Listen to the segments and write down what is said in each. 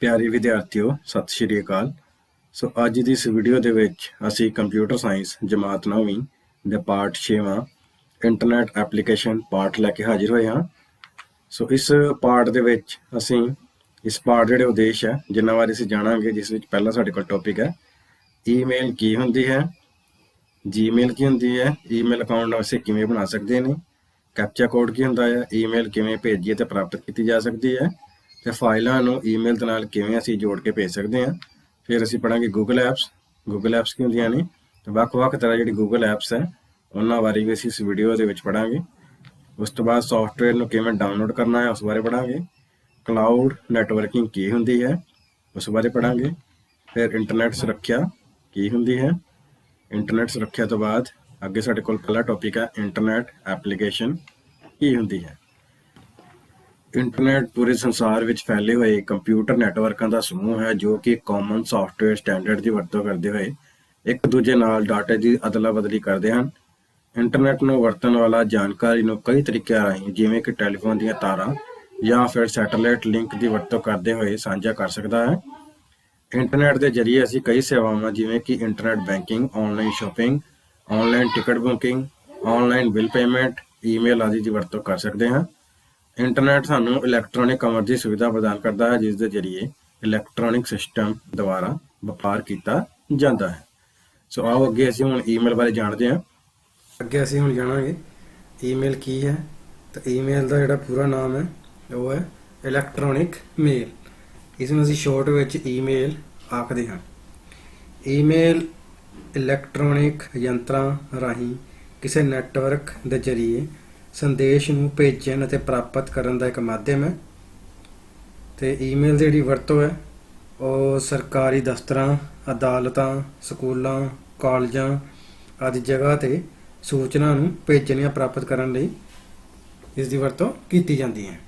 ਪਿਆਰੇ ਵਿਦਿਆਰਥੀਓ, ਸਤਿ ਸ਼੍ਰੀ ਅਕਾਲ। ਸੋ ਅੱਜ ਦੀ ਇਸ ਵੀਡੀਓ ਦੇ ਵਿੱਚ ਅਸੀਂ ਕੰਪਿਊਟਰ ਸਾਇੰਸ ਜਮਾਤ 9ਵੀਂ ਦੇ ਪਾਠ 6ਵਾਂ ਇੰਟਰਨੈਟ ਐਪਲੀਕੇਸ਼ਨ ਪਾਠ ਲੈ ਕੇ ਹਾਜ਼ਰ ਹੋਏ ਹਾਂ। ਸੋ ਇਸ ਪਾਠ ਦੇ ਵਿੱਚ ਅਸੀਂ ਇਸ ਪਾਠ ਜਿਹੜੇ ਉਦੇਸ਼ ਹੈ ਜਿਨ੍ਹਾਂ ਬਾਰੇ ਅਸੀਂ ਜਾਣਾਂਗੇ, ਜਿਸ ਵਿੱਚ ਪਹਿਲਾ ਸਾਡੇ ਕੋਲ ਟੌਪਿਕ ਹੈ ਈਮੇਲ ਕੀ ਹੁੰਦੀ ਹੈ, ਜੀਮੇਲ ਕੀ ਹੁੰਦੀ ਹੈ, ਈਮੇਲ ਅਕਾਊਂਟ ਅਸੀਂ ਕਿਵੇਂ ਬਣਾ ਸਕਦੇ ਨੇ, ਕੈਪਚਾ ਕੋਡ ਕੀ ਹੁੰਦਾ ਹੈ, ਈਮੇਲ ਕਿਵੇਂ ਭੇਜੀ ਅਤੇ ਪ੍ਰਾਪਤ ਕੀਤੀ ਜਾ ਸਕਦੀ ਹੈ, ਤੇ ਫਾਈਲਾਂ ਨੂੰ ਈਮੇਲ ਦੇ ਨਾਲ ਕਿਵੇਂ ਅਸੀਂ ਜੋੜ ਕੇ ਭੇਜ ਸਕਦੇ ਹਾਂ। ਫਿਰ ਅਸੀਂ ਪੜਾਂਗੇ ਗੂਗਲ ਐਪਸ ਕੀ ਹੁੰਦੀਆਂ ਨੇ, ਤੇ ਵੱਖ-ਵੱਖ ਤਰ੍ਹਾਂ ਜਿਹੜੀ ਗੂਗਲ ਐਪਸ ਹੈ ਉਹਨਾਂ ਬਾਰੇ ਵੀ ਅਸੀਂ ਇਸ ਵੀਡੀਓ ਦੇ ਵਿੱਚ ਪੜਾਂਗੇ। ਉਸ ਤੋਂ ਬਾਅਦ ਸੌਫਟਵੇਅਰ ਨੂੰ ਕਿਵੇਂ ਡਾਊਨਲੋਡ ਕਰਨਾ ਹੈ ਉਸ ਬਾਰੇ ਪੜਾਂਗੇ। ਕਲਾਊਡ ਨੈਟਵਰਕਿੰਗ ਕੀ ਹੁੰਦੀ ਹੈ ਉਸ ਬਾਰੇ ਪੜਾਂਗੇ। ਫਿਰ ਇੰਟਰਨੈਟ ਸੁਰੱਖਿਆ ਕੀ ਹੁੰਦੀ ਹੈ। ਇੰਟਰਨੈਟ ਸੁਰੱਖਿਆ ਤੋਂ ਬਾਅਦ ਅੱਗੇ ਸਾਡੇ ਕੋਲ ਪਹਿਲਾ ਟੌਪਿਕ ਹੈ ਇੰਟਰਨੈਟ ਐਪਲੀਕੇਸ਼ਨ ਕੀ ਹੁੰਦੀ ਹੈ। ਇੰਟਰਨੈਟ ਪੂਰੇ ਸੰਸਾਰ ਵਿੱਚ ਫੈਲੇ ਹੋਏ ਕੰਪਿਊਟਰ ਨੈਟਵਰਕਾਂ ਦਾ ਸਮੂਹ ਹੈ ਜੋ ਕਿ ਕਾਮਨ ਸੌਫਟਵੇਅਰ ਸਟੈਂਡਰਡ ਦੀ ਵਰਤੋਂ ਕਰਦੇ ਹੋਏ ਇੱਕ ਦੂਜੇ ਨਾਲ ਡਾਟਾ ਦੀ ਅਦਲਾ ਬਦਲੀ ਕਰਦੇ ਹਨ। ਇੰਟਰਨੈਟ ਨੂੰ ਵਰਤਣ ਵਾਲਾ ਜਾਣਕਾਰੀ ਨੂੰ ਕਈ ਤਰੀਕਿਆਂ ਰਾਹੀਂ ਜਿਵੇਂ ਕਿ ਟੈਲੀਫੋਨ ਦੀਆਂ ਤਾਰਾਂ ਜਾਂ ਫਿਰ ਸੈਟੇਲਾਈਟ ਲਿੰਕ ਦੀ ਵਰਤੋਂ ਕਰਦੇ ਹੋਏ ਸਾਂਝਾ ਕਰ ਸਕਦਾ ਹੈ। ਇੰਟਰਨੈਟ ਦੇ ਜ਼ਰੀਏ ਅਸੀਂ ਕਈ ਸੇਵਾਵਾਂ ਜਿਵੇਂ ਕਿ internet banking, online shopping, online ticket booking, online bill payment, email ਆਦਿ ਦੀ ਵਰਤੋਂ ਕਰ ਸਕਦੇ ਹਾਂ। ਇੰਟਰਨੈਟ ਸਾਨੂੰ ਇਲੈਕਟ੍ਰੋਨਿਕ ਕਮਰ ਦੀ ਸੁਵਿਧਾ ਪ੍ਰਦਾਨ ਕਰਦਾ ਹੈ ਜਿਸ ਦੇ ਜ਼ਰੀਏ ਇਲੈਕਟ੍ਰੋਨਿਕ ਸਿਸਟਮ ਦੁਆਰਾ ਵਪਾਰ ਕੀਤਾ ਜਾਂਦਾ ਹੈ। ਸੋ ਆਓ ਅੱਗੇ ਅਸੀਂ ਹੁਣ ਈਮੇਲ ਬਾਰੇ ਜਾਣਦੇ ਹਾਂ। ਅੱਗੇ ਅਸੀਂ ਹੁਣ ਜਾਣਾਂਗੇ ਈਮੇਲ ਕੀ ਹੈ। ਤਾਂ ਈਮੇਲ ਦਾ ਜਿਹੜਾ ਪੂਰਾ ਨਾਮ ਹੈ ਉਹ ਹੈ ਇਲੈਕਟ੍ਰੋਨਿਕ ਮੇਲ। ਇਸ ਨੂੰ ਅਸੀਂ ਸ਼ੋਰਟ ਵਿੱਚ ਈਮੇਲ ਆਖਦੇ ਹਾਂ। ਈਮੇਲ ਇਲੈਕਟ੍ਰੋਨਿਕ ਯੰਤਰਾਂ ਰਾਹੀਂ ਕਿਸੇ ਨੈਟਵਰਕ ਦੇ ਜ਼ਰੀਏ ਸੰਦੇਸ਼ ਨੂੰ ਭੇਜਣ ਅਤੇ ਪ੍ਰਾਪਤ ਕਰਨ ਦਾ ਇੱਕ ਮਾਧਿਅਮ ਹੈ। ਤੇ ਈਮੇਲ ਦੀ ਜਿਹੜੀ ਵਰਤੋਂ ਹੈ ਉਹ ਸਰਕਾਰੀ ਦਫ਼ਤਰਾਂ, ਅਦਾਲਤਾਂ, ਸਕੂਲਾਂ, ਕਾਲਜਾਂ ਆਦਿ ਜਗ੍ਹਾ ਤੇ ਸੂਚਨਾ ਨੂੰ ਭੇਜਣ ਜਾਂ ਪ੍ਰਾਪਤ ਕਰਨ ਲਈ ਇਸ ਦੀ ਵਰਤੋਂ ਕੀਤੀ ਜਾਂਦੀ ਹੈ।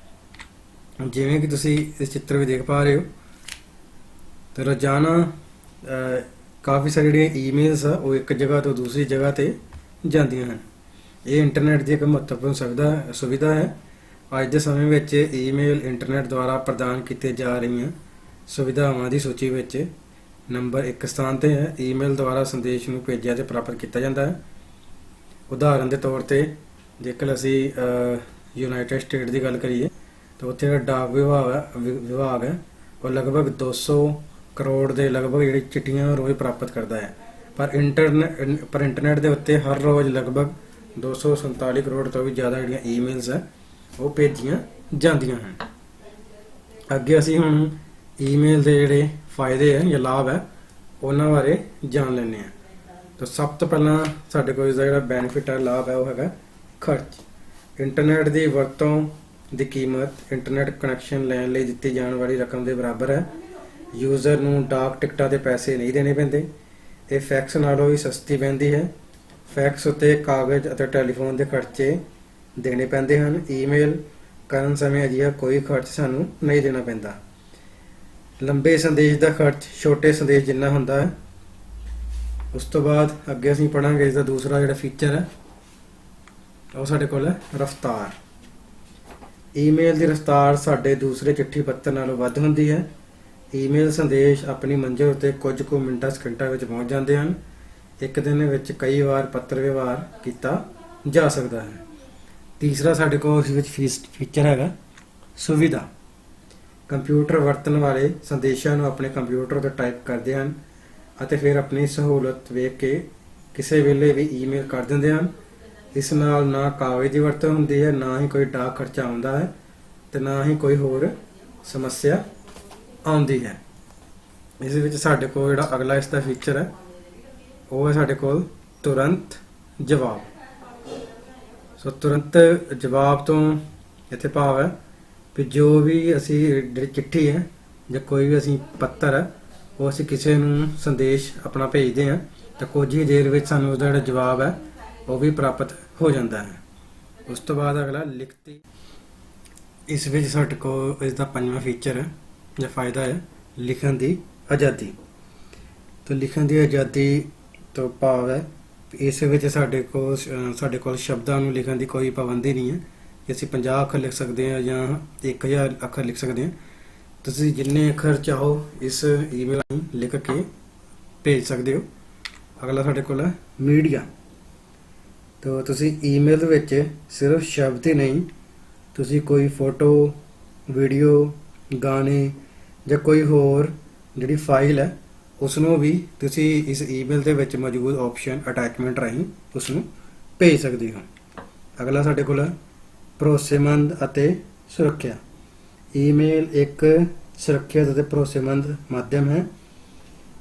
ਜਿਵੇਂ ਕਿ ਤੁਸੀਂ ਇਸ ਚਿੱਤਰ ਵਿੱਚ ਦੇਖ ਪਾ ਰਹੇ ਹੋ, ਤੇ ਰੋਜ਼ਾਨਾ ਕਾਫੀ ਸਾਰੀ ਜਿਹੜੀਆਂ ਈਮੇਲਸ ਆ ਉਹ ਇੱਕ ਜਗ੍ਹਾ ਤੋਂ ਦੂਸਰੀ ਜਗ੍ਹਾ ਤੇ ਜਾਂਦੀਆਂ ਹਨ। ਇਹ ਇੰਟਰਨੈਟ ਦੀ ਇੱਕ ਮਹੱਤਵਪੂਰਨ ਸੁਵਿਧਾ ਹੈ। ਅੱਜ ਦੇ ਸਮੇਂ ਵਿੱਚ ਈਮੇਲ ਇੰਟਰਨੈਟ ਦੁਆਰਾ ਪ੍ਰਦਾਨ ਕੀਤੀਆਂ ਜਾ ਰਹੀਆਂ ਸੁਵਿਧਾਵਾਂ ਦੀ ਸੂਚੀ ਵਿੱਚ ਨੰਬਰ 1 ਸਥਾਨ ਤੇ ਹੈ। ਈਮੇਲ ਦੁਆਰਾ ਸੰਦੇਸ਼ ਨੂੰ ਭੇਜਿਆ ਤੇ ਪ੍ਰਾਪਤ ਕੀਤਾ ਜਾਂਦਾ ਹੈ। ਉਦਾਹਰਨ ਦੇ ਤੌਰ ਤੇ ਜੇਕਰ ਅਸੀਂ ਯੂਨਾਈਟਿਡ ਸਟੇਟ ਦੀ ਗੱਲ ਕਰੀਏ ਤਾਂ ਉੱਥੇ ਜਿਹੜਾ ਡਾਕ ਵਿਭਾਗ ਹੈ ਉਹ ਲਗਭਗ 200 ਕਰੋੜ ਦੇ ਲਗਭਗ ਜਿਹੜੀ ਚਿੱਠੀਆਂ ਰੋਜ਼ ਪ੍ਰਾਪਤ ਕਰਦਾ ਹੈ। ਪਰ ਇੰਟਰਨੈਟ ਦੇ ਉੱਤੇ ਹਰ ਰੋਜ਼ ਲਗਭਗ 247 ਕਰੋੜ ਤੋਂ ਵੀ ਜ਼ਿਆਦਾ ਜਿਹੜੀਆਂ ਈਮੇਲਸ ਹੈ ਉਹ ਭੇਜੀਆਂ ਜਾਂਦੀਆਂ ਹਨ। ਅੱਗੇ ਅਸੀਂ ਹੁਣ ਈਮੇਲ ਦੇ ਜਿਹੜੇ ਫਾਇਦੇ ਹੈ ਜਾਂ ਲਾਭ ਹੈ ਉਹਨਾਂ ਬਾਰੇ ਜਾਣ ਲੈਂਦੇ ਹਾਂ। ਤਾਂ ਸਭ ਤੋਂ ਪਹਿਲਾਂ ਸਾਡੇ ਕੋਲ ਇਸਦਾ ਜਿਹੜਾ ਬੈਨੀਫਿਟ ਹੈ, ਲਾਭ ਹੈ, ਉਹ ਹੈਗਾ ਖਰਚ। ਇੰਟਰਨੈਟ ਦੀ ਵਰਤੋਂ ਦੀ ਕੀਮਤ ਇੰਟਰਨੈਟ ਕਨੈਕਸ਼ਨ ਲੈਣ ਲਈ ਦਿੱਤੀ ਜਾਣ ਵਾਲੀ ਰਕਮ ਦੇ ਬਰਾਬਰ ਹੈ। ਯੂਜ਼ਰ ਨੂੰ ਡਾਕ ਟਿਕਟਾਂ ਦੇ ਪੈਸੇ ਨਹੀਂ ਦੇਣੇ ਪੈਂਦੇ। ਇਹ ਫੈਕਸ ਨਾਲੋਂ ਵੀ ਸਸਤੀ ਪੈਂਦੀ ਹੈ। ਫੈਕਸ ਉੱਤੇ ਕਾਗਜ਼ ਅਤੇ ਟੈਲੀਫੋਨ ਦੇ ਖਰਚੇ ਦੇਣੇ ਪੈਂਦੇ ਹਨ। ਈਮੇਲ ਕਰਨ ਸਮੇਂ ਅਜਿਹਾ ਕੋਈ ਖਰਚ ਸਾਨੂੰ ਨਹੀਂ ਦੇਣਾ ਪੈਂਦਾ। ਲੰਬੇ ਸੰਦੇਸ਼ ਦਾ ਖਰਚ ਛੋਟੇ ਸੰਦੇਸ਼ ਜਿੰਨਾ ਹੁੰਦਾ ਹੈ। ਉਸ ਤੋਂ ਬਾਅਦ ਅੱਗੇ ਅਸੀਂ ਪੜਾਂਗੇ ਇਸਦਾ ਦੂਸਰਾ ਜਿਹੜਾ ਫੀਚਰ ਹੈ ਉਹ ਸਾਡੇ ਕੋਲ ਹੈ ਰਫ਼ਤਾਰ। ਈਮੇਲ ਦੀ ਰਫ਼ਤਾਰ ਸਾਡੇ ਦੂਸਰੇ ਚਿੱਠੀ ਪੱਤਰ ਨਾਲੋਂ ਵੱਧ ਹੁੰਦੀ ਹੈ। ਈਮੇਲ ਸੰਦੇਸ਼ ਆਪਣੀ ਮੰਜ਼ਿਲ ਉੱਤੇ ਕੁਝ ਕੁ ਮਿੰਟਾਂ ਸਕਿੰਟਾਂ ਵਿੱਚ ਪਹੁੰਚ ਜਾਂਦੇ ਹਨ। ਇੱਕ ਦਿਨ ਵਿੱਚ ਕਈ ਵਾਰ ਪੱਤਰ ਵਿਵਹਾਰ ਕੀਤਾ ਜਾ ਸਕਦਾ ਹੈ। ਤੀਸਰਾ ਸਾਡੇ ਕੋਲ ਇਸ ਵਿੱਚ ਫੀਚਰ ਹੈਗਾ ਸੁਵਿਧਾ। ਕੰਪਿਊਟਰ ਵਰਤਣ ਵਾਲੇ ਸੰਦੇਸ਼ਾਂ ਨੂੰ ਆਪਣੇ ਕੰਪਿਊਟਰ ਤੇ ਟਾਈਪ ਕਰਦੇ ਹਨ ਅਤੇ ਫਿਰ ਆਪਣੀ ਸਹੂਲਤ ਵੇਖ ਕੇ ਕਿਸੇ ਵੇਲੇ ਵੀ ਈਮੇਲ ਕਰ ਦਿੰਦੇ ਹਨ। ਇਸ ਨਾਲ ਨਾ ਕਾਗਜ਼ ਦੀ ਵਰਤੋਂ ਹੁੰਦੀ ਹੈ, ਨਾ ਹੀ ਕੋਈ ਡਾਕ ਖਰਚਾ ਆਉਂਦਾ ਹੈ ਤੇ ਨਾ ਹੀ ਕੋਈ ਹੋਰ ਸਮੱਸਿਆ ਆਉਂਦੀ ਹੈ। ਇਸ ਵਿੱਚ ਸਾਡੇ ਕੋਲ ਜਿਹੜਾ ਅਗਲਾ ਇਸ ਦਾ ਫੀਚਰ ਹੈ ਉਹ ਹੈ ਸਾਡੇ ਕੋਲ ਤੁਰੰਤ ਜਵਾਬ। ਸੋ ਤੁਰੰਤ ਜਵਾਬ ਤੋਂ ਇੱਥੇ ਭਾਵ ਹੈ ਵੀ ਜੋ ਵੀ ਅਸੀਂ ਜਿਹੜੀ ਚਿੱਠੀ ਹੈ ਜਾਂ ਕੋਈ ਵੀ ਅਸੀਂ ਪੱਤਰ ਹੈ ਉਹ ਅਸੀਂ ਕਿਸੇ ਨੂੰ ਸੰਦੇਸ਼ ਆਪਣਾ ਭੇਜਦੇ ਹਾਂ ਤਾਂ ਕੁਝ ਹੀ ਦੇਰ ਵਿੱਚ ਸਾਨੂੰ ਉਹਦਾ ਜਿਹੜਾ ਜਵਾਬ ਹੈ ਉਹ ਵੀ ਪ੍ਰਾਪਤ ਹੋ ਜਾਂਦਾ ਹੈ। ਉਸ ਤੋਂ ਬਾਅਦ ਅਗਲਾ ਲਿਖਤੀ। ਇਸ ਵਿੱਚ ਸਾਡੇ ਕੋਲ ਇਸ ਦਾ ਪੰਜਵਾਂ ਫੀਚਰ ਹੈ ਜਾਂ ਫਾਇਦਾ ਹੈ ਲਿਖਣ ਦੀ ਆਜ਼ਾਦੀ। ਤਾਂ ਲਿਖਣ ਦੀ ਆਜ਼ਾਦੀ ਤੋਂ ਭਾਵ ਹੈ ਇਸ ਵਿੱਚ ਸਾਡੇ ਕੋਲ ਸ਼ਬਦਾਂ ਨੂੰ ਲਿਖਣ ਦੀ ਕੋਈ ਪਾਬੰਦੀ ਨਹੀਂ ਹੈ ਕਿ ਅਸੀਂ 50 ਅੱਖਰ ਲਿਖ ਸਕਦੇ ਹਾਂ ਜਾਂ 1000 ਅੱਖਰ ਲਿਖ ਸਕਦੇ ਹਾਂ। ਤੁਸੀਂ ਜਿੰਨੇ ਅੱਖਰ ਚਾਹੋ ਇਸ ਈਮੇਲ ਰਾਹੀਂ ਲਿਖ ਕੇ ਭੇਜ ਸਕਦੇ ਹੋ। ਅਗਲਾ ਸਾਡੇ ਕੋਲ ਹੈ ਮੀਡੀਆ। ਤਾਂ ਤੁਸੀਂ ਈਮੇਲ ਦੇ ਵਿੱਚ ਸਿਰਫ ਸ਼ਬਦ ਹੀ ਨਹੀਂ, ਤੁਸੀਂ ਕੋਈ ਫੋਟੋ, ਵੀਡੀਓ, ਗਾਣੇ ਜਾਂ ਕੋਈ ਹੋਰ ਜਿਹੜੀ ਫਾਈਲ ਹੈ ਉਸ ਨੂੰ ਵੀ ਤੁਸੀਂ ਇਸ ਈਮੇਲ ਦੇ ਵਿੱਚ ਮੌਜੂਦ ਆਪਸ਼ਨ ਅਟੈਚਮੈਂਟ ਰਾਹੀਂ ਉਸ ਨੂੰ ਭੇਜ ਸਕਦੇ ਹੋ। ਅਗਲਾ ਸਾਡੇ ਕੋਲ ਹੈ ਭਰੋਸੇਮੰਦ ਅਤੇ ਸੁਰੱਖਿਆ। ਈਮੇਲ ਇੱਕ ਸੁਰੱਖਿਅਤ ਅਤੇ ਭਰੋਸੇਮੰਦ ਮਾਧਿਅਮ ਹੈ।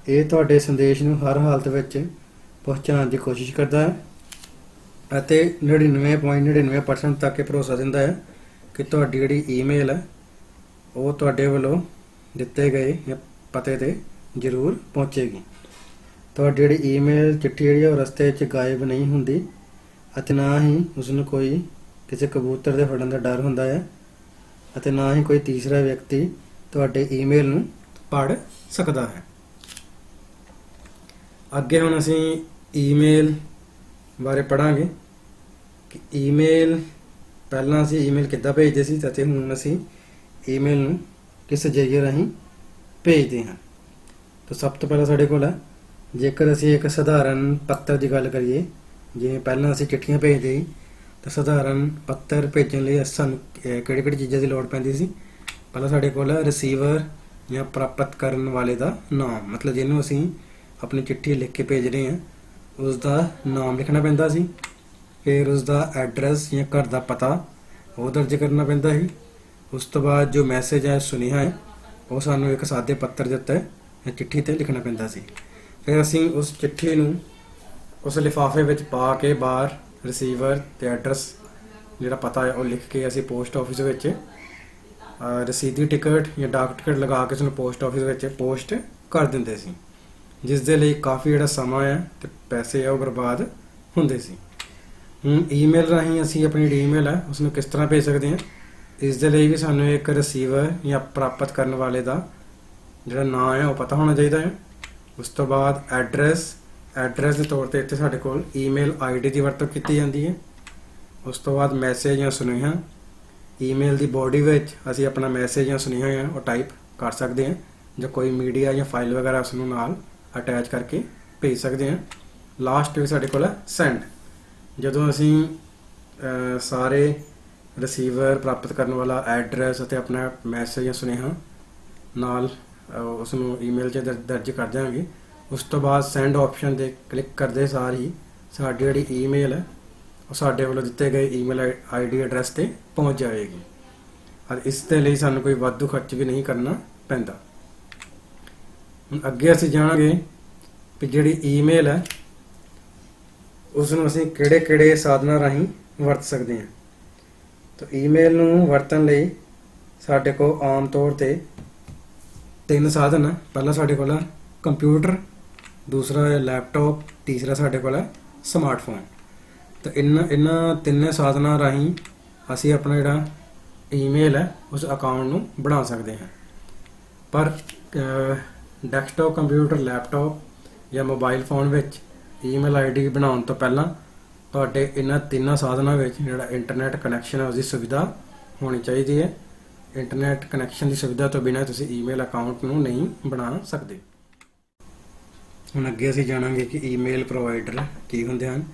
ਇਹ ਤੁਹਾਡੇ ਸੰਦੇਸ਼ ਨੂੰ ਹਰ ਹਾਲਤ ਵਿੱਚ ਪਹੁੰਚਾਉਣ ਦੀ ਕੋਸ਼ਿਸ਼ ਕਰਦਾ ਹੈ ਅਤੇ 99.99% ਤੱਕ ਇਹ ਭਰੋਸਾ ਦਿੰਦਾ ਹੈ ਕਿ ਤੁਹਾਡੀ ਜਿਹੜੀ ਈਮੇਲ ਹੈ ਉਹ ਤੁਹਾਡੇ ਵੱਲੋਂ ਦਿੱਤੇ ਗਏ ਜਾਂ ਪਤੇ 'ਤੇ ਜ਼ਰੂਰ ਪਹੁੰਚੇਗੀ। ਤੁਹਾਡੀ ਜਿਹੜੀ ਈਮੇਲ ਚਿੱਠੀ ਜਿਹੜੀ ਉਹ ਰਸਤੇ 'ਚ ਗਾਇਬ ਨਹੀਂ ਹੁੰਦੀ ਅਤੇ ਨਾ ਹੀ ਉਸ ਨੂੰ ਕੋਈ ਕਿਸੇ ਕਬੂਤਰ ਦੇ ਫੜਨ ਦਾ ਡਰ ਹੁੰਦਾ ਹੈ ਅਤੇ ਨਾ ਹੀ ਕੋਈ ਤੀਸਰਾ ਵਿਅਕਤੀ ਤੁਹਾਡੇ ਈਮੇਲ ਨੂੰ ਪੜ੍ਹ ਸਕਦਾ ਹੈ। ਅੱਗੇ ਹੁਣ ਅਸੀਂ ਈਮੇਲ ਬਾਰੇ ਪੜ੍ਹਾਂਗੇ ਕਿ ਈਮੇਲ ਪਹਿਲਾਂ ਅਸੀਂ ਈਮੇਲ ਕਿੱਦਾਂ ਭੇਜਦੇ ਸੀ ਅਤੇ ਹੁਣ ਅਸੀਂ ਈਮੇਲ ਨੂੰ ਕਿਸ ਜ਼ਰੀਏ ਰਾਹੀਂ ਭੇਜਦੇ ਹਾਂ। ਤਾਂ ਸਭ ਤੋਂ ਪਹਿਲਾਂ ਸਾਡੇ ਕੋਲ ਹੈ, ਜੇਕਰ ਅਸੀਂ ਇੱਕ ਸਧਾਰਨ ਪੱਤਰ ਦੀ ਗੱਲ ਕਰੀਏ, ਜਿਵੇਂ ਪਹਿਲਾਂ ਅਸੀਂ ਚਿੱਠੀਆਂ ਭੇਜਦੇ ਸੀ ਤਾਂ ਸਧਾਰਨ ਪੱਤਰ ਭੇਜਣ ਲਈ ਸਾਨੂੰ ਕਿਹੜੀ ਚੀਜ਼ਾਂ ਦੀ ਲੋੜ ਪੈਂਦੀ ਸੀ। ਪਹਿਲਾਂ ਸਾਡੇ ਕੋਲ ਹੈ ਰਿਸੀਵਰ ਜਾਂ ਪ੍ਰਾਪਤ ਕਰਨ ਵਾਲੇ ਦਾ ਨਾਮ, ਮਤਲਬ ਜਿਹਨੂੰ ਅਸੀਂ ਆਪਣੀ ਚਿੱਠੀ ਲਿਖ ਕੇ ਭੇਜ ਰਹੇ ਹਾਂ ਉਸ ਦਾ ਨਾਮ ਲਿਖਣਾ ਪੈਂਦਾ ਸੀ। ਫਿਰ ਉਸ ਦਾ ਐਡਰੈਸ ਜਾਂ ਘਰ ਦਾ ਪਤਾ ਉਹ ਦਰਜ ਕਰਨਾ ਪੈਂਦਾ ਸੀ। ਉਸ ਤੋਂ ਬਾਅਦ ਜੋ ਮੈਸੇਜ ਹੈ, ਸੁਨੇਹਾ ਹੈ, ਉਹ ਸਾਨੂੰ ਇੱਕ ਸਾਦੇ ਪੱਤਰ ਦੇ ਉੱਤੇ ਜਾਂ ਚਿੱਠੀ 'ਤੇ ਲਿਖਣਾ ਪੈਂਦਾ ਸੀ। ਫਿਰ ਅਸੀਂ ਉਸ ਚਿੱਠੀ ਨੂੰ ਉਸ ਲਿਫਾਫੇ ਵਿੱਚ ਪਾ ਕੇ ਬਾਹਰ ਰਿਸੀਵਰ ਤੇ ਐਡਰੈਸ ਜਿਹੜਾ ਪਤਾ ਹੈ ਉਹ ਲਿਖ ਕੇ ਅਸੀਂ ਪੋਸਟ ਆਫਿਸ ਵਿੱਚ ਰਸੀਦੀ ਟਿਕਟ ਜਾਂ ਡਾਕ ਟਿਕਟ ਲਗਾ ਕੇ ਉਸਨੂੰ ਪੋਸਟ ਆਫਿਸ ਵਿੱਚ ਪੋਸਟ ਕਰ ਦਿੰਦੇ ਸੀ, ਜਿਸ ਦੇ ਲਈ ਕਾਫੀ ਜਿਹੜਾ ਸਮਾਂ ਹੈ ਤੇ ਪੈਸੇ ਹੈ ਉਹ ਬਰਬਾਦ ਹੁੰਦੇ ਸੀ। ਹੁਣ ਈਮੇਲ ਰਾਹੀਂ ਅਸੀਂ ਆਪਣੀ ਜਿਹੜੀ ਈਮੇਲ ਹੈ ਉਸਨੂੰ ਕਿਸ ਤਰ੍ਹਾਂ ਭੇਜ ਸਕਦੇ ਹਾਂ। ਇਸ ਦੇ ਲਈ ਵੀ ਸਾਨੂੰ ਇੱਕ ਰਿਸੀਵਰ ਜਾਂ ਪ੍ਰਾਪਤ ਕਰਨ ਵਾਲੇ ਦਾ ਜਿਹੜਾ ਨਾਂ ਹੈ ਉਹ ਪਤਾ ਹੋਣਾ ਚਾਹੀਦਾ ਹੈ। ਉਸ ਤੋਂ ਬਾਅਦ ਐਡਰੈਸ ਦੇ ਤੌਰ 'ਤੇ ਇੱਥੇ ਸਾਡੇ ਕੋਲ ਈਮੇਲ ਆਈਡੀ ਦੀ ਵਰਤੋਂ ਕੀਤੀ ਜਾਂਦੀ ਹੈ। ਉਸ ਤੋਂ ਬਾਅਦ ਮੈਸੇਜ ਜਾਂ ਸੁਨੇਹਾ। ਈਮੇਲ ਦੀ ਬੋਡੀ ਵਿੱਚ ਅਸੀਂ ਆਪਣਾ ਮੈਸੇਜ ਜਾਂ ਸੁਨੇਹਾ ਹੈ ਉਹ ਟਾਈਪ ਕਰ ਸਕਦੇ ਹਾਂ ਜਾਂ ਕੋਈ ਮੀਡੀਆ ਜਾਂ ਫਾਈਲ ਵਗੈਰਾ ਉਸ ਨੂੰ ਨਾਲ ਅਟੈਚ ਕਰਕੇ ਭੇਜ ਸਕਦੇ ਹਾਂ। ਲਾਸਟ ਵਿੱਚ ਸਾਡੇ ਕੋਲ ਹੈ ਸੈਂਡ। ਜਦੋਂ ਅਸੀਂ ਸਾਰੇ ਰਿਸੀਵਰ, ਪ੍ਰਾਪਤ ਕਰਨ ਵਾਲਾ, ਐਡਰੈਸ ਅਤੇ ਆਪਣਾ ਮੈਸੇਜ ਜਾਂ ਸੁਨੇਹਾ ਨਾਲ ਉਸ ਨੂੰ ਈਮੇਲ 'ਚ ਦਰਜ ਕਰ ਦਿਆਂਗੇ, ਉਸ ਤੋਂ ਬਾਅਦ ਸੈਂਡ ਆਪਸ਼ਨ 'ਤੇ ਕਲਿੱਕ ਕਰਦੇ ਸਾਰ ਹੀ ਸਾਡੀ ਜਿਹੜੀ ਈਮੇਲ ਹੈ ਉਹ ਸਾਡੇ ਵੱਲੋਂ ਦਿੱਤੇ ਗਏ ਈਮੇਲ ਆਈਡੀ ਐਡਰੈਸ 'ਤੇ ਪਹੁੰਚ ਜਾਵੇਗੀ ਅਤੇ ਇਸ ਦੇ ਲਈ ਸਾਨੂੰ ਕੋਈ ਵਾਧੂ ਖਰਚ ਵੀ ਨਹੀਂ ਕਰਨਾ ਪੈਂਦਾ। ਹੁਣ ਅੱਗੇ ਅਸੀਂ ਜਾਣਾਂਗੇ ਕਿ ਜਿਹੜੀ ਈਮੇਲ ਹੈ ਉਸ ਨੂੰ ਅਸੀਂ ਕਿਹੜੇ ਸਾਧਨਾਂ ਰਾਹੀਂ ਵਰਤ ਸਕਦੇ ਹਾਂ। ਤਾਂ ਈਮੇਲ ਨੂੰ ਵਰਤਣ ਲਈ ਸਾਡੇ ਕੋਲ ਆਮ ਤੌਰ 'ਤੇ 3 ਸਾਧਨ ਹੈ। ਪਹਿਲਾ ਸਾਡੇ ਕੋਲ ਹੈ ਕੰਪਿਊਟਰ, ਦੂਸਰਾ ਹੈ ਲੈਪਟਾਪ, ਤੀਸਰਾ ਸਾਡੇ ਕੋਲ ਹੈ ਸਮਾਰਟਫੋਨ। ਤਾਂ ਇਹਨਾਂ ਤਿੰਨੇ ਸਾਧਨਾਂ ਰਾਹੀਂ ਅਸੀਂ ਆਪਣਾ ਜਿਹੜਾ ਈਮੇਲ ਹੈ ਉਸ ਅਕਾਊਂਟ ਨੂੰ ਬਣਾ ਸਕਦੇ ਹਾਂ। ਪਰ ਡੈਸਕਟਾਪ ਕੰਪਿਊਟਰ, ਲੈਪਟਾਪ ਜਾਂ ਮੋਬਾਈਲ ਫੋਨ ਵਿੱਚ ਈਮੇਲ ਆਈਡੀ ਬਣਾਉਣ ਤੋਂ ਪਹਿਲਾਂ ਤੁਹਾਡੇ ਇਹਨਾਂ ਤਿੰਨਾਂ ਸਾਧਨਾਂ ਵਿੱਚ ਜਿਹੜਾ ਇੰਟਰਨੈਟ ਕਨੈਕਸ਼ਨ ਹੈ ਉਸਦੀ ਸੁਵਿਧਾ ਹੋਣੀ ਚਾਹੀਦੀ ਹੈ। ਇੰਟਰਨੈਟ ਕਨੈਕਸ਼ਨ ਦੀ ਸੁਵਿਧਾ ਤੋਂ ਬਿਨਾਂ ਤੁਸੀਂ ਈਮੇਲ ਅਕਾਊਂਟ ਨੂੰ ਨਹੀਂ ਬਣਾ ਸਕਦੇ। ਹੁਣ ਅੱਗੇ ਅਸੀਂ ਜਾਣਾਂਗੇ ਕਿ ਈਮੇਲ ਪ੍ਰੋਵਾਈਡਰ ਕੀ ਹੁੰਦੇ ਹਨ।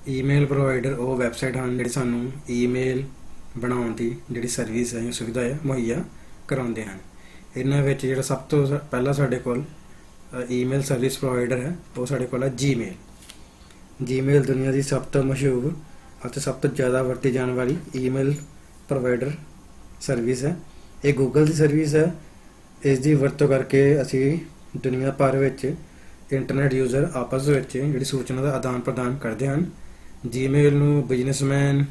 ਈਮੇਲ ਪ੍ਰੋਵਾਈਡਰ ਉਹ ਵੈਬਸਾਈਟ ਹਨ ਜਿਹੜੇ ਸਾਨੂੰ ਈਮੇਲ ਬਣਾਉਣ ਦੀ ਜਿਹੜੀ ਸਰਵਿਸ ਹੈ ਜਾਂ ਸੁਵਿਧਾ ਹੈ ਮੁਹੱਈਆ ਕਰਾਉਂਦੇ ਹਨ। ਇਹਨਾਂ ਵਿੱਚ ਜਿਹੜਾ ਸਭ ਤੋਂ ਪਹਿਲਾਂ ਸਾਡੇ ਕੋਲ ਈਮੇਲ ਸਰਵਿਸ ਪ੍ਰੋਵਾਈਡਰ ਹੈ ਉਹ ਸਾਡੇ ਕੋਲ ਹੈ ਜੀਮੇਲ। ਜੀਮੇਲ ਦੁਨੀਆ ਦੀ ਸਭ ਤੋਂ ਮਸ਼ਹੂਰ ਅਤੇ ਸਭ ਤੋਂ ਜ਼ਿਆਦਾ ਵਰਤੀ ਜਾਣ ਵਾਲੀ ਈਮੇਲ ਪ੍ਰੋਵਾਈਡਰ ਸਰਵਿਸ ਹੈ। ਇਹ ਗੂਗਲ ਦੀ ਸਰਵਿਸ ਹੈ। ਇਸ ਦੀ ਵਰਤੋਂ ਕਰਕੇ ਅਸੀਂ ਦੁਨੀਆ ਭਰ ਵਿੱਚ ਇੰਟਰਨੈਟ ਯੂਜ਼ਰ ਆਪਸ ਵਿੱਚ ਜਿਹੜੀ ਸੂਚਨਾ ਦਾ ਆਦਾਨ ਪ੍ਰਦਾਨ ਕਰਦੇ ਹਨ। ਜੀਮੇਲ ਨੂੰ ਬਿਜ਼ਨਸਮੈਨ,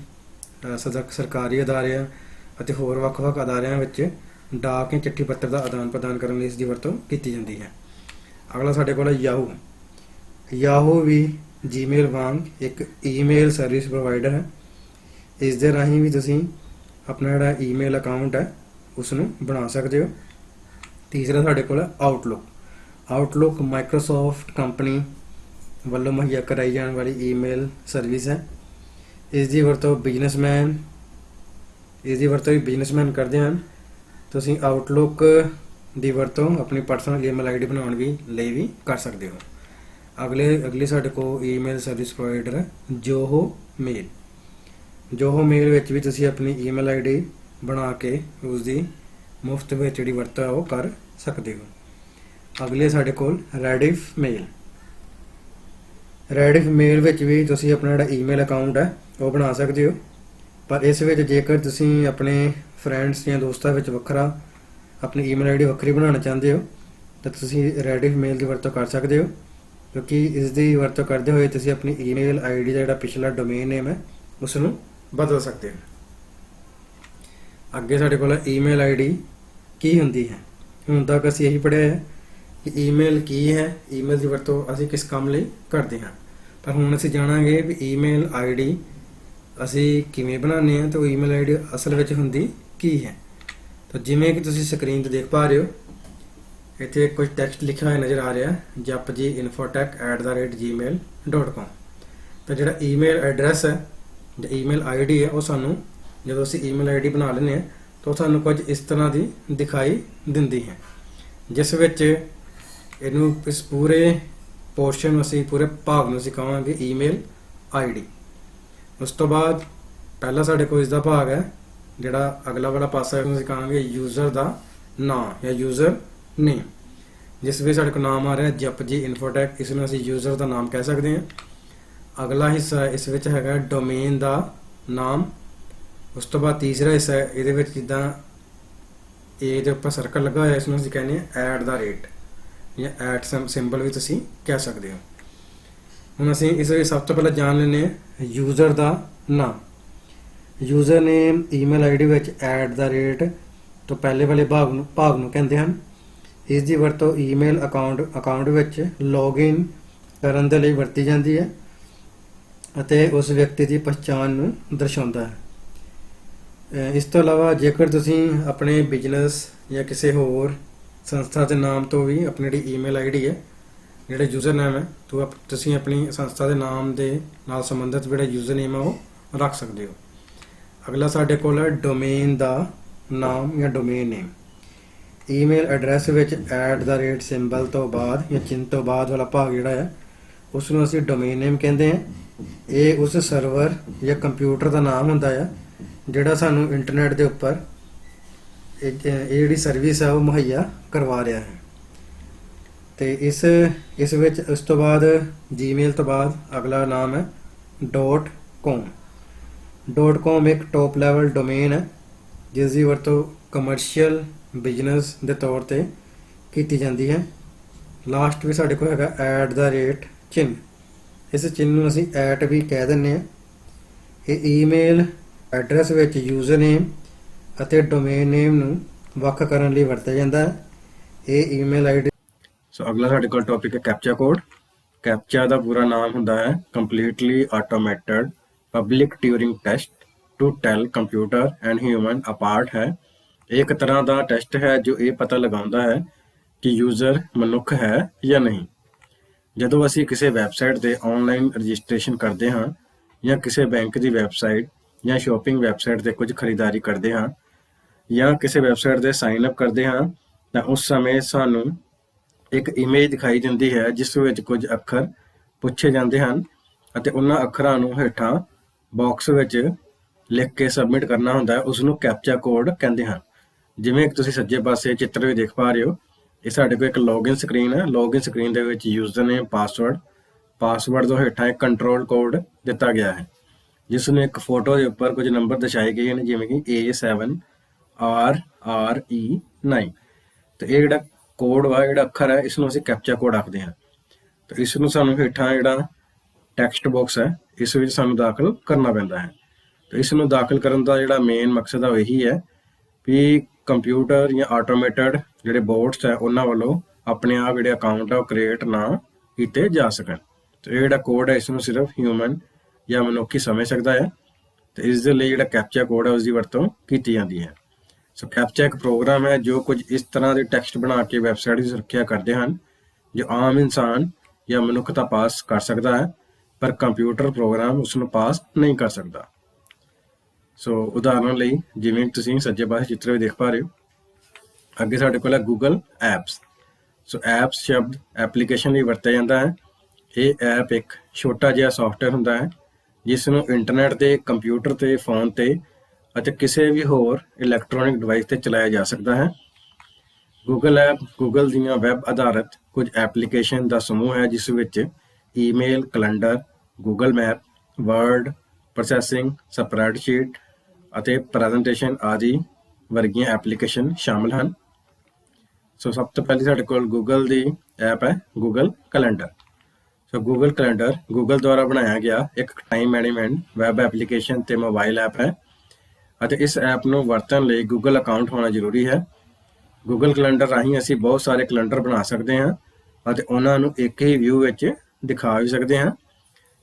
ਸਰਕਾਰੀ ਅਦਾਰਿਆਂ ਅਤੇ ਹੋਰ ਵੱਖ-ਵੱਖ ਅਦਾਰਿਆਂ ਵਿੱਚ ਡਾਕ ਜਾਂ ਚਿੱਠੀ ਪੱਤਰ ਦਾ ਆਦਾਨ ਪ੍ਰਦਾਨ ਕਰਨ ਲਈ ਇਸ ਦੀ ਵਰਤੋਂ ਕੀਤੀ ਜਾਂਦੀ ਹੈ। ਅਗਲਾ ਸਾਡੇ ਕੋਲ ਹੈ ਯਾਹੂ। ਯਾਹੂ ਵੀ ਜੀਮੇਲ ਵਾਂਗ ਇੱਕ ਈਮੇਲ ਸਰਵਿਸ ਪ੍ਰੋਵਾਈਡਰ ਹੈ। ਇਸ ਦੇ ਰਾਹੀਂ ਵੀ ਤੁਸੀਂ ਆਪਣਾ ਜਿਹੜਾ ਈਮੇਲ ਅਕਾਊਂਟ ਹੈ ਉਸ ਨੂੰ ਬਣਾ ਸਕਦੇ ਹੋ। ਤੀਸਰਾ ਸਾਡੇ ਕੋਲ ਹੈ ਆਊਟਲੁੱਕ। ਆਊਟਲੁੱਕ ਮਾਈਕਰੋਸਾਫਟ ਕੰਪਨੀ ਵੱਲੋਂ ਮੁਹੱਈਆ ਕਰਾਈ ਜਾਣ ਵਾਲੀ ਈਮੇਲ ਸਰਵਿਸ ਹੈ। ਇਸ ਦੀ ਵਰਤੋਂ ਬਿਜ਼ਨਸਮੈਨ ਕਰਦੇ ਹਨ। ਤੁਸੀਂ ਆਊਟਲੁੱਕ ਦੀ ਵਰਤੋਂ ਆਪਣੀ ਪਰਸਨਲ ਈਮੇਲ ਆਈਡੀ ਬਣਾਉਣ ਲਈ ਵੀ ਕਰ ਸਕਦੇ ਹੋ। ਅਗਲੀ ਸਾਡੇ ਕੋਲ ਈਮੇਲ ਸਰਵਿਸ ਪ੍ਰੋਵਾਈਡਰ ਜੋਹੋ ਮੇਲ। ਜੋਹੋ ਮੇਲ ਵਿੱਚ ਵੀ ਤੁਸੀਂ ਆਪਣੀ ਈਮੇਲ ਆਈਡੀ ਬਣਾ ਕੇ ਉਸ ਦੀ ਮੁਫਤ ਵਿੱਚ ਜਿਹੜੀ ਵਰਤੋਂ ਉਹ ਕਰ ਸਕਦੇ ਹੋ। ਅਗਲੇ ਸਾਡੇ ਕੋਲ ਰੈਡਿਫ ਮੇਲ। ਰੈਡਿਫ ਮੇਲ ਵਿੱਚ ਵੀ ਤੁਸੀਂ ਆਪਣਾ ਜਿਹੜਾ ਈਮੇਲ ਅਕਾਊਂਟ ਹੈ ਉਹ ਬਣਾ ਸਕਦੇ ਹੋ, ਪਰ ਇਸ ਵਿੱਚ ਜੇਕਰ ਤੁਸੀਂ ਆਪਣੇ ਫਰੈਂਡਸ ਜਾਂ ਦੋਸਤਾਂ ਵਿੱਚ ਵੱਖਰਾ ਆਪਣੀ ਈਮੇਲ ਆਈਡੀ ਵੱਖਰੀ ਬਣਾਉਣਾ ਚਾਹੁੰਦੇ ਹੋ ਤਾਂ ਤੁਸੀਂ ਰੈਡਿਫ ਮੇਲ ਦੀ ਵਰਤੋਂ ਕਰ ਸਕਦੇ ਹੋ, ਕਿਉਂਕਿ ਇਸ ਦੀ ਵਰਤੋਂ ਕਰਦੇ ਹੋਏ ਤੁਸੀਂ ਆਪਣੀ ਈਮੇਲ ਆਈਡੀ ਦਾ ਜਿਹੜਾ ਪਿਛਲਾ ਡੋਮੇਨ ਨੇਮ ਹੈ ਉਸ ਨੂੰ ਬਦਲ ਸਕਦੇ ਹੋ। ਅੱਗੇ ਸਾਡੇ ਕੋਲ ਈਮੇਲ ਆਈਡੀ ਕੀ ਹੁੰਦੀ ਹੈ। ਹੁਣ ਤੱਕ ਅਸੀਂ ਇਹੀ ਪੜ੍ਹਿਆ ਹੈ ਕਿ ਈਮੇਲ ਕੀ ਹੈ, ਈਮੇਲ ਦੀ ਵਰਤੋਂ ਅਸੀਂ ਕਿਸ ਕੰਮ ਲਈ ਕਰਦੇ ਹਾਂ, ਪਰ ਹੁਣ ਅਸੀਂ ਜਾਣਾਂਗੇ ਵੀ ਈਮੇਲ ਆਈਡੀ ਅਸੀਂ ਕਿਵੇਂ ਬਣਾਉਂਦੇ ਹਾਂ ਤੇ ਉਹ ਈਮੇਲ ਆਈਡੀ ਅਸਲ ਵਿੱਚ ਹੁੰਦੀ ਕੀ ਹੈ। ਤਾਂ ਜਿਵੇਂ ਕਿ ਤੁਸੀਂ ਸਕਰੀਨ ਤੇ ਦੇਖ ਪਾ ਰਹੇ ਹੋ, ਇੱਥੇ ਕੁਝ ਟੈਕਸਟ ਲਿਖਿਆ ਹੋਇਆ ਨਜ਼ਰ ਆ ਰਿਹਾ japjiinfotech@gmail.com। ਤਾਂ ਜਿਹੜਾ ਈਮੇਲ ਐਡਰੈਸ ਹੈ ਜਾਂ ਈਮੇਲ ਆਈਡੀ ਹੈ ਉਹ ਸਾਨੂੰ ਜਦੋਂ ਅਸੀਂ ਈਮੇਲ ਆਈਡੀ ਬਣਾ ਲੈਂਦੇ ਹਾਂ ਤਾਂ ਸਾਨੂੰ ਕੁਝ ਇਸ ਤਰ੍ਹਾਂ ਦੀ ਦਿਖਾਈ ਦਿੰਦੀ ਹੈ, ਜਿਸ ਵਿੱਚ ਇਹਨੂੰ ਇਸ ਪੂਰੇ ਪੋਰਸ਼ਨ ਨੂੰ ਅਸੀਂ ਪੂਰੇ ਭਾਗ ਨੂੰ ਅਸੀਂ ਕਹਾਂਗੇ ਈਮੇਲ ਆਈਡੀ। ਉਸ ਤੋਂ ਬਾਅਦ ਪਹਿਲਾ ਸਾਡੇ ਕੋਲ ਇਸ ਦਾ ਭਾਗ ਹੈ, ਜਿਹੜਾ ਅਗਲਾ ਵਾਲਾ ਪਾਸਾ ਇਹਨੂੰ ਅਸੀਂ ਕਹਾਂਗੇ ਯੂਜ਼ਰ ਦਾ ਨਾਮ ਜਾਂ ਯੂਜ਼ਰ ਨੇਮ, ਜਿਸ ਵਿੱਚ ਸਾਡੇ ਕੋਲ ਨਾਮ ਆ ਰਿਹਾ ਜਪਜੀ ਇਨਫੋਟੈਕ, ਇਸ ਨੂੰ ਅਸੀਂ ਯੂਜ਼ਰ ਦਾ ਨਾਮ ਕਹਿ ਸਕਦੇ ਹਾਂ। ਅਗਲਾ ਹਿੱਸਾ ਇਸ ਵਿੱਚ ਹੈਗਾ ਡੋਮੇਨ ਦਾ ਨਾਮ। ਉਸ ਤੋਂ ਬਾਅਦ ਤੀਸਰਾ ਹਿੱਸਾ ਹੈ, ਇਹਦੇ ਵਿੱਚ ਜਿੱਦਾਂ ਏ ਦੇ ਉੱਪਰ ਸਰਕਲ ਲੱਗਾ ਹੋਇਆ ਇਸ ਨੂੰ ਅਸੀਂ ਕਹਿੰਦੇ ਹਾਂ @ ਜਾਂ ਐਟ ਸਿੰਬਲ ਵੀ ਤੁਸੀਂ ਕਹਿ ਸਕਦੇ ਹੋ। ਹੁਣ ਅਸੀਂ ਇਸ ਵਿੱਚ ਸਭ ਤੋਂ ਪਹਿਲਾਂ ਜਾਣ ਲੈਂਦੇ ਹਾਂ ਯੂਜ਼ਰ ਦਾ ਨਾਮ। ਯੂਜ਼ਰ ਨੇਮ ਈਮੇਲ ਆਈਡੀ ਵਿੱਚ @ ਤੋਂ ਪਹਿਲੇ ਵਾਲੇ ਭਾਗ ਨੂੰ ਕਹਿੰਦੇ ਹਨ। ਇਸ ਦੀ ਵਰਤੋਂ ਈਮੇਲ ਅਕਾਊਂਟ ਵਿੱਚ ਲੌਗਇਨ ਕਰਨ ਦੇ ਲਈ ਵਰਤੀ ਜਾਂਦੀ ਹੈ ਅਤੇ ਉਸ ਵਿਅਕਤੀ ਦੀ ਪਛਾਣ ਨੂੰ ਦਰਸਾਉਂਦਾ ਹੈ। ਇਸ ਤੋਂ ਇਲਾਵਾ ਜੇਕਰ ਤੁਸੀਂ ਆਪਣੇ ਬਿਜ਼ਨਸ ਜਾਂ ਕਿਸੇ ਹੋਰ ਸੰਸਥਾ ਦੇ ਨਾਮ ਤੋਂ ਵੀ ਆਪਣੀ ਜਿਹੜੀ ਈਮੇਲ ਆਈਡੀ ਹੈ, ਜਿਹੜਾ ਯੂਜ਼ਰ ਨੇਮ ਹੈ, ਤੁਸੀਂ ਆਪਣੀ ਸੰਸਥਾ ਦੇ ਨਾਮ ਦੇ ਨਾਲ ਸੰਬੰਧਿਤ ਜਿਹੜਾ ਯੂਜ਼ਰ ਨੇਮ ਹੈ ਉਹ ਰੱਖ ਸਕਦੇ ਹੋ। ਅਗਲਾ ਸਾਡੇ ਕੋਲ ਹੈ ਡੋਮੇਨ ਦਾ ਨਾਮ ਜਾਂ ਡੋਮੇਨ ਨੇਮ। ਈਮੇਲ ਐਡਰੈਸ ਵਿੱਚ @ ਸਿੰਬਲ ਤੋਂ ਬਾਅਦ ਜਾਂ ਚਿੰਨ੍ਹ ਤੋਂ ਬਾਅਦ ਵਾਲਾ ਭਾਗ ਜਿਹੜਾ ਹੈ ਉਸ ਨੂੰ ਅਸੀਂ ਡੋਮੇਨ ਨੇਮ ਕਹਿੰਦੇ ਹਾਂ। ਇਹ ਉਸ ਸਰਵਰ ਜਾਂ ਕੰਪਿਊਟਰ ਦਾ ਨਾਮ ਹੁੰਦਾ ਹੈ ਜਿਹੜਾ ਸਾਨੂੰ ਇੰਟਰਨੈਟ ਦੇ ਉੱਪਰ ਇਹ ਜਿਹੜੀ ਸਰਵਿਸ ਹੈ ਉਹ ਮੁਹੱਈਆ ਕਰਵਾ ਰਿਹਾ ਹੈ। ਤੇ ਇਸ ਵਿੱਚ ਉਸ ਤੋਂ ਬਾਅਦ ਜੀਮੇਲ ਤੋਂ ਬਾਅਦ ਅਗਲਾ ਨਾਮ ਹੈ .com। .com ਇੱਕ ਟੌਪ ਲੈਵਲ ਡੋਮੇਨ ਹੈ ਜਿਸ ਦੀ ਵਰਤੋਂ ਕਮਰਸ਼ੀਅਲ ਬਿਜ਼ਨਸ ਦੇ ਤੌਰ ਤੇ ਕੀਤੀ ਜਾਂਦੀ ਹੈ। ਲਾਸਟ ਵੀ ਸਾਡੇ ਕੋਲ ਹੈਗਾ @ ਇਸ ਚਿੰਨ੍ਹ ਨੂੰ ਅਸੀਂ @ ਵੀ ਕਹਿ ਦਿੰਦੇ ਹਾਂ। ਇਹ ਈਮੇਲ ਐਡਰੈਸ ਵਿੱਚ ਯੂਜ਼ਰ ਨੇਮ ਅਤੇ ਡੋਮੇਨ ਨੇਮ ਨੂੰ ਵੱਖ ਕਰਨ ਲਈ ਵਰਤਿਆ ਜਾਂਦਾ ਹੈ। ਇਹ ਈਮੇਲ ਆਈਡੀ। ਸੋ ਅਗਲਾ ਸਾਡੇ ਕੋਲ ਟੌਪਿਕ ਹੈ ਕੈਪਚਾ ਕੋਡ। ਕੈਪਚਾ ਦਾ ਪੂਰਾ ਨਾਮ ਹੁੰਦਾ ਹੈ completely automated public Turing test to tell computer and human apart ਹੈ। ਇਹ ਇੱਕ ਤਰ੍ਹਾਂ ਦਾ ਟੈਸਟ ਹੈ ਜੋ ਇਹ ਪਤਾ ਲਗਾਉਂਦਾ ਹੈ ਕਿ ਯੂਜ਼ਰ ਮਨੁੱਖ ਹੈ ਜਾਂ ਨਹੀਂ। ਜਦੋਂ ਅਸੀਂ ਕਿਸੇ ਵੈਬਸਾਈਟ ਤੇ ਆਨਲਾਈਨ ਰਜਿਸਟ੍ਰੇਸ਼ਨ ਕਰਦੇ ਹਾਂ ਜਾਂ ਕਿਸੇ ਬੈਂਕ ਦੀ ਵੈਬਸਾਈਟ ਜਾਂ ਸ਼ਾਪਿੰਗ ਵੈਬਸਾਈਟ ਤੇ ਕੁਝ ਖਰੀਦਾਰੀ ਕਰਦੇ ਹਾਂ ਜਾਂ ਕਿਸੇ ਵੈਬਸਾਈਟ ਤੇ ਸਾਈਨ ਅਪ ਕਰਦੇ ਹਾਂ ਤਾਂ ਉਸ ਸਮੇਂ ਸਾਨੂੰ ਇੱਕ ਇਮੇਜ ਦਿਖਾਈ ਦਿੰਦੀ ਹੈ ਜਿਸ ਵਿੱਚ ਕੁਝ ਅੱਖਰ ਪੁੱਛੇ ਜਾਂਦੇ ਹਨ ਅਤੇ ਉਹਨਾਂ ਅੱਖਰਾਂ ਨੂੰ ਹੇਠਾਂ ਬਾਕਸ ਵਿੱਚ ਲਿਖ ਕੇ ਸਬਮਿਟ ਕਰਨਾ ਹੁੰਦਾ ਹੈ। ਉਸ ਨੂੰ ਕੈਪਚਾ ਕੋਡ ਕਹਿੰਦੇ ਹਨ। ਜਿਵੇਂ ਕਿ ਤੁਸੀਂ ਸੱਜੇ ਪਾਸੇ ਚਿੱਤਰ ਵਿੱਚ ਦੇਖ ਪਾ ਰਹੇ ਹੋ, ਇਹ ਸਾਡੇ ਕੋਲ ਇੱਕ ਲੌਗਇਨ ਸਕਰੀਨ ਹੈ। ਲੌਗਇਨ ਸਕਰੀਨ ਦੇ ਵਿੱਚ ਯੂਜ਼ਰ ਨੇਮ ਪਾਸਵਰਡ ਤੋਂ ਹੇਠਾਂ ਇੱਕ ਕੰਟਰੋਲ ਕੋਡ ਦਿੱਤਾ ਗਿਆ ਹੈ ਜਿਸ ਨੂੰ ਇੱਕ ਫੋਟੋ ਦੇ ਉੱਪਰ ਕੁਝ ਨੰਬਰ ਦਰਸਾਏ ਗਏ ਹਨ, ਜਿਵੇਂ ਕਿ A7RRE9। ਤੇ ਇਹ ਜਿਹੜਾ ਕੋਡ ਵਾ, ਜਿਹੜਾ ਅੱਖਰ ਹੈ, ਇਸ ਨੂੰ ਅਸੀਂ ਕੈਪਚਾ ਕੋਡ ਆਖਦੇ ਹਾਂ। ਤੇ ਇਸ ਨੂੰ ਸਾਨੂੰ ਹੇਠਾਂ ਜਿਹੜਾ ਟੈਕਸਟ ਬਾਕਸ ਹੈ ਇਸ ਵਿੱਚ ਸਾਨੂੰ ਦਾਖਲ ਕਰਨਾ ਪੈਂਦਾ ਹੈ। ਤੇ ਇਸ ਨੂੰ ਦਾਖਲ ਕਰਨ ਦਾ ਜਿਹੜਾ ਮੇਨ ਮਕਸਦ ਹੈ ਉਹ ਇਹੀ ਹੈ ਵੀ ਕੰਪਿਊਟਰ ਜਾਂ ਆਟੋਮੇਟਡ ਜਿਹੜੇ ਬੋਟਸ ਹੈ ਉਹਨਾਂ ਵੱਲੋਂ ਆਪਣੇ ਆਪ ਜਿਹੜੇ ਅਕਾਊਂਟ ਆ ਉਹ ਕ੍ਰੀਏਟ ਨਾ ਕੀਤੇ ਜਾ ਸਕਣ। ਤੇ ਇਹ ਜਿਹੜਾ ਕੋਡ ਹੈ ਇਸ ਨੂੰ ਸਿਰਫ ਹਿਊਮਨ ਜਾਂ ਮਨੁੱਖ ਹੀ ਸਮਝ ਸਕਦਾ ਹੈ ਤੇ ਇਸ ਦੇ ਲਈ ਜਿਹੜਾ ਕੈਪਚਾ ਕੋਡ ਹੈ ਉਸ ਦੀ ਵਰਤੋਂ ਕੀਤੀ ਜਾਂਦੀ ਹੈ। ਸੋ ਕੈਪਚਾ ਇੱਕ ਪ੍ਰੋਗਰਾਮ ਹੈ ਜੋ ਕੁਝ ਇਸ ਤਰ੍ਹਾਂ ਦੇ ਟੈਕਸਟ ਬਣਾ ਕੇ ਵੈਬਸਾਈਟ ਦੀ ਸੁਰੱਖਿਆ ਕਰਦੇ ਹਨ ਜੋ ਆਮ ਇਨਸਾਨ ਜਾਂ ਮਨੁੱਖ ਤਾਂ ਪਾਸ ਕਰ ਸਕਦਾ ਹੈ ਪਰ ਕੰਪਿਊਟਰ ਪ੍ਰੋਗਰਾਮ ਉਸ ਨੂੰ ਪਾਸ ਨਹੀਂ ਕਰ ਸਕਦਾ। ਸੋ ਉਦਾਹਰਨ ਲਈ ਜਿਵੇਂ ਤੁਸੀਂ ਸੱਜੇ ਪਾਸੇ ਚਿੱਤਰ ਵਿੱਚ ਦੇਖ ਪਾ ਰਹੇ ਹੋ, ਅੱਗੇ ਸਾਡੇ ਕੋਲ ਹੈ ਗੂਗਲ ਐਪਸ। ਸੋ ਐਪਸ ਸ਼ਬਦ ਐਪਲੀਕੇਸ਼ਨ ਲਈ ਵਰਤਿਆ ਜਾਂਦਾ ਹੈ। ਇਹ ਐਪ ਇੱਕ ਛੋਟਾ ਜਿਹਾ ਸੌਫਟਵੇਅਰ ਹੁੰਦਾ ਹੈ ਜਿਸ ਨੂੰ ਇੰਟਰਨੈਟ ਤੇ, ਕੰਪਿਊਟਰ ਤੇ, ਫੋਨ ਤੇ ਅਤੇ ਕਿਸੇ ਵੀ ਹੋਰ ਇਲੈਕਟ੍ਰੋਨਿਕ ਡਿਵਾਈਸ ਤੇ ਚਲਾਇਆ ਜਾ ਸਕਦਾ ਹੈ। ਗੂਗਲ ਐਪ ਗੂਗਲ ਦੀਆਂ ਵੈਬ ਆਧਾਰਿਤ ਕੁਝ ਐਪਲੀਕੇਸ਼ਨ ਦਾ ਸਮੂਹ ਹੈ ਜਿਸ ਵਿੱਚ email, calendar, Google map, word processing, spreadsheet ਅਤੇ ਪ੍ਰੈਜੈਂਟੇਸ਼ਨ ਆਦਿ ਵਰਗੀਆਂ ਐਪਲੀਕੇਸ਼ਨ ਸ਼ਾਮਲ ਹਨ। ਸੋ ਸਭ ਤੋਂ ਪਹਿਲੀ ਸਾਡੇ ਕੋਲ ਗੂਗਲ ਦੀ ਐਪ ਹੈ ਗੂਗਲ ਕੈਲੰਡਰ। ਸੋ ਗੂਗਲ ਕੈਲੰਡਰ ਗੂਗਲ ਦੁਆਰਾ ਬਣਾਇਆ ਗਿਆ ਇੱਕ ਟਾਈਮ ਮੈਨੇਜਮੈਂਟ ਵੈਬ ਐਪਲੀਕੇਸ਼ਨ ਤੇ ਮੋਬਾਈਲ ਐਪ ਹੈ ਅਤੇ ਇਸ ਐਪ ਨੂੰ ਵਰਤਣ ਲਈ ਗੂਗਲ ਅਕਾਊਂਟ ਹੋਣਾ ਜ਼ਰੂਰੀ ਹੈ। ਗੂਗਲ ਕੈਲੰਡਰ ਰਾਹੀਂ ਅਸੀਂ ਬਹੁਤ ਸਾਰੇ ਕੈਲੰਡਰ ਬਣਾ ਸਕਦੇ ਹਾਂ ਅਤੇ ਉਹਨਾਂ ਨੂੰ ਇੱਕ ਹੀ ਵਿਊ ਵਿੱਚ ਦਿਖਾ ਵੀ ਸਕਦੇ ਹਾਂ।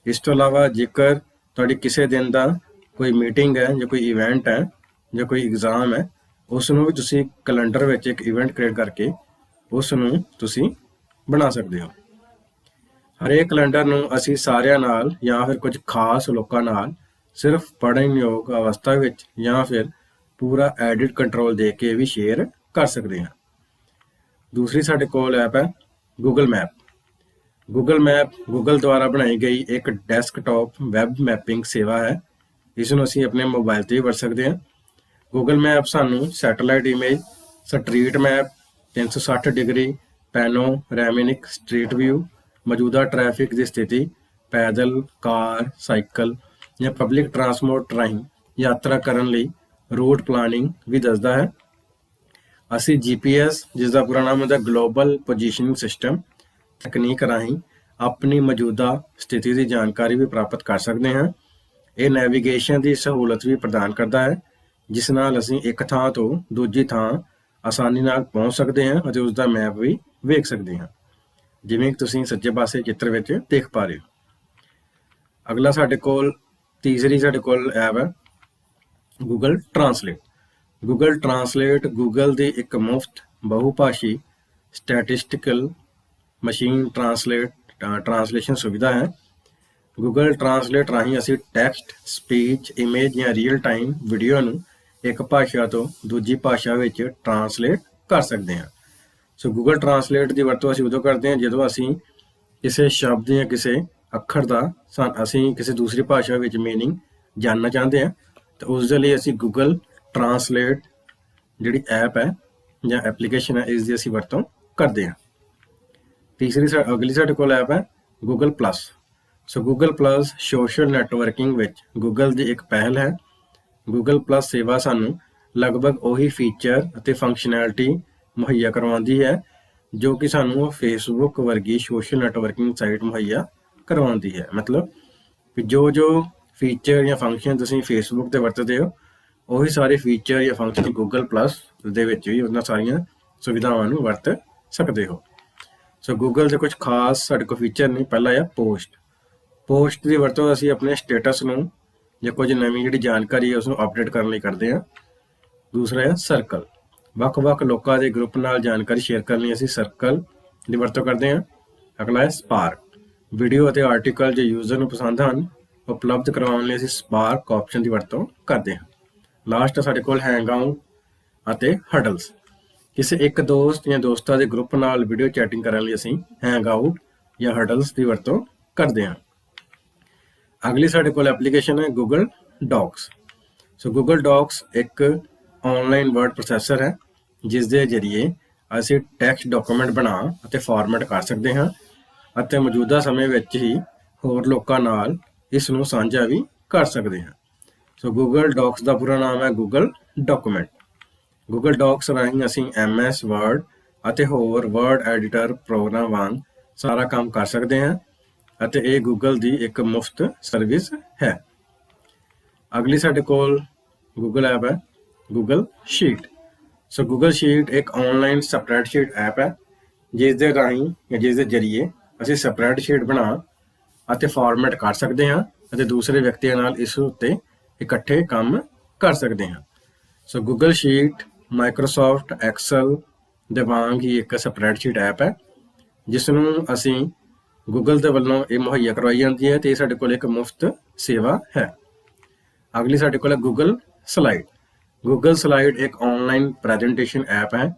ਇਸ ਤੋਂ ਇਲਾਵਾ ਜੇਕਰ ਤੁਹਾਡੀ ਕਿਸੇ ਦਿਨ ਦਾ ਕੋਈ ਮੀਟਿੰਗ ਹੈ ਜਾਂ ਕੋਈ ਇਵੈਂਟ ਹੈ ਜਾਂ ਕੋਈ ਐਗਜ਼ਾਮ ਹੈ, ਉਸ ਨੂੰ ਵੀ ਤੁਸੀਂ ਕੈਲੰਡਰ ਵਿੱਚ ਇੱਕ ਇਵੈਂਟ ਕ੍ਰੀਏਟ ਕਰਕੇ ਉਸ ਨੂੰ ਤੁਸੀਂ ਬਣਾ ਸਕਦੇ ਹੋ। ਹਰੇਕ ਕੈਲੰਡਰ ਨੂੰ ਅਸੀਂ ਸਾਰਿਆਂ ਨਾਲ ਜਾਂ ਫਿਰ ਕੁਝ ਖਾਸ ਲੋਕਾਂ ਨਾਲ ਸਿਰਫ ਪੜ੍ਹਨਯੋਗ ਅਵਸਥਾ ਵਿੱਚ ਜਾਂ ਫਿਰ ਪੂਰਾ ਐਡਿਟ ਕੰਟਰੋਲ ਦੇ ਕੇ ਵੀ ਸ਼ੇਅਰ ਕਰ ਸਕਦੇ ਹਾਂ। ਦੂਸਰੀ ਸਾਡੇ ਕੋਲ ਐਪ ਹੈ Google map. Google map Google ਦੁਆਰਾ ਬਣਾਈ ਗਈ ਇੱਕ ਡੈਸਕਟਾਪ ਵੈਬ ਮੈਪਿੰਗ ਸੇਵਾ ਹੈ। ਇਸ ਨੂੰ ਅਸੀਂ ਆਪਣੇ ਮੋਬਾਈਲ 'ਤੇ ਵੀ ਵਰਤ ਸਕਦੇ ਹਾਂ। ਗੂਗਲ ਮੈਪ ਸਾਨੂੰ satellite image, street map, 360 degree panoramic street view, ਮੌਜੂਦਾ ਟ੍ਰੈਫਿਕ ਦੀ ਸਥਿਤੀ, ਪੈਦਲ, ਕਾਰ, ਸਾਈਕਲ ਜਾਂ ਪਬਲਿਕ ਟਰਾਂਸਪੋਰਟ ਰਾਹੀਂ ਯਾਤਰਾ ਕਰਨ ਲਈ ਰੂਟ ਪਲਾਨਿੰਗ ਵੀ ਦੱਸਦਾ ਹੈ। ਅਸੀਂ GPS, ਜਿਸ ਦਾ ਪੂਰਾ ਨਾਮ ਹੁੰਦਾ ਗਲੋਬਲ ਪੋਜੀਸ਼ਨਿੰਗ ਸਿਸਟਮ, ਤਕਨੀਕ ਰਾਹੀਂ ਆਪਣੀ ਮੌਜੂਦਾ ਸਥਿਤੀ ਦੀ ਜਾਣਕਾਰੀ ਵੀ ਪ੍ਰਾਪਤ ਕਰ ਸਕਦੇ ਹਾਂ। ਇਹ ਨੈਵੀਗੇਸ਼ਨ ਦੀ ਸਹੂਲਤ ਵੀ ਪ੍ਰਦਾਨ ਕਰਦਾ ਹੈ ਜਿਸ ਨਾਲ ਅਸੀਂ ਇੱਕ ਥਾਂ ਤੋਂ ਦੂਜੀ ਥਾਂ ਆਸਾਨੀ ਨਾਲ ਪਹੁੰਚ ਸਕਦੇ ਹਾਂ ਅਤੇ ਉਸ ਦਾ ਮੈਪ ਵੀ ਵੇਖ ਸਕਦੇ ਹਾਂ, ਜਿਵੇਂ ਕਿ ਤੁਸੀਂ ਸੱਜੇ ਪਾਸੇ ਚਿੱਤਰ ਵਿੱਚ ਦੇਖ ਪਾ ਰਹੇ ਹੋ। ਅਗਲਾ ਤੀਸਰੀ ਸਾਡੇ ਕੋਲ ਐਪ ਹੈ Google translate. Google translate Google ਦੀ ਇੱਕ ਮੁਫਤ ਬਹੁਭਾਸ਼ੀ ਸਟੈਟਿਸਟੀਕਲ ਮਸ਼ੀਨ ਟਰਾਂਸਲੇਸ਼ਨ ਸੁਵਿਧਾ ਹੈ। ਗੂਗਲ ਟਰਾਂਸਲੇਟ ਰਾਹੀਂ ਅਸੀਂ ਟੈਕਸਟ, ਸਪੀਚ, ਇਮੇਜ ਜਾਂ ਰੀਅਲ ਟਾਈਮ ਵੀਡੀਓ ਨੂੰ ਇੱਕ ਭਾਸ਼ਾ ਤੋਂ ਦੂਜੀ ਭਾਸ਼ਾ ਵਿੱਚ ਟਰਾਂਸਲੇਟ ਕਰ ਸਕਦੇ ਹਾਂ। ਸੋ ਗੂਗਲ ਟਰਾਂਸਲੇਟ ਦੀ ਵਰਤੋਂ ਅਸੀਂ ਉਦੋਂ ਕਰਦੇ ਹਾਂ ਜਦੋਂ ਅਸੀਂ ਕਿਸੇ ਸ਼ਬਦ ਜਾਂ ਕਿਸੇ ਅੱਖਰ ਦਾ ਅਸੀਂ ਕਿਸੇ ਦੂਸਰੀ ਭਾਸ਼ਾ ਵਿੱਚ ਮੀਨਿੰਗ ਜਾਣਨਾ ਚਾਹੁੰਦੇ ਹਾਂ ਤਾਂ ਉਸ ਦੇ ਲਈ ਅਸੀਂ ਗੂਗਲ ਟਰਾਂਸਲੇਟ ਜਿਹੜੀ ਐਪ ਹੈ ਜਾਂ ਐਪਲੀਕੇਸ਼ਨ ਹੈ, ਇਸ ਦੀ ਅਸੀਂ ਵਰਤੋਂ ਕਰਦੇ ਹਾਂ। ਅਗਲੀ ਸਾਡੇ ਕੋਲ ਐਪ ਹੈ ਗੂਗਲ ਪਲੱਸ। ਸੋ ਗੂਗਲ ਪਲੱਸ ਸੋਸ਼ਲ ਨੈਟਵਰਕਿੰਗ ਵਿੱਚ ਗੂਗਲ ਦੀ ਇੱਕ ਪਹਿਲ ਹੈ। ਗੂਗਲ ਪਲੱਸ ਸੇਵਾ ਸਾਨੂੰ ਲਗਭਗ ਉਹੀ ਫੀਚਰ ਅਤੇ ਫੰਕਸ਼ਨੈਲਿਟੀ ਮੁਹੱਈਆ ਕਰਵਾਉਂਦੀ ਹੈ ਜੋ ਕਿ ਸਾਨੂੰ ਫੇਸਬੁੱਕ ਵਰਗੀ ਸੋਸ਼ਲ ਨੈਟਵਰਕਿੰਗ ਸਾਈਟ ਮੁਹੱਈਆ ਕਰਵਾਉਂਦੀ ਹੈ। ਮਤਲਬ ਕਿ ਜੋ ਫੀਚਰ ਜਾਂ ਫੰਕਸ਼ਨ ਤੁਸੀਂ ਫੇਸਬੁੱਕ 'ਤੇ ਵਰਤਦੇ ਹੋ, ਉਹੀ ਸਾਰੇ ਫੀਚਰ ਜਾਂ ਫੰਕਸ਼ਨ ਗੂਗਲ ਪਲੱਸ ਦੇ ਵਿੱਚ ਵੀ ਉਹਨਾਂ ਸਾਰੀਆਂ ਸੁਵਿਧਾਵਾਂ ਨੂੰ ਵਰਤ ਸਕਦੇ ਹੋ। ਸੋ ਗੂਗਲ ਦੇ ਕੁਝ ਖਾਸ ਸਾਡੇ ਕੋਲ ਫੀਚਰ ਨੇ। ਪਹਿਲਾ ਹੈ ਪੋਸਟ ਦੀ ਵਰਤੋਂ ਅਸੀਂ ਆਪਣੇ ਸਟੇਟਸ ਨੂੰ ਜਾਂ ਕੁਝ ਨਵੀਂ ਜਿਹੜੀ ਜਾਣਕਾਰੀ ਹੈ ਉਸ ਨੂੰ ਅਪਡੇਟ ਕਰਨ ਲਈ ਕਰਦੇ ਹਾਂ। ਦੂਸਰਾ ਹੈ ਸਰਕਲ। ਵੱਖ-ਵੱਖ ਲੋਕਾਂ ਦੇ ਗਰੁੱਪ ਨਾਲ ਜਾਣਕਾਰੀ ਸ਼ੇਅਰ ਕਰਨ ਲਈ ਅਸੀਂ ਸਰਕਲ ਦੀ ਵਰਤੋਂ ਕਰਦੇ ਹਾਂ। ਅਗਲਾ ਹੈ ਸਪਾਰਕ। ਵੀਡੀਓ ਅਤੇ ਆਰਟੀਕਲ ਜੋ ਯੂਜ਼ਰ ਨੂੰ ਪਸੰਦ ਹਨ ਉਪਲਬਧ ਕਰਵਾਉਣ ਲਈ ਅਸੀਂ ਸਪਾਰਕ ਆਪਸ਼ਨ ਦੀ ਵਰਤੋਂ ਕਰਦੇ ਹਾਂ। ਲਾਸਟ ਸਾਡੇ ਕੋਲ ਹੈਂਗਆਊਟ ਅਤੇ ਹਡਲਸ। ਕਿਸੇ ਇੱਕ ਦੋਸਤ ਜਾਂ ਦੋਸਤਾਂ ਦੇ ਗਰੁੱਪ ਨਾਲ ਵੀਡੀਓ ਚੈਟਿੰਗ ਕਰਨ ਲਈ ਅਸੀਂ ਹੈਂਗਆਊਟ ਜਾਂ ਹਡਲਸ ਦੀ ਵਰਤੋਂ ਕਰਦੇ ਹਾਂ। ਅਗਲੀ ਸਾਡੇ ਕੋਲ ਐਪਲੀਕੇਸ਼ਨ ਹੈ ਗੂਗਲ ਡਾਕਸ। ਸੋ ਗੂਗਲ ਡਾਕਸ ਇੱਕ ਆਨਲਾਈਨ ਵਰਡ ਪ੍ਰੋਸੈਸਰ ਹੈ ਜਿਸ ਦੇ ਜ਼ਰੀਏ ਅਸੀਂ ਟੈਕਸਟ ਡਾਕੂਮੈਂਟ ਬਣਾ ਅਤੇ ਫਾਰਮੈਟ ਕਰ ਸਕਦੇ ਹਾਂ ਅਤੇ ਮੌਜੂਦਾ ਸਮੇਂ ਵਿੱਚ ਹੀ ਹੋਰ ਲੋਕਾਂ ਨਾਲ ਇਸ ਨੂੰ ਸਾਂਝਾ ਵੀ ਕਰ ਸਕਦੇ ਹਾਂ। ਸੋ ਗੂਗਲ ਡਾਕਸ ਦਾ ਪੂਰਾ ਨਾਮ ਹੈ ਗੂਗਲ ਡਾਕੂਮੈਂਟ। ਗੂਗਲ ਡਾਕਸ ਰਾਹੀਂ ਅਸੀਂ MS ਵਰਡ ਅਤੇ ਹੋਰ ਵਰਡ ਐਡੀਟਰ ਪ੍ਰੋਗਰਾਮ ਵਾਂਗ ਸਾਰਾ ਕੰਮ ਕਰ ਸਕਦੇ ਹਾਂ ਅਤੇ ਇਹ ਗੂਗਲ ਦੀ ਇੱਕ ਮੁਫਤ ਸਰਵਿਸ ਹੈ। ਅਗਲੀ ਸਾਡੇ ਕੋਲ ਗੂਗਲ ਐਪ ਹੈ ਗੂਗਲ ਸ਼ੀਟ। ਸੋ ਗੂਗਲ ਸ਼ੀਟ ਇੱਕ ਆਨਲਾਈਨ ਸਪਰੈਡਸ਼ੀਟ ਐਪ ਹੈ ਜਿਸ ਦੇ ਰਾਹੀਂ ਜਾਂ ਜਿਸ ਦੇ ਜ਼ਰੀਏ ਅਸੀਂ ਸਪਰੈਡਸ਼ੀਟ ਬਣਾ ਅਤੇ ਫਾਰਮੈਟ ਕਰ ਸਕਦੇ ਹਾਂ ਅਤੇ ਦੂਸਰੇ ਵਿਅਕਤੀਆਂ ਨਾਲ ਇਸ ਉੱਤੇ ਇਕੱਠੇ ਕੰਮ ਕਰ ਸਕਦੇ ਹਾਂ। ਸੋ ਗੂਗਲ ਸ਼ੀਟ ਮਾਈਕਰੋਸਾਫਟ ਐਕਸਲ ਦੇ ਵਾਂਗ ਹੀ ਇੱਕ ਸਪਰੈਡਸ਼ੀਟ ਐਪ ਹੈ ਜਿਸ ਨੂੰ ਅਸੀਂ ਗੂਗਲ ਦੇ ਵੱਲੋਂ ਇਹ ਮੁਹੱਈਆ ਕਰਵਾਈ ਜਾਂਦੀ ਹੈ ਅਤੇ ਇਹ ਸਾਡੇ ਕੋਲ ਇੱਕ ਮੁਫਤ ਸੇਵਾ ਹੈ। ਅਗਲੀ ਸਾਡੇ ਕੋਲ ਹੈ ਗੂਗਲ ਸਲਾਈਡ। ਗੂਗਲ ਸਲਾਈਡ ਇੱਕ ਆਨਲਾਈਨ ਪ੍ਰੈਜੈਂਟੇਸ਼ਨ ਐਪ ਹੈ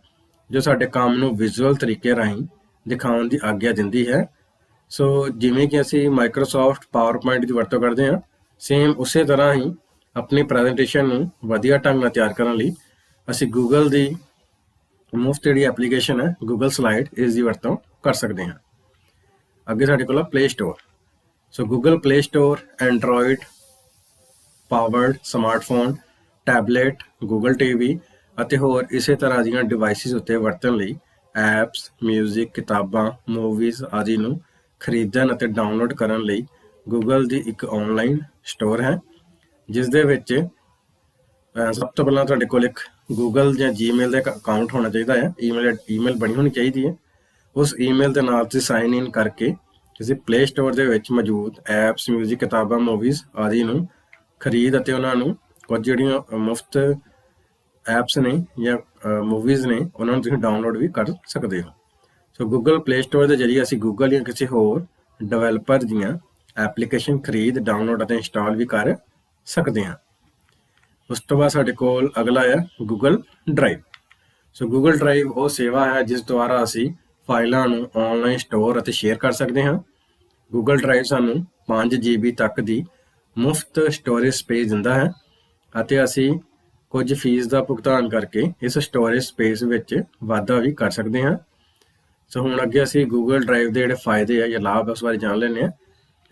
ਜੋ ਸਾਡੇ ਕੰਮ ਨੂੰ ਵਿਜ਼ੂਅਲ ਤਰੀਕੇ ਰਾਹੀਂ ਦਿਖਾਉਣ ਦੀ ਆਗਿਆ ਦਿੰਦੀ ਹੈ। ਸੋ ਜਿਵੇਂ ਕਿ ਅਸੀਂ ਮਾਈਕਰੋਸਾਫਟ ਪਾਵਰਪੁਆਇੰਟ ਦੀ ਵਰਤੋਂ ਕਰਦੇ ਹਾਂ, ਸੇਮ ਉਸੇ ਤਰ੍ਹਾਂ ਹੀ ਆਪਣੀ ਪ੍ਰੈਜੈਂਟੇਸ਼ਨ ਨੂੰ ਵਧੀਆ ਢੰਗ ਨਾਲ ਤਿਆਰ ਕਰਨ ਲਈ ਅਸੀਂ ਗੂਗਲ ਦੀ ਮੁਫਤ ਜਿਹੜੀ ਐਪਲੀਕੇਸ਼ਨ ਹੈ ਗੂਗਲ ਸਲਾਈਡ, ਇਸ ਦੀ ਵਰਤੋਂ ਕਰ ਸਕਦੇ ਹਾਂ। ਅੱਗੇ ਸਾਡੇ ਕੋਲ Play Store. So Google Play Store Android powered smartphone, tablet, Google TV ਅਤੇ ਹੋਰ ਇਸੇ ਤਰ੍ਹਾਂ ਦੀਆਂ ਡਿਵਾਈਸਿਸ ਉੱਤੇ ਵਰਤਣ ਲਈ ਐਪਸ, ਮਿਊਜ਼ਿਕ, ਕਿਤਾਬਾਂ, ਮੂਵੀਜ਼ ਆਦਿ ਨੂੰ ਖਰੀਦਣ ਅਤੇ ਡਾਊਨਲੋਡ ਕਰਨ ਲਈ ਗੂਗਲ ਦੀ ਇੱਕ ਆਨਲਾਈਨ ਸਟੋਰ ਹੈ, ਜਿਸ ਦੇ ਵਿੱਚ ਸਭ ਤੋਂ ਪਹਿਲਾਂ ਤੁਹਾਡੇ ਕੋਲ ਇੱਕ ਗੂਗਲ ਜਾਂ ਜੀਮੇਲ ਦਾ ਇੱਕ ਅਕਾਊਂਟ ਹੋਣਾ ਚਾਹੀਦਾ ਹੈ। ਈਮੇਲ ਬਣੀ ਹੋਣੀ ਚਾਹੀਦੀ ਹੈ। ਉਸ ਈਮੇਲ ਦੇ ਨਾਲ ਤੁਸੀਂ ਸਾਈਨ ਇਨ ਕਰਕੇ ਤੁਸੀਂ ਪਲੇ ਸਟੋਰ ਦੇ ਵਿੱਚ ਮੌਜੂਦ ਐਪਸ, ਮਿਊਜ਼ਿਕ, ਕਿਤਾਬਾਂ, ਮੂਵੀਜ਼ ਆਦਿ ਨੂੰ ਖਰੀਦ ਅਤੇ ਉਹਨਾਂ ਨੂੰ ਕੁਝ ਜਿਹੜੀਆਂ ਮੁਫਤ ਐਪਸ ਨੇ ਜਾਂ ਮੂਵੀਜ਼ ਨੇ ਉਹਨਾਂ ਨੂੰ ਤੁਸੀਂ ਡਾਊਨਲੋਡ ਵੀ ਕਰ ਸਕਦੇ ਹੋ। ਸੋ ਗੂਗਲ ਪਲੇ ਸਟੋਰ ਦੇ ਜ਼ਰੀਏ ਅਸੀਂ ਗੂਗਲ ਜਾਂ ਕਿਸੇ ਹੋਰ ਡਿਵੈਲਪਰ ਦੀਆਂ ਐਪਲੀਕੇਸ਼ਨ ਖਰੀਦ, ਡਾਊਨਲੋਡ ਅਤੇ ਇੰਸਟਾਲ ਵੀ ਕਰ ਸਕਦੇ ਹਾਂ। ਉਸ ਤੋਂ ਬਾਅਦ ਸਾਡੇ ਕੋਲ ਅਗਲਾ ਹੈ ਗੂਗਲ ਡਰਾਈਵ। ਸੋ ਗੂਗਲ ਡਰਾਈਵ ਉਹ ਸੇਵਾ ਹੈ ਜਿਸ ਦੁਆਰਾ ਅਸੀਂ ਫਾਈਲਾਂ ਨੂੰ ਆਨਲਾਈਨ ਸਟੋਰ ਅਤੇ ਸ਼ੇਅਰ ਕਰ ਸਕਦੇ ਹਾਂ। ਗੂਗਲ ਡਰਾਈਵ ਸਾਨੂੰ 5 GB ਤੱਕ ਦੀ ਮੁਫਤ ਸਟੋਰੇਜ ਸਪੇਸ ਦਿੰਦਾ ਹੈ ਅਤੇ ਅਸੀਂ ਕੁਝ ਫੀਸ ਦਾ ਭੁਗਤਾਨ ਕਰਕੇ ਇਸ ਸਟੋਰੇਜ ਸਪੇਸ ਵਿੱਚ ਵਾਧਾ ਵੀ ਕਰ ਸਕਦੇ ਹਾਂ। ਸੋ ਹੁਣ ਅੱਗੇ ਅਸੀਂ ਗੂਗਲ ਡਰਾਈਵ ਦੇ ਜਿਹੜੇ ਫਾਇਦੇ ਆ ਜਾਂ ਲਾਭ ਉਸ ਬਾਰੇ ਜਾਣ ਲੈਂਦੇ ਹਾਂ।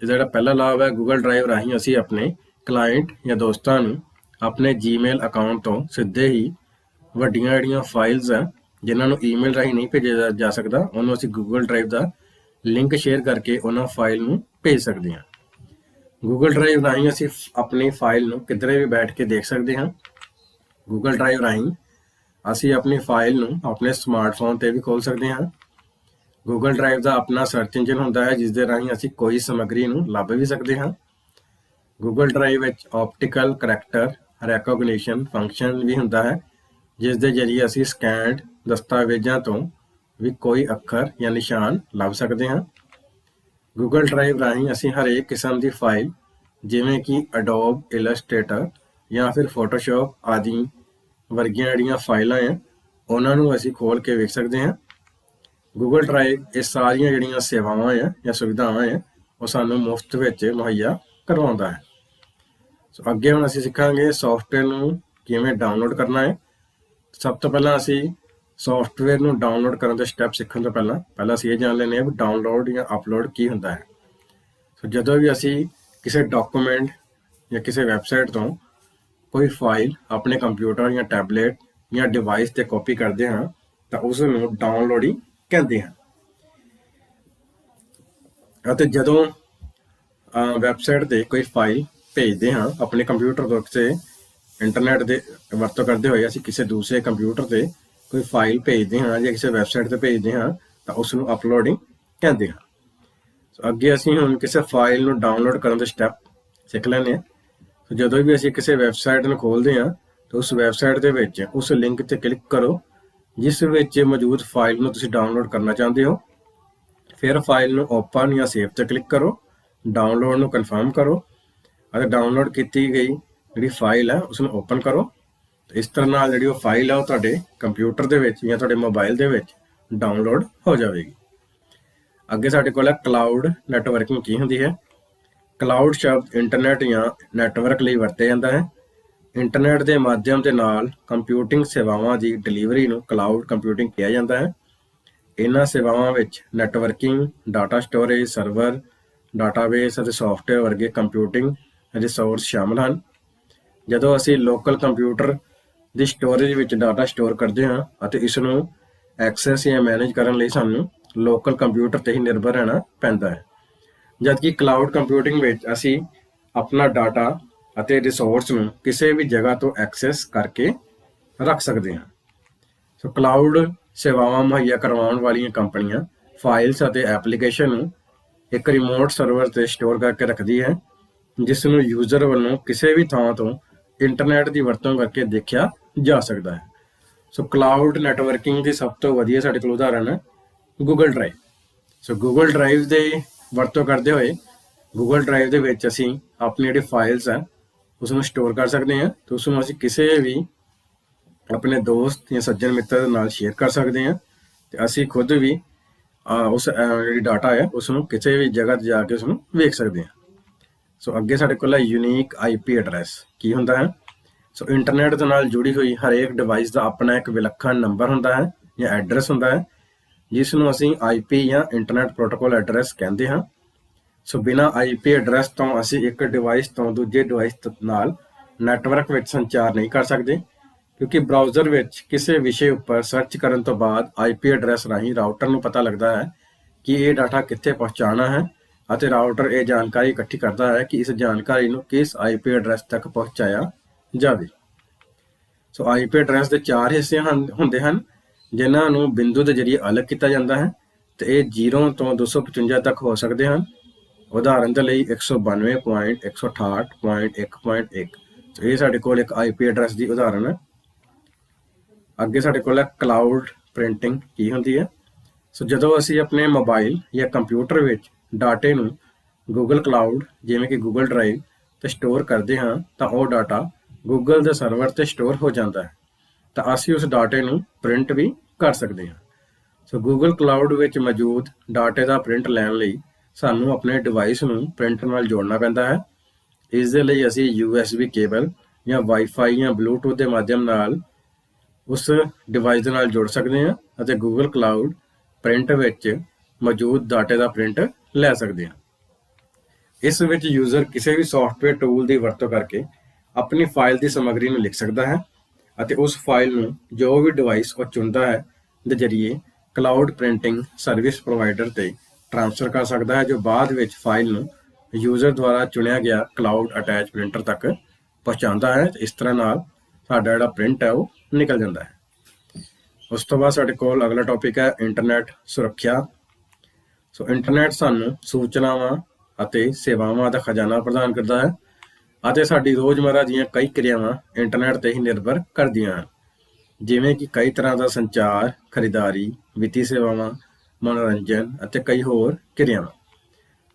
ਇਹਦਾ ਜਿਹੜਾ ਪਹਿਲਾ ਲਾਭ ਹੈ, ਗੂਗਲ ਡਰਾਈਵ ਰਾਹੀਂ ਅਸੀਂ ਆਪਣੇ ਕਲਾਇੰਟ ਜਾਂ ਦੋਸਤਾਂ ਨੂੰ ਆਪਣੇ ਜੀਮੇਲ ਅਕਾਊਂਟ ਤੋਂ ਸਿੱਧੇ ਹੀ ਵੱਡੀਆਂ ਜਿਹੜੀਆਂ ਫਾਈਲਸ ਆ ਜਿਨ੍ਹਾਂ ਨੂੰ ਈਮੇਲ ਰਾਹੀਂ ਨਹੀਂ ਭੇਜਿਆ ਜਾ ਸਕਦਾ, ਉਹਨੂੰ ਅਸੀਂ ਗੂਗਲ ਡਰਾਈਵ ਦਾ ਲਿੰਕ ਸ਼ੇਅਰ ਕਰਕੇ ਉਹਨਾਂ ਫਾਈਲ ਨੂੰ ਭੇਜ ਸਕਦੇ ਹਾਂ। ਗੂਗਲ ਡਰਾਈਵ ਰਾਹੀਂ ਅਸੀਂ ਆਪਣੀ ਫਾਈਲ ਨੂੰ ਕਿਧਰੇ ਵੀ ਬੈਠ ਕੇ ਦੇਖ ਸਕਦੇ ਹਾਂ। ਗੂਗਲ ਡਰਾਈਵ ਰਾਹੀਂ ਅਸੀਂ ਆਪਣੀ ਫਾਈਲ ਨੂੰ ਆਪਣੇ ਸਮਾਰਟਫੋਨ ਤੇ ਵੀ ਖੋਲ ਸਕਦੇ ਹਾਂ। ਗੂਗਲ ਡਰਾਈਵ ਦਾ ਆਪਣਾ ਸਰਚ ਇੰਜਨ ਹੁੰਦਾ ਹੈ ਜਿਸ ਦੇ ਰਾਹੀਂ ਅਸੀਂ ਕੋਈ ਸਮੱਗਰੀ ਨੂੰ ਲੱਭ ਵੀ ਸਕਦੇ ਹਾਂ। ਗੂਗਲ ਡਰਾਈਵ ਵਿੱਚ ਆਪਟੀਕਲ ਕਰੈਕਟਰ ਰੈਕੋਗਨੀਸ਼ਨ ਫੰਕਸ਼ਨ ਵੀ ਹੁੰਦਾ ਹੈ, ਜਿਸ ਦੇ ਜ਼ਰੀਏ ਅਸੀਂ ਸਕੈਨਡ ਦਸਤਾਵੇਜ਼ਾਂ ਤੋਂ ਵੀ ਕੋਈ ਅੱਖਰ ਜਾਂ ਨਿਸ਼ਾਨ ਲੱਭ ਸਕਦੇ ਹਾਂ। ਗੂਗਲ ਡਰਾਈਵ ਰਾਹੀਂ ਅਸੀਂ ਹਰੇਕ ਕਿਸਮ ਦੀ ਫਾਈਲ ਜਿਵੇਂ ਕਿ ਅਡੋਬ ਇਲਸਟ੍ਰੇਟਰ ਜਾਂ ਫਿਰ ਫੋਟੋਸ਼ਾਪ ਆਦਿ ਵਰਗੀਆਂ ਜਿਹੜੀਆਂ ਫਾਈਲਾਂ ਆ ਉਹਨਾਂ ਨੂੰ ਅਸੀਂ ਖੋਲ ਕੇ ਵੇਖ ਸਕਦੇ ਹਾਂ। ਗੂਗਲ ਡਰਾਈਵ ਇਹ ਸਾਰੀਆਂ ਜਿਹੜੀਆਂ ਸੇਵਾਵਾਂ ਆ ਜਾਂ ਸੁਵਿਧਾਵਾਂ ਆ ਉਹ ਸਾਨੂੰ ਮੁਫਤ ਵਿੱਚ ਮੁਹੱਈਆ ਕਰਵਾਉਂਦਾ ਹੈ। ਸੋ ਅੱਗੇ ਹੁਣ ਅਸੀਂ ਸਿੱਖਾਂਗੇ ਸੌਫਟਵੇਅਰ ਨੂੰ ਕਿਵੇਂ ਡਾਊਨਲੋਡ ਕਰਨਾ ਹੈ। ਸਭ ਤੋਂ ਪਹਿਲਾਂ ਅਸੀਂ ਸੌਫਟਵੇਅਰ ਨੂੰ ਡਾਊਨਲੋਡ ਕਰਨ ਦੇ ਸਟੈਪ ਸਿੱਖਣ ਤੋਂ ਪਹਿਲਾਂ ਅਸੀਂ ਇਹ ਜਾਣ ਲੈਂਦੇ ਹਾਂ ਵੀ ਡਾਊਨਲੋਡ ਜਾਂ ਅਪਲੋਡ ਕੀ ਹੁੰਦਾ ਹੈ। ਸੋ ਜਦੋਂ ਵੀ ਅਸੀਂ ਕਿਸੇ ਡਾਕੂਮੈਂਟ ਜਾਂ ਕਿਸੇ ਵੈਬਸਾਈਟ ਤੋਂ ਕੋਈ ਫਾਈਲ ਆਪਣੇ ਕੰਪਿਊਟਰ ਜਾਂ ਟੈਬਲੇਟ ਜਾਂ ਡਿਵਾਈਸ ਤੇ ਕਾਪੀ ਕਰਦੇ ਹਾਂ ਤਾਂ ਉਸ ਨੂੰ ਡਾਊਨਲੋਡਿੰਗ ਕਹਿੰਦੇ ਹਨ। ਅਤੇ ਜਦੋਂ ਵੈਬਸਾਈਟ ਤੇ ਕੋਈ ਫਾਈਲ ਭੇਜਦੇ ਹਾਂ ਆਪਣੇ ਕੰਪਿਊਟਰ ਤੋਂ ਕਿਸੇ ਇੰਟਰਨੈਟ ਦੇ ਵਰਤੋਂ ਕਰਦੇ ਹੋਏ ਅਸੀਂ ਕਿਸੇ ਦੂਸਰੇ ਕੰਪਿਊਟਰ ਤੇ ਕੋਈ ਫਾਈਲ ਭੇਜਦੇ ਹਾਂ ਜਾਂ ਕਿਸੇ ਵੈਬਸਾਈਟ ਤੇ ਭੇਜਦੇ ਹਾਂ ਤਾਂ ਉਸ ਨੂੰ ਅਪਲੋਡਿੰਗ ਕਹਿੰਦੇ ਹਾਂ। ਸੋ ਅੱਗੇ ਅਸੀਂ ਹੁਣ ਕਿਸੇ ਫਾਈਲ ਨੂੰ ਡਾਊਨਲੋਡ ਕਰਨ ਦੇ ਸਟੈਪ ਸਿੱਖ ਲੈਂਦੇ ਹਾਂ। ਸੋ ਜਦੋਂ ਵੀ ਅਸੀਂ ਕਿਸੇ ਵੈਬਸਾਈਟ ਨੂੰ ਖੋਲਦੇ ਹਾਂ ਤਾਂ ਉਸ ਵੈਬਸਾਈਟ ਦੇ ਵਿੱਚ ਉਸ ਲਿੰਕ ਤੇ ਕਲਿੱਕ ਕਰੋ ਜਿਸ ਵਿੱਚ ਮੌਜੂਦ ਫਾਈਲ ਨੂੰ ਤੁਸੀਂ ਡਾਊਨਲੋਡ ਕਰਨਾ ਚਾਹੁੰਦੇ ਹੋ। ਫਿਰ ਫਾਈਲ ਨੂੰ ਓਪਨ ਜਾਂ ਸੇਵ ਤੇ ਕਲਿੱਕ ਕਰੋ, ਡਾਊਨਲੋਡ ਨੂੰ ਕਨਫਰਮ ਕਰੋ ਅਤੇ ਡਾਊਨਲੋਡ ਕੀਤੀ ਗਈ ਜਿਹੜੀ ਫਾਈਲ ਹੈ ਉਸ ਨੂੰ ਓਪਨ ਕਰੋ। ਇਸ ਤਰ੍ਹਾਂ ਨਾਲ ਜਿਹੜੀ ਉਹ ਫਾਈਲ ਹੈ ਉਹ ਤੁਹਾਡੇ ਕੰਪਿਊਟਰ ਦੇ ਵਿੱਚ ਜਾਂ ਤੁਹਾਡੇ ਮੋਬਾਈਲ ਦੇ ਵਿੱਚ ਡਾਊਨਲੋਡ ਹੋ ਜਾਵੇਗੀ। ਅੱਗੇ ਸਾਡੇ ਕੋਲ ਹੈ ਕਲਾਊਡ ਨੈਟਵਰਕਿੰਗ ਕੀ ਹੁੰਦੀ ਹੈ। ਕਲਾਊਡ ਸ਼ਬਦ ਇੰਟਰਨੈਟ ਜਾਂ ਨੈਟਵਰਕ ਲਈ ਵਰਤਿਆ ਜਾਂਦਾ ਹੈ। ਇੰਟਰਨੈਟ ਦੇ ਮਾਧਿਅਮ ਦੇ ਨਾਲ ਕੰਪਿਊਟਿੰਗ ਸੇਵਾਵਾਂ ਦੀ ਡਿਲੀਵਰੀ ਨੂੰ ਕਲਾਊਡ ਕੰਪਿਊਟਿੰਗ ਕਿਹਾ ਜਾਂਦਾ ਹੈ। ਇਹਨਾਂ ਸੇਵਾਵਾਂ ਵਿੱਚ networking, data storage, server, database ਅਤੇ ਸੌਫਟਵੇਅਰ ਵਰਗੇ ਕੰਪਿਊਟਿੰਗ ਰਿਸੋਰਸ ਸ਼ਾਮਲ ਹਨ। ਜਦੋਂ ਅਸੀਂ ਲੋਕਲ ਕੰਪਿਊਟਰ ਦੀ ਸਟੋਰੇਜ ਵਿੱਚ ਡਾਟਾ ਸਟੋਰ ਕਰਦੇ ਹਾਂ ਅਤੇ ਇਸ ਨੂੰ ਐਕਸੈਸ ਜਾਂ ਮੈਨੇਜ ਕਰਨ ਲਈ ਸਾਨੂੰ ਲੋਕਲ ਕੰਪਿਊਟਰ ਤੇ ਹੀ ਨਿਰਭਰ ਰਹਿਣਾ ਪੈਂਦਾ ਹੈ। ਜਦਕਿ ਕਲਾਊਡ ਕੰਪਿਊਟਿੰਗ ਵਿੱਚ ਅਸੀਂ ਆਪਣਾ ਡਾਟਾ ਅਤੇ ਰਿਸੋਰਸ ਨੂੰ ਕਿਸੇ ਵੀ ਜਗ੍ਹਾ ਤੋਂ ਐਕਸੈਸ ਕਰਕੇ ਰੱਖ ਸਕਦੇ ਹਾਂ। ਸੋ ਕਲਾਊਡ ਸੇਵਾਵਾਂ ਮੁਹੱਈਆ ਕਰਵਾਉਣ ਵਾਲੀਆਂ ਕੰਪਨੀਆਂ ਫਾਈਲਸ ਅਤੇ ਐਪਲੀਕੇਸ਼ਨ ਨੂੰ ਇੱਕ ਰਿਮੋਟ ਸਰਵਰ ਤੇ ਸਟੋਰ ਕਰਕੇ ਰੱਖਦੀ ਹੈ, ਜਿਸ ਨੂੰ ਯੂਜ਼ਰ ਵੱਲੋਂ ਕਿਸੇ ਵੀ ਥਾਂ ਤੋਂ ਇੰਟਰਨੈਟ ਦੀ ਵਰਤੋਂ ਕਰਕੇ ਦੇਖਿਆ ਜਾ ਸਕਦਾ ਹੈ। ਸੋ ਕਲਾਊਡ ਨੈਟਵਰਕਿੰਗ ਦੀ ਸਭ ਤੋਂ ਵਧੀਆ ਸਾਡੇ ਕੋਲ ਉਦਾਹਰਨ ਹੈ ਗੂਗਲ ਡਰਾਈਵ। ਸੋ ਗੂਗਲ ਡਰਾਈਵ ਦੇ ਵਰਤੋਂ ਕਰਦੇ ਹੋਏ ਗੂਗਲ ਡਰਾਈਵ ਦੇ ਵਿੱਚ ਅਸੀਂ ਆਪਣੀ ਜਿਹੜੀ ਫਾਈਲਸ ਹੈ ਉਸ ਨੂੰ ਸਟੋਰ ਕਰ ਸਕਦੇ ਹਾਂ ਤੇ ਉਸ ਨੂੰ ਅਸੀਂ ਕਿਸੇ ਵੀ ਆਪਣੇ ਦੋਸਤ ਜਾਂ ਸੱਜਣ ਮਿੱਤਰ ਦੇ ਨਾਲ ਸ਼ੇਅਰ ਕਰ ਸਕਦੇ ਹਾਂ ਤੇ ਅਸੀਂ ਖੁਦ ਵੀ ਉਸ ਜਿਹੜੀ ਡਾਟਾ ਹੈ ਉਸ ਨੂੰ ਕਿਸੇ ਵੀ ਜਗ੍ਹਾ ਤੇ ਜਾ ਕੇ ਉਸ ਨੂੰ ਵੇਖ ਸਕਦੇ ਹਾਂ। ਸੋ ਅੱਗੇ ਸਾਡੇ ਕੋਲ ਹੈ ਯੂਨੀਕ IP ਐਡਰੈਸ। ਕੀ ਹੁੰਦਾ ਹੈ? ਸੋ ਇੰਟਰਨੈਟ ਦੇ ਨਾਲ ਜੁੜੀ ਹੋਈ ਹਰੇਕ ਡਿਵਾਈਸ ਦਾ ਆਪਣਾ ਇੱਕ ਵਿਲੱਖਣ ਨੰਬਰ ਹੁੰਦਾ ਹੈ ਜਾਂ ਐਡਰੈਸ ਹੁੰਦਾ ਹੈ, ਜਿਸ ਨੂੰ ਅਸੀਂ IP ਜਾਂ ਇੰਟਰਨੈਟ ਪ੍ਰੋਟੋਕਾਲ ਐਡਰੈਸ ਕਹਿੰਦੇ ਹਾਂ। ਸੋ ਬਿਨਾਂ IP ਐਡਰੈਸ ਤੋਂ ਅਸੀਂ ਇੱਕ ਡਿਵਾਈਸ ਤੋਂ ਦੂਜੇ ਡਿਵਾਈਸ ਨਾਲ ਨੈਟਵਰਕ ਵਿੱਚ ਸੰਚਾਰ ਨਹੀਂ ਕਰ ਸਕਦੇ, ਕਿਉਂਕਿ ਬਰਾਊਜ਼ਰ ਵਿੱਚ ਕਿਸੇ ਵਿਸ਼ੇ ਉੱਪਰ ਸਰਚ ਕਰਨ ਤੋਂ ਬਾਅਦ IP ਐਡਰੈਸ ਰਾਹੀਂ ਰਾਊਟਰ ਨੂੰ ਪਤਾ ਲੱਗਦਾ ਹੈ ਕਿ ਇਹ ਡਾਟਾ ਕਿੱਥੇ ਪਹੁੰਚਾਉਣਾ ਹੈ, ਅਤੇ ਰਾਊਟਰ ਇਹ ਜਾਣਕਾਰੀ ਇਕੱਠੀ ਕਰਦਾ ਹੈ ਕਿ ਇਸ ਜਾਣਕਾਰੀ ਨੂੰ ਕਿਸ IP ਐਡਰੈਸ ਤੱਕ ਪਹੁੰਚਾਇਆ ਜਾਵੇ। ਸੋ IP ਐਡਰੈਸ ਦੇ 4 ਹਿੱਸੇ ਹੁੰਦੇ ਹਨ, ਜਿਨ੍ਹਾਂ ਨੂੰ ਬਿੰਦੂ ਦੇ ਜ਼ਰੀਏ ਅਲੱਗ ਕੀਤਾ ਜਾਂਦਾ ਹੈ, ਤੇ ਇਹ 0 ਤੋਂ 255 ਤੱਕ ਹੋ ਸਕਦੇ ਹਨ। ਉਦਾਹਰਨ ਦੇ ਲਈ 192.168.1.1। ਇਹ ਸਾਡੇ ਕੋਲ ਇੱਕ IP ਐਡਰੈਸ ਦੀ ਉਦਾਹਰਨ ਹੈ। ਅੱਗੇ ਸਾਡੇ ਕੋਲ ਹੈ ਕਲਾਊਡ ਪ੍ਰਿੰਟਿੰਗ। ਕੀ ਹੁੰਦੀ ਹੈ? ਸੋ ਜਦੋਂ ਅਸੀਂ ਆਪਣੇ ਮੋਬਾਈਲ ਜਾਂ ਕੰਪਿਊਟਰ ਵਿੱਚ ਡਾਟੇ ਨੂੰ ਗੂਗਲ ਕਲਾਊਡ ਜਿਵੇਂ ਕਿ ਗੂਗਲ ਡਰਾਈਵ ਤੇ ਸਟੋਰ ਕਰਦੇ ਹਾਂ, ਤਾਂ ਉਹ ਡਾਟਾ ਗੂਗਲ ਦੇ ਸਰਵਰ ਤੇ ਸਟੋਰ ਹੋ ਜਾਂਦਾ ਹੈ, ਤਾਂ ਅਸੀਂ ਉਸ ਡਾਟੇ ਨੂੰ ਪ੍ਰਿੰਟ ਵੀ ਕਰ ਸਕਦੇ ਹਾਂ। ਸੋ ਗੂਗਲ ਕਲਾਊਡ ਵਿੱਚ ਮੌਜੂਦ ਡਾਟੇ ਦਾ ਪ੍ਰਿੰਟ ਲੈਣ ਲਈ ਸਾਨੂੰ ਆਪਣੇ ਡਿਵਾਈਸ ਨੂੰ ਪ੍ਰਿੰਟਰ ਨਾਲ ਜੋੜਨਾ ਪੈਂਦਾ ਹੈ। ਇਸ ਦੇ ਲਈ ਅਸੀਂ USB ਕੇਬਲ ਜਾਂ ਵਾਈਫਾਈ ਜਾਂ ਬਲੂਟੂਥ ਦੇ ਮਾਧਿਅਮ ਨਾਲ ਉਸ ਡਿਵਾਈਸ ਦੇ ਨਾਲ ਜੁੜ ਸਕਦੇ ਹਾਂ ਅਤੇ ਗੂਗਲ ਕਲਾਊਡ ਪ੍ਰਿੰਟ ਵਿੱਚ ਮੌਜੂਦ ਡਾਟੇ ਦਾ ਪ੍ਰਿੰਟ ਲੈ ਸਕਦੇ ਹਾਂ। ਇਸ ਵਿੱਚ ਯੂਜ਼ਰ ਕਿਸੇ ਵੀ ਸੌਫਟਵੇਅਰ ਟੂਲ ਦੀ ਵਰਤੋਂ ਕਰਕੇ ਆਪਣੀ ਫਾਈਲ ਦੀ ਸਮੱਗਰੀ ਨੂੰ ਲਿਖ ਸਕਦਾ ਹੈ ਅਤੇ ਉਸ ਫਾਈਲ ਨੂੰ ਜੋ ਵੀ ਡਿਵਾਈਸ ਉਹ ਚੁਣਦਾ ਹੈ ਦੇ ਜ਼ਰੀਏ ਕਲਾਊਡ ਪ੍ਰਿੰਟਿੰਗ ਸਰਵਿਸ ਪ੍ਰੋਵਾਈਡਰ ਤੇ ਟ੍ਰਾਂਸਫਰ ਕਰ ਸਕਦਾ ਹੈ, ਜੋ ਬਾਅਦ ਵਿੱਚ ਫਾਈਲ ਨੂੰ ਯੂਜ਼ਰ ਦੁਆਰਾ ਚੁਣਿਆ ਗਿਆ ਕਲਾਊਡ ਅਟੈਚ ਪ੍ਰਿੰਟਰ ਤੱਕ ਪਹੁੰਚਾਉਂਦਾ ਹੈ। ਇਸ ਤਰ੍ਹਾਂ ਨਾਲ ਸਾਡਾ ਜਿਹੜਾ ਪ੍ਰਿੰਟ ਹੈ ਉਹ ਨਿਕਲ ਜਾਂਦਾ ਹੈ। ਉਸ ਤੋਂ ਬਾਅਦ ਸਾਡੇ ਕੋਲ ਅਗਲਾ ਟੌਪਿਕ ਹੈ ਇੰਟਰਨੈਟ ਸੁਰੱਖਿਆ। ਸੋ ਇੰਟਰਨੈਟ ਸਾਨੂੰ ਸੂਚਨਾਵਾਂ ਅਤੇ ਸੇਵਾਵਾਂ ਦਾ ਖਜ਼ਾਨਾ ਪ੍ਰਦਾਨ ਕਰਦਾ ਹੈ, ਅਤੇ ਸਾਡੀ ਰੋਜ਼ਮਰਰਾ ਦੀਆਂ ਕਈ ਕਿਰਿਆਵਾਂ ਇੰਟਰਨੈਟ ਤੇ ਹੀ ਨਿਰਭਰ ਕਰਦੀਆਂ ਹਨ, ਜਿਵੇਂ ਕਿ ਕਈ ਤਰ੍ਹਾਂ ਦਾ ਸੰਚਾਰ, ਖਰੀਦਾਰੀ, ਵਿੱਤੀ ਸੇਵਾਵਾਂ, ਮਨੋਰੰਜਨ ਅਤੇ ਕਈ ਹੋਰ ਕਿਰਿਆਵਾਂ।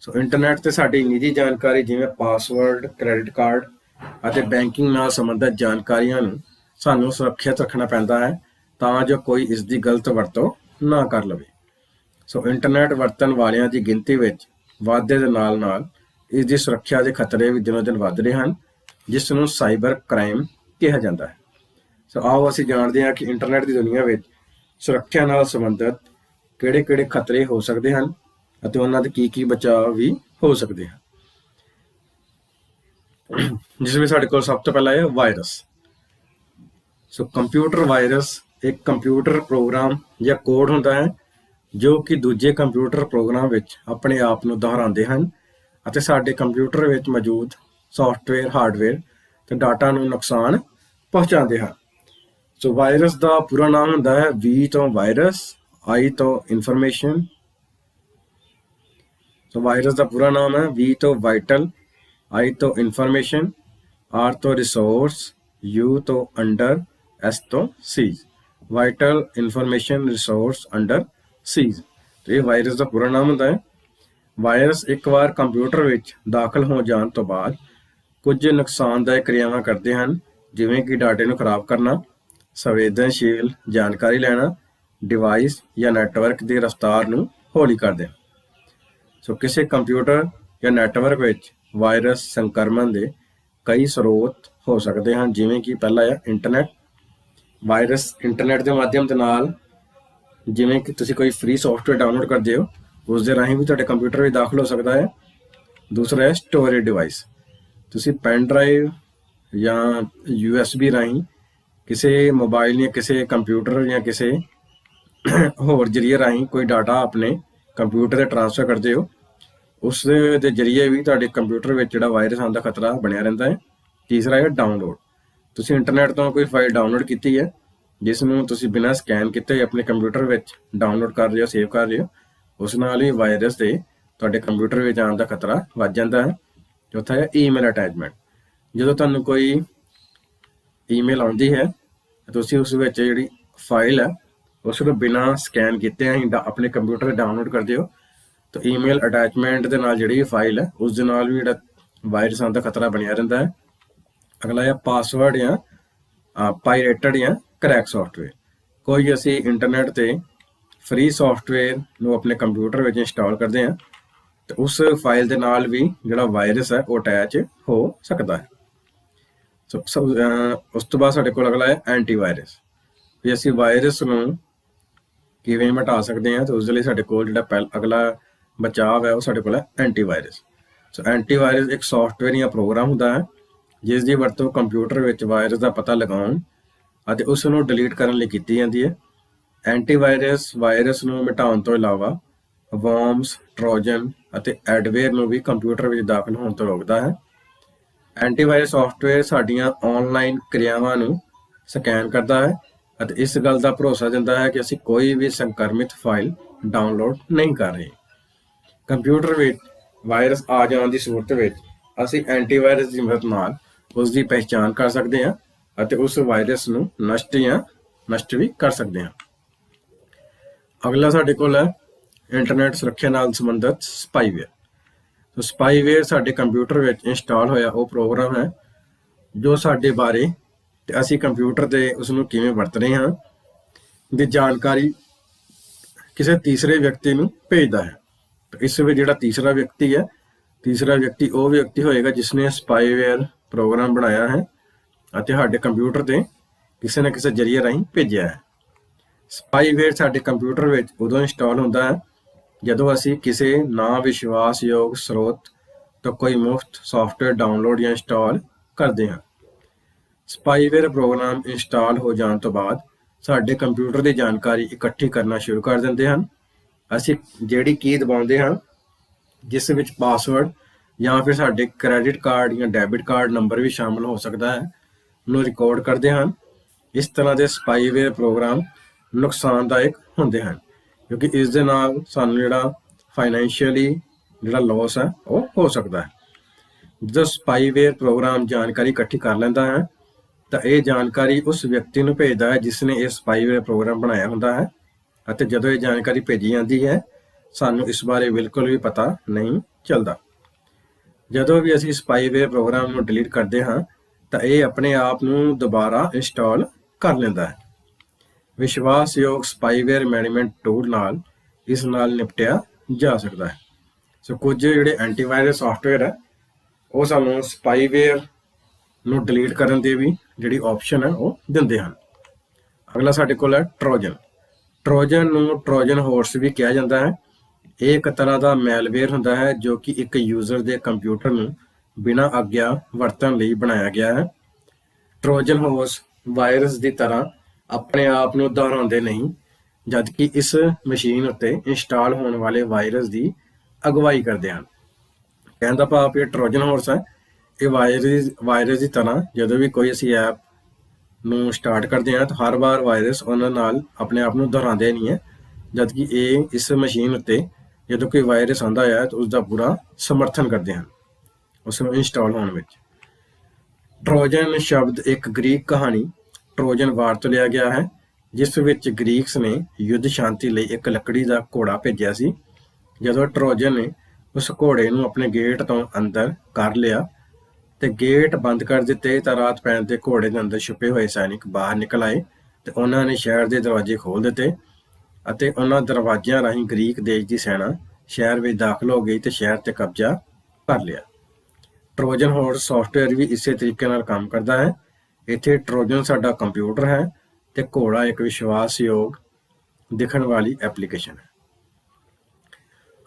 ਸੋ ਇੰਟਰਨੈਟ ਤੇ ਸਾਡੀ ਨਿੱਜੀ ਜਾਣਕਾਰੀ ਜਿਵੇਂ ਪਾਸਵਰਡ, ਕ੍ਰੈਡਿਟ ਕਾਰਡ ਅਤੇ ਬੈਂਕਿੰਗ ਨਾਲ ਸੰਬੰਧਿਤ ਜਾਣਕਾਰੀਆਂ ਨੂੰ ਸਾਨੂੰ ਸੁਰੱਖਿਅਤ ਰੱਖਣਾ ਪੈਂਦਾ ਹੈ, ਤਾਂ ਜੋ ਕੋਈ ਇਸ ਦੀ ਗਲਤ ਵਰਤੋਂ ਨਾ ਕਰ ਲਵੇ। ਸੋ ਇੰਟਰਨੈਟ ਵਰਤਣ ਵਾਲਿਆਂ ਦੀ ਗਿਣਤੀ ਵਿੱਚ ਵਾਧੇ ਦੇ ਨਾਲ ਨਾਲ ਇਸ ਦੀ ਸੁਰੱਖਿਆ ਦੇ ਖਤਰੇ ਵੀ ਦਿਨੋਂ ਦਿਨ ਵੱਧ ਰਹੇ ਹਨ, ਜਿਸ ਨੂੰ ਸਾਈਬਰ ਕ੍ਰਾਈਮ ਕਿਹਾ ਜਾਂਦਾ ਹੈ। ਸੋ ਆਓ ਅਸੀਂ ਜਾਣਦੇ ਹਾਂ ਕਿ ਇੰਟਰਨੈਟ ਦੀ ਦੁਨੀਆ ਵਿੱਚ ਸੁਰੱਖਿਆ ਨਾਲ ਸੰਬੰਧਿਤ ਕਿਹੜੇ-ਕਿਹੜੇ ਖਤਰੇ ਹੋ ਸਕਦੇ ਹਨ ਅਤੇ ਉਹਨਾਂ ਦੇ ਕੀ ਬਚਾਅ ਵੀ ਹੋ ਸਕਦੇ ਹਨ। ਜਿਸ ਵਿੱਚ ਸਾਡੇ ਕੋਲ ਸਭ ਤੋਂ ਪਹਿਲਾਂ ਹੈ ਵਾਇਰਸ। ਸੋ ਕੰਪਿਊਟਰ ਵਾਇਰਸ ਇੱਕ ਕੰਪਿਊਟਰ ਪ੍ਰੋਗਰਾਮ ਜਾਂ ਕੋਡ ਹੁੰਦਾ ਹੈ ਜੋ ਕਿ ਦੂਜੇ ਕੰਪਿਊਟਰ ਪ੍ਰੋਗਰਾਮ ਵਿੱਚ ਆਪਣੇ ਆਪ ਨੂੰ ਦੁਹਰਾਉਂਦੇ ਹਨ ਅਤੇ ਸਾਡੇ ਕੰਪਿਊਟਰ ਵਿੱਚ ਮੌਜੂਦ ਸੌਫਟਵੇਅਰ, ਹਾਰਡਵੇਅਰ ਤੇ ਡਾਟਾ ਨੂੰ ਨੁਕਸਾਨ ਪਹੁੰਚਾਉਂਦੇ ਹਨ। ਸੋ ਵਾਇਰਸ ਦਾ ਪੂਰਾ ਨਾਮ ਹੁੰਦਾ ਹੈ V ਤੋਂ ਵਾਇਰਸ, I ਤੋਂ ਇਨਫੋਰਮੇਸ਼ਨ। ਸੋ ਵਾਇਰਸ ਦਾ ਪੂਰਾ ਨਾਮ ਹੈ V ਤੋਂ ਵਾਈਟਲ, I ਤੋਂ ਇਨਫੋਰਮੇਸ਼ਨ, R ਤੋਂ ਰਿਸੋਰਸ, U ਤੋਂ ਅੰਡਰ, S ਤੋਂ seize. Vital information resource under seize. ਇਹ ਵਾਇਰਸ ਦਾ ਪੂਰਾ ਨਾਮ ਹੁੰਦਾ ਹੈ। ਵਾਇਰਸ ਇੱਕ ਵਾਰ ਕੰਪਿਊਟਰ ਵਿੱਚ ਦਾਖਲ ਹੋ ਜਾਣ ਤੋਂ ਬਾਅਦ ਕੁਝ ਨੁਕਸਾਨਦਾਇਕ ਕਿਰਿਆਵਾਂ ਕਰਦੇ ਹਨ, ਜਿਵੇਂ ਕਿ ਡਾਟੇ ਨੂੰ ਖਰਾਬ ਕਰਨਾ, ਸੰਵੇਦਨਸ਼ੀਲ ਜਾਣਕਾਰੀ ਲੈਣਾ, ਡਿਵਾਈਸ ਜਾਂ ਨੈਟਵਰਕ ਦੀ ਰਫ਼ਤਾਰ ਨੂੰ ਹੌਲੀ ਕਰ ਦੇਣਾ। ਸੋ ਕਿਸੇ ਕੰਪਿਊਟਰ ਜਾਂ ਨੈਟਵਰਕ ਵਿੱਚ ਵਾਇਰਸ ਸੰਕਰਮਣ ਦੇ ਕਈ ਸਰੋਤ ਹੋ ਸਕਦੇ ਹਨ, ਜਿਵੇਂ ਕਿ ਪਹਿਲਾ ਹੈ ਇੰਟਰਨੈਟ। ਵਾਇਰਸ ਇੰਟਰਨੈਟ ਦੇ ਮਾਧਿਅਮ ਦੇ ਨਾਲ, ਜਿਵੇਂ ਕਿ ਤੁਸੀਂ ਕੋਈ ਫ੍ਰੀ ਸੌਫਟਵੇਅਰ ਡਾਊਨਲੋਡ ਕਰਦੇ ਹੋ, ਉਸ ਦੇ ਰਾਹੀਂ ਵੀ ਤੁਹਾਡੇ ਕੰਪਿਊਟਰ ਵਿੱਚ ਦਾਖਲ ਹੋ ਸਕਦਾ ਹੈ। ਦੂਸਰਾ ਹੈ ਸਟੋਰੇਜ ਡਿਵਾਈਸ। ਤੁਸੀਂ ਪੈਨ ਡਰਾਈਵ ਜਾਂ USB ਰਾਹੀਂ ਕਿਸੇ ਮੋਬਾਈਲ ਜਾਂ ਕਿਸੇ ਕੰਪਿਊਟਰ ਜਾਂ ਕਿਸੇ ਹੋਰ ਜ਼ਰੀਏ ਰਾਹੀਂ ਕੋਈ ਡਾਟਾ ਆਪਣੇ ਕੰਪਿਊਟਰ 'ਤੇ ਟ੍ਰਾਂਸਫਰ ਕਰਦੇ ਹੋ, ਉਸ ਦੇ ਜ਼ਰੀਏ ਵੀ ਤੁਹਾਡੇ ਕੰਪਿਊਟਰ ਵਿੱਚ ਜਿਹੜਾ ਵਾਇਰਸ ਆਉਣ ਦਾ ਖਤਰਾ ਬਣਿਆ ਰਹਿੰਦਾ ਹੈ। ਤੀਸਰਾ ਹੈ ਡਾਊਨਲੋਡ। ਤੁਸੀਂ ਇੰਟਰਨੈਟ ਤੋਂ ਕੋਈ ਫਾਈਲ ਡਾਊਨਲੋਡ ਕੀਤੀ ਹੈ, ਜਿਸ ਨੂੰ ਤੁਸੀਂ ਬਿਨਾਂ ਸਕੈਨ ਕੀਤੇ ਆਪਣੇ ਕੰਪਿਊਟਰ ਵਿੱਚ ਡਾਊਨਲੋਡ ਕਰ ਰਹੇ ਹੋ, ਸੇਵ ਕਰ ਰਹੇ ਹੋ, ਉਸ ਨਾਲ ਹੀ ਵਾਇਰਸ ਦੇ ਤੁਹਾਡੇ ਕੰਪਿਊਟਰ ਵਿੱਚ ਆਉਣ ਦਾ ਖਤਰਾ ਵੱਧ ਜਾਂਦਾ ਹੈ। ਚੌਥਾ ਹੈ ਈਮੇਲ ਅਟੈਚਮੈਂਟ। ਜਦੋਂ ਤੁਹਾਨੂੰ ਕੋਈ ਈਮੇਲ ਆਉਂਦੀ ਹੈ, ਤੁਸੀਂ ਉਸ ਵਿੱਚ ਜਿਹੜੀ ਫਾਈਲ ਹੈ ਉਸ ਨੂੰ ਬਿਨਾਂ ਸਕੈਨ ਕੀਤੇ ਹੀ ਆਪਣੇ ਕੰਪਿਊਟਰ 'ਤੇ ਡਾਊਨਲੋਡ ਕਰਦੇ ਹੋ, ਤਾਂ ਈਮੇਲ ਅਟੈਚਮੈਂਟ ਦੇ ਨਾਲ ਜਿਹੜੀ ਫਾਈਲ ਹੈ ਉਸ ਦੇ ਨਾਲ ਵੀ ਜਿਹੜਾ ਵਾਇਰਸ ਆਉਣ ਦਾ ਖਤਰਾ ਬਣਿਆ ਰਹਿੰਦਾ ਹੈ। ਅਗਲਾ ਹੈ ਪਾਸਵਰਡ ਜਾਂ ਪਾਇਰੇਟਡ ਜਾਂ ਕਰੈਕ ਸੌਫਟਵੇਅਰ। ਕੋਈ ਅਸੀਂ ਇੰਟਰਨੈਟ ਤੇ ਫ੍ਰੀ ਸੌਫਟਵੇਅਰ ਨੂੰ ਆਪਣੇ ਕੰਪਿਊਟਰ ਵਿੱਚ ਇੰਸਟਾਲ ਕਰਦੇ ਹਾਂ ਤੇ ਉਸ ਫਾਈਲ ਦੇ ਨਾਲ ਵੀ ਜਿਹੜਾ ਵਾਇਰਸ ਹੈ ਉਹ ਅਟੈਚ ਹੋ ਸਕਦਾ ਹੈ। ਉਸ ਤੋਂ ਬਾਅਦ ਸਾਡੇ ਕੋਲ ਅਗਲਾ ਹੈ ਐਂਟੀਵਾਇਰਸ। ਵੀ ਅਸੀਂ ਵਾਇਰਸ ਨੂੰ ਕਿਵੇਂ ਮਿਟਾ ਸਕਦੇ ਹਾਂ ਤੇ ਉਸ ਦੇ ਲਈ ਸਾਡੇ ਕੋਲ ਜਿਹੜਾ ਅਗਲਾ ਬਚਾਅ ਹੈ ਉਹ ਸਾਡੇ ਕੋਲ ਹੈ ਐਂਟੀਵਾਇਰਸ। ਸੋ ਐਂਟੀਵਾਇਰਸ ਇੱਕ ਸੌਫਟਵੇਅਰ ਜਾਂ ਪ੍ਰੋਗਰਾਮ ਹੁੰਦਾ ਹੈ ਜਿਸ ਦੀ ਵਰਤੋਂ ਕੰਪਿਊਟਰ ਵਿੱਚ ਵਾਇਰਸ ਦਾ ਪਤਾ ਲਗਾਉਣ ਅਤੇ ਉਸ ਨੂੰ ਡਿਲੀਟ ਕਰਨ ਲਈ ਕੀਤੀ ਜਾਂਦੀ ਹੈ। ਐਂਟੀਵਾਇਰਸ ਵਾਇਰਸ ਨੂੰ ਮਿਟਾਉਣ ਤੋਂ ਇਲਾਵਾ ਵਰਮਸ, ਟਰੋਜਨ ਅਤੇ ਐਡਵੇਅਰ ਨੂੰ ਵੀ ਕੰਪਿਊਟਰ ਵਿੱਚ ਦਾਖਲ ਹੋਣ ਤੋਂ ਰੋਕਦਾ ਹੈ। ਐਂਟੀਵਾਇਰਸ ਸੌਫਟਵੇਅਰ ਸਾਡੀਆਂ ਆਨਲਾਈਨ ਕਿਰਿਆਵਾਂ ਨੂੰ ਸਕੈਨ ਕਰਦਾ ਹੈ ਅਤੇ ਇਸ ਗੱਲ ਦਾ ਭਰੋਸਾ ਦਿੰਦਾ ਹੈ ਕਿ ਅਸੀਂ ਕੋਈ ਵੀ ਸੰਕਰਮਿਤ ਫਾਈਲ ਡਾਊਨਲੋਡ ਨਹੀਂ ਕਰ ਰਹੇ। ਕੰਪਿਊਟਰ ਵਿੱਚ ਵਾਇਰਸ ਆ ਜਾਣ ਦੀ ਸੂਰਤ ਵਿੱਚ ਅਸੀਂ ਐਂਟੀਵਾਇਰਸ ਦੀ ਮਦਦ ਨਾਲ ਉਸ ਦੀ ਪਹਿਚਾਣ ਕਰ ਸਕਦੇ ਹਾਂ ਅਤੇ ਉਸ ਵਾਇਰਸ ਨੂੰ ਨਸ਼ਟ ਵੀ ਕਰ ਸਕਦੇ ਹਾਂ। ਅਗਲਾ ਸਾਡੇ ਕੋਲ ਹੈ ਇੰਟਰਨੈਟ ਸੁਰੱਖਿਆ ਨਾਲ ਸੰਬੰਧਿਤ ਸਪਾਈਵੇਅਰ। ਸੋ ਸਪਾਈਵੇਅਰ ਸਾਡੇ ਕੰਪਿਊਟਰ ਵਿੱਚ ਇੰਸਟਾਲ ਹੋਇਆ ਉਹ ਪ੍ਰੋਗਰਾਮ ਹੈ ਜੋ ਸਾਡੇ ਬਾਰੇ ਤੇ ਅਸੀਂ ਕੰਪਿਊਟਰ ਤੇ ਉਸ ਨੂੰ ਕਿਵੇਂ ਵਰਤ ਰਹੇ ਹਾਂ ਦੀ ਜਾਣਕਾਰੀ ਕਿਸੇ ਤੀਸਰੇ ਵਿਅਕਤੀ ਨੂੰ ਭੇਜਦਾ ਹੈ। ਇਸ ਵਿੱਚ ਜਿਹੜਾ ਤੀਸਰਾ ਵਿਅਕਤੀ ਹੈ, ਤੀਸਰਾ ਵਿਅਕਤੀ ਉਹ ਵਿਅਕਤੀ ਹੋਏਗਾ ਜਿਸ ਨੇ ਸਪਾਈਵੇਅਰ ਪ੍ਰੋਗਰਾਮ ਬਣਾਇਆ ਹੈ ਅਤੇ ਸਾਡੇ ਕੰਪਿਊਟਰ ਤੇ ਕਿਸੇ ਨਾ ਕਿਸੇ ਜ਼ਰੀਏ ਰਾਹੀਂ ਭੇਜਿਆ ਹੈ। ਸਪਾਈਵੇਅਰ ਸਾਡੇ ਕੰਪਿਊਟਰ ਵਿੱਚ ਉਦੋਂ ਇੰਸਟਾਲ ਹੁੰਦਾ ਹੈ ਜਦੋਂ ਅਸੀਂ ਕਿਸੇ ਨਾ ਵਿਸ਼ਵਾਸਯੋਗ ਸਰੋਤ ਤੋਂ ਕੋਈ ਮੁਫਤ ਸੌਫਟਵੇਅਰ ਡਾਊਨਲੋਡ ਜਾਂ ਇੰਸਟਾਲ ਕਰਦੇ ਹਾਂ। ਸਪਾਈਵੇਅਰ ਪ੍ਰੋਗਰਾਮ ਇੰਸਟਾਲ ਹੋ ਜਾਣ ਤੋਂ ਬਾਅਦ ਸਾਡੇ ਕੰਪਿਊਟਰ ਦੀ ਜਾਣਕਾਰੀ ਇਕੱਠੀ ਕਰਨਾ ਸ਼ੁਰੂ ਕਰ ਦਿੰਦੇ ਹਨ। ਅਸੀਂ ਜਿਹੜੀ ਕੀ ਦਬਾਉਂਦੇ ਹਾਂ ਜਿਸ ਵਿੱਚ ਪਾਸਵਰਡ ਜਾਂ ਫਿਰ ਸਾਡੇ ਕ੍ਰੈਡਿਟ ਕਾਰਡ ਜਾਂ ਡੈਬਿਟ ਕਾਰਡ ਨੰਬਰ ਵੀ ਸ਼ਾਮਲ ਹੋ ਸਕਦਾ ਹੈ ਨੂੰ ਰਿਕਾਰਡ ਕਰਦੇ ਹਨ। ਇਸ ਤਰ੍ਹਾਂ ਦੇ ਸਪਾਈਵੇਅਰ ਪ੍ਰੋਗਰਾਮ ਨੁਕਸਾਨਦਾਇਕ ਹੁੰਦੇ ਹਨ ਕਿਉਂਕਿ ਇਸ ਦੇ ਨਾਲ ਸਾਨੂੰ ਜਿਹੜਾ ਫਾਈਨੈਂਸ਼ੀਅਲੀ ਜਿਹੜਾ ਲਾਸ ਹੈ ਉਹ ਹੋ ਸਕਦਾ ਹੈ। ਜਦੋਂ ਸਪਾਈਵੇਅਰ ਪ੍ਰੋਗਰਾਮ ਜਾਣਕਾਰੀ ਇਕੱਠੀ ਕਰ ਲੈਂਦਾ ਹੈ ਤਾਂ ਇਹ ਜਾਣਕਾਰੀ ਉਸ ਵਿਅਕਤੀ ਨੂੰ ਭੇਜਦਾ ਹੈ ਜਿਸ ਨੇ ਇਹ ਸਪਾਈਵੇਅਰ ਪ੍ਰੋਗਰਾਮ ਬਣਾਇਆ ਹੁੰਦਾ ਹੈ ਅਤੇ ਜਦੋਂ ਇਹ ਜਾਣਕਾਰੀ ਭੇਜੀ ਜਾਂਦੀ ਹੈ ਸਾਨੂੰ ਇਸ ਬਾਰੇ ਬਿਲਕੁਲ ਵੀ ਪਤਾ ਨਹੀਂ ਚੱਲਦਾ। ਜਦੋਂ ਵੀ ਅਸੀਂ ਸਪਾਈਵੇਅਰ ਪ੍ਰੋਗਰਾਮ ਨੂੰ ਡਿਲੀਟ ਕਰਦੇ ਹਾਂ ਤਾਂ ਇਹ ਆਪਣੇ ਆਪ ਨੂੰ ਦੁਬਾਰਾ ਇੰਸਟਾਲ ਕਰ ਲੈਂਦਾ ਹੈ। ਵਿਸ਼ਵਾਸਯੋਗ ਸਪਾਈਵੇਅਰ ਮੈਨੇਜਮੈਂਟ ਟੂਲ ਨਾਲ ਇਸ ਨਾਲ ਨਿਪਟਿਆ ਜਾ ਸਕਦਾ ਹੈ। ਸੋ ਕੁਝ ਜਿਹੜੇ ਐਂਟੀਵਾਇਰਸ ਸੌਫਟਵੇਅਰ ਹੈ ਉਹ ਸਾਨੂੰ ਸਪਾਈਵੇਅਰ ਨੂੰ ਡਿਲੀਟ ਕਰਨ ਦੀ ਵੀ ਜਿਹੜੀ ਆਪਸ਼ਨ ਹੈ ਉਹ ਦਿੰਦੇ ਹਨ। ਅਗਲਾ ਸਾਡੇ ਕੋਲ ਹੈ ਟਰੋਜਨ। ਟਰੋਜਨ ਨੂੰ ਟਰੋਜਨ ਹਾਰਸ ਵੀ ਕਿਹਾ ਜਾਂਦਾ ਹੈ। ਇਹ ਇੱਕ ਤਰ੍ਹਾਂ ਦਾ ਮੈਲਵੇਅਰ ਹੁੰਦਾ ਹੈ ਜੋ ਕਿ ਇੱਕ ਯੂਜ਼ਰ ਦੇ ਕੰਪਿਊਟਰ ਨੂੰ ਬਿਨਾਂ ਆਗਿਆ ਵਰਤਣ ਲਈ ਬਣਾਇਆ ਗਿਆ ਹੈ। ਟਰੋਜਨ ਹਾਰਸ ਵਾਇਰਸ ਦੀ ਤਰ੍ਹਾਂ ਆਪਣੇ ਆਪ ਨੂੰ ਦੁਹਰਾਉਂਦੇ ਨਹੀਂ ਜਦਕਿ ਇਸ ਮਸ਼ੀਨ ਉੱਤੇ ਇੰਸਟਾਲ ਹੋਣ ਵਾਲੇ ਵਾਇਰਸ ਦੀ ਅਗਵਾਈ ਕਰਦੇ ਹਨ। ਕਹਿਣ ਦਾ ਭਾਵ ਇਹ ਟਰੋਜਨ ਹਾਰਸ ਹੈ ਇਹ ਵਾਇਰਸ ਦੀ ਤਰ੍ਹਾਂ ਜਦੋਂ ਵੀ ਕੋਈ ਅਸੀਂ ਐਪ ਨੂੰ ਸਟਾਰਟ ਕਰਦੇ ਹਾਂ ਤਾਂ ਹਰ ਵਾਰ ਵਾਇਰਸ ਉਹਨਾਂ ਨਾਲ ਆਪਣੇ ਆਪ ਨੂੰ ਦੁਹਰਾਉਂਦੇ ਨਹੀਂ ਹੈ ਜਦਕਿ ਇਹ ਇਸ ਮਸ਼ੀਨ ਉੱਤੇ ਜਦੋਂ ਕੋਈ ਵਾਇਰਸ ਆਉਂਦਾ ਹੈ ਤਾਂ ਉਸ ਦਾ ਪੂਰਾ ਸਮਰਥਨ ਕਰਦੇ ਹਨ ਉਸ ਨੂੰ ਇੰਸਟਾਲ ਹੋਣ ਵਿੱਚ। ਟਰੋਜਨ ਸ਼ਬਦ ਇੱਕ ਗ੍ਰੀਕ ਕਹਾਣੀ ਟਰੋਜਨ ਵਾਰ ਤੋਂ ਲਿਆ ਗਿਆ ਹੈ ਜਿਸ ਵਿੱਚ ਗ੍ਰੀਕਸ ਨੇ ਯੁੱਧ ਸ਼ਾਂਤੀ ਲਈ ਇੱਕ ਲੱਕੜੀ ਦਾ ਘੋੜਾ ਭੇਜਿਆ ਸੀ। ਜਦੋਂ ਟਰੋਜਨ ਨੇ ਉਸ ਘੋੜੇ ਨੂੰ ਆਪਣੇ ਗੇਟ ਤੋਂ ਅੰਦਰ ਕਰ ਲਿਆ ਤੇ ਗੇਟ ਬੰਦ ਕਰ ਦਿੱਤੇ ਤਾਂ ਰਾਤ ਪੈਣ ਤੇ ਘੋੜੇ ਦੇ ਅੰਦਰ ਛੁਪੇ ਹੋਏ ਸੈਨਿਕ ਬਾਹਰ ਨਿਕਲ ਆਏ ਤੇ ਉਹਨਾਂ ਨੇ ਸ਼ਹਿਰ ਦੇ ਦਰਵਾਜ਼ੇ ਖੋਲ੍ਹ ਦਿੱਤੇ ਅਤੇ ਉਹਨਾਂ ਦਰਵਾਜ਼ਿਆਂ ਰਾਹੀਂ ਗ੍ਰੀਕ ਦੇਸ਼ ਦੀ ਸੈਨਾ ਸ਼ਹਿਰ ਵਿੱਚ ਦਾਖਲ ਹੋ ਗਈ ਤੇ ਸ਼ਹਿਰ ਤੇ ਕਬਜ਼ਾ ਕਰ ਲਿਆ। ਟਰੋਜਨ ਹਾਰਸ ਸੌਫਟਵੇਅਰ ਵੀ ਇਸੇ ਤਰੀਕੇ ਨਾਲ ਕੰਮ ਕਰਦਾ ਹੈ। ਇੱਥੇ ਟਰੋਜਨ ਸਾਡਾ ਕੰਪਿਊਟਰ ਹੈ ਤੇ ਘੋੜਾ ਇੱਕ ਵਿਸ਼ਵਾਸਯੋਗ ਦਿਖਣ ਵਾਲੀ ਐਪਲੀਕੇਸ਼ਨ ਹੈ।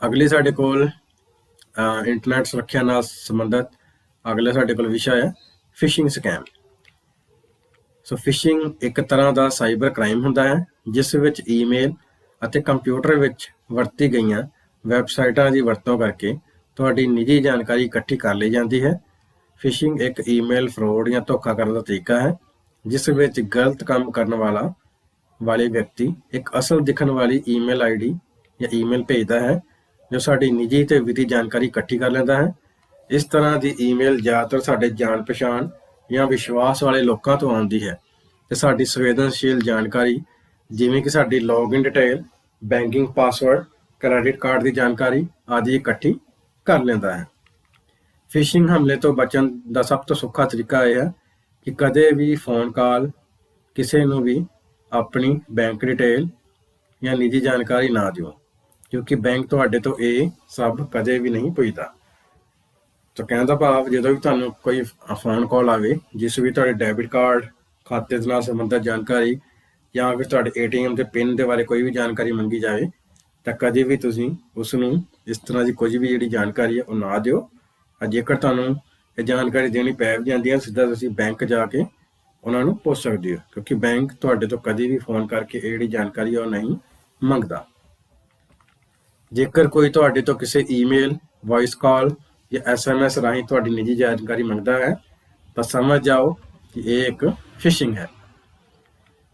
ਅਗਲੇ ਸਾਡੇ ਕੋਲ ਇੰਟਰਨੈਟ ਸੁਰੱਖਿਆ ਨਾਲ ਸੰਬੰਧਿਤ ਅਗਲਾ ਸਾਡੇ ਕੋਲ ਵਿਸ਼ਾ ਹੈ ਫਿਸ਼ਿੰਗ ਸਕੈਮ। ਸੋ ਫਿਸ਼ਿੰਗ ਇੱਕ ਤਰ੍ਹਾਂ ਦਾ ਸਾਈਬਰ ਕ੍ਰਾਈਮ ਹੁੰਦਾ ਹੈ ਜਿਸ ਵਿੱਚ ਈਮੇਲ ਅਤੇ ਕੰਪਿਊਟਰ ਵਿੱਚ ਵਰਤੀ ਗਈਆਂ ਵੈਬਸਾਈਟਾਂ ਦੀ ਵਰਤੋਂ ਕਰਕੇ ਤੁਹਾਡੀ ਨਿੱਜੀ ਜਾਣਕਾਰੀ ਇਕੱਠੀ ਕਰ ਲਈ ਜਾਂਦੀ ਹੈ। ਫਿਸ਼ਿੰਗ ਇੱਕ ਈਮੇਲ ਫਰੋਡ ਜਾਂ ਧੋਖਾ ਕਰਨ ਦਾ ਤਰੀਕਾ ਹੈ ਜਿਸ ਵਿੱਚ ਗਲਤ ਕੰਮ ਕਰਨ ਵਾਲੇ ਵਿਅਕਤੀ ਇੱਕ ਅਸਲ ਦਿਖਣ ਵਾਲੀ ਈਮੇਲ ਆਈਡੀ ਜਾਂ ਈਮੇਲ ਭੇਜਦਾ ਹੈ ਜੋ ਸਾਡੀ ਨਿੱਜੀ ਤੇ ਵਿੱਤੀ ਜਾਣਕਾਰੀ ਇਕੱਠੀ ਕਰ ਲੈਂਦਾ ਹੈ। ਇਸ ਤਰ੍ਹਾਂ ਦੀ ਈਮੇਲ ਜ਼ਿਆਦਾਤਰ ਸਾਡੇ ਜਾਣ ਪਛਾਣ ਜਾਂ ਵਿਸ਼ਵਾਸ ਵਾਲੇ ਲੋਕਾਂ ਤੋਂ ਆਉਂਦੀ ਹੈ ਤੇ ਸਾਡੀ ਸੰਵੇਦਨਸ਼ੀਲ ਜਾਣਕਾਰੀ ਜਿਵੇਂ ਕਿ ਸਾਡੀ login detail, banking password, credit card ਦੀ ਜਾਣਕਾਰੀ ਆਦਿ ਇਕੱਠੀ ਕਰ ਲੈਂਦਾ ਹੈ। ਫਿਸ਼ਿੰਗ ਹਮਲੇ ਤੋਂ ਬਚਣ ਦਾ ਸਭ ਤੋਂ ਸੌਖਾ ਤਰੀਕਾ ਇਹ ਹੈ ਕਿ ਕਦੇ ਵੀ ਫੋਨ ਕਾਲ ਕਿਸੇ ਨੂੰ ਵੀ ਆਪਣੀ ਬੈਂਕ ਡਿਟੇਲ ਜਾਂ ਨਿੱਜੀ ਜਾਣਕਾਰੀ ਨਾ ਦਿਓ, ਕਿਉਂਕਿ ਬੈਂਕ ਤੁਹਾਡੇ ਤੋਂ ਇਹ ਸਭ ਕਦੇ ਵੀ ਨਹੀਂ ਪੁੱਛਦਾ। ਤਾਂ ਕਹਿਣ ਦਾ ਭਾਵ, ਜਦੋਂ ਵੀ ਤੁਹਾਨੂੰ ਕੋਈ ਫੋਨ ਕਾਲ ਆਵੇ ਜਿਸ ਵਿੱਚ ਤੁਹਾਡੇ ਡੈਬਿਟ ਕਾਰਡ ਖਾਤੇ ਦੇ ਨਾਲ ਸੰਬੰਧਿਤ ਜਾਣਕਾਰੀ ਜਾਂ ਫਿਰ ਤੁਹਾਡੇ ATM ਦੇ ਪਿੰਨ ਦੇ ਬਾਰੇ ਕੋਈ ਵੀ ਜਾਣਕਾਰੀ ਮੰਗੀ ਜਾਵੇ, ਤਾਂ ਕਦੇ ਵੀ ਤੁਸੀਂ ਉਸ ਨੂੰ ਇਸ ਤਰ੍ਹਾਂ ਦੀ ਕੁਝ ਵੀ ਜਿਹੜੀ ਜਾਣਕਾਰੀ ਹੈ ਉਹ ਨਾ ਦਿਓ। ਜੇਕਰ ਤੁਹਾਨੂੰ ਇਹ ਜਾਣਕਾਰੀ ਦੇਣੀ ਪੈ ਵੀ ਜਾਂਦੀ ਹੈ, ਸਿੱਧਾ ਤੁਸੀਂ ਬੈਂਕ ਜਾ ਕੇ ਉਹਨਾਂ ਨੂੰ ਪੁੱਛ ਸਕਦੇ ਹੋ, ਕਿਉਂਕਿ ਬੈਂਕ ਤੁਹਾਡੇ ਤੋਂ ਕਦੇ ਵੀ ਫੋਨ ਕਰਕੇ ਇਹ ਜਿਹੜੀ ਜਾਣਕਾਰੀ ਹੈ ਉਹ ਨਹੀਂ ਮੰਗਦਾ। ਜੇਕਰ ਕੋਈ ਤੁਹਾਡੇ ਤੋਂ ਕਿਸੇ ਈਮੇਲ, ਵੌਇਸ ਕਾਲ ਜਾਂ SMS ਰਾਹੀਂ ਤੁਹਾਡੀ ਨਿੱਜੀ ਜਾਣਕਾਰੀ ਮੰਗਦਾ ਹੈ ਤਾਂ ਸਮਝ ਜਾਓ ਕਿ ਇਹ ਇੱਕ ਫਿਸ਼ਿੰਗ ਹੈ।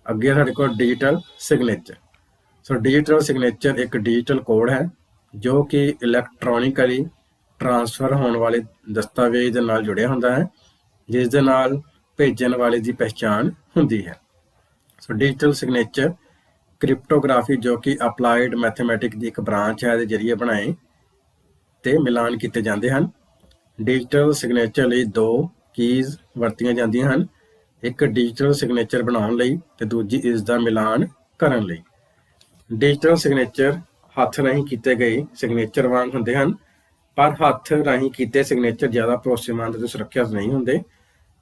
ਅੱਗੇ ਸਾਡੇ ਕੋਲ ਡਿਜੀਟਲ ਸਿਗਨੇਚਰ। ਸੋ ਡਿਜੀਟਲ ਸਿਗਨੇਚਰ ਇੱਕ ਡਿਜੀਟਲ ਕੋਡ ਹੈ ਜੋ ਕਿ ਇਲੈਕਟ੍ਰੋਨਿਕਲੀ ਟ੍ਰਾਂਸਫਰ ਹੋਣ ਵਾਲੇ ਦਸਤਾਵੇਜ਼ ਦੇ ਨਾਲ ਜੁੜਿਆ ਹੁੰਦਾ ਹੈ, ਜਿਸ ਦੇ ਨਾਲ ਭੇਜਣ ਵਾਲੇ ਦੀ ਪਹਿਚਾਣ ਹੁੰਦੀ ਹੈ। ਸੋ ਡਿਜੀਟਲ ਸਿਗਨੇਚਰ ਕ੍ਰਿਪਟੋਗ੍ਰਾਫੀ, ਜੋ ਕਿ ਅਪਲਾਈਡ ਮੈਥਮੈਟਿਕ ਦੀ ਇੱਕ ਬ੍ਰਾਂਚ ਹੈ, ਦੇ ਜ਼ਰੀਏ ਬਣਾਏ ਤੇ ਮਿਲਾਨ ਕੀਤੇ ਜਾਂਦੇ ਹਨ। ਡਿਜੀਟਲ ਸਿਗਨੇਚਰ ਲਈ ਦੋ ਕੀਜ਼ ਵਰਤੀਆਂ ਜਾਂਦੀਆਂ ਹਨ, ਇੱਕ ਡਿਜੀਟਲ ਸਿਗਨੇਚਰ ਬਣਾਉਣ ਲਈ ਤੇ ਦੂਜੀ ਇਸ ਦਾ ਮਿਲਾਨ ਕਰਨ ਲਈ। ਡਿਜੀਟਲ ਸਿਗਨੇਚਰ ਹੱਥ ਰਾਹੀਂ ਕੀਤੇ ਗਏ ਸਿਗਨੇਚਰ ਵਾਂਗ ਹੁੰਦੇ ਹਨ, ਪਰ ਹੱਥ ਰਾਹੀਂ ਕੀਤੇ ਸਿਗਨੇਚਰ ਜ਼ਿਆਦਾ ਭਰੋਸੇਮੰਦ ਅਤੇ ਸੁਰੱਖਿਅਤ ਨਹੀਂ ਹੁੰਦੇ,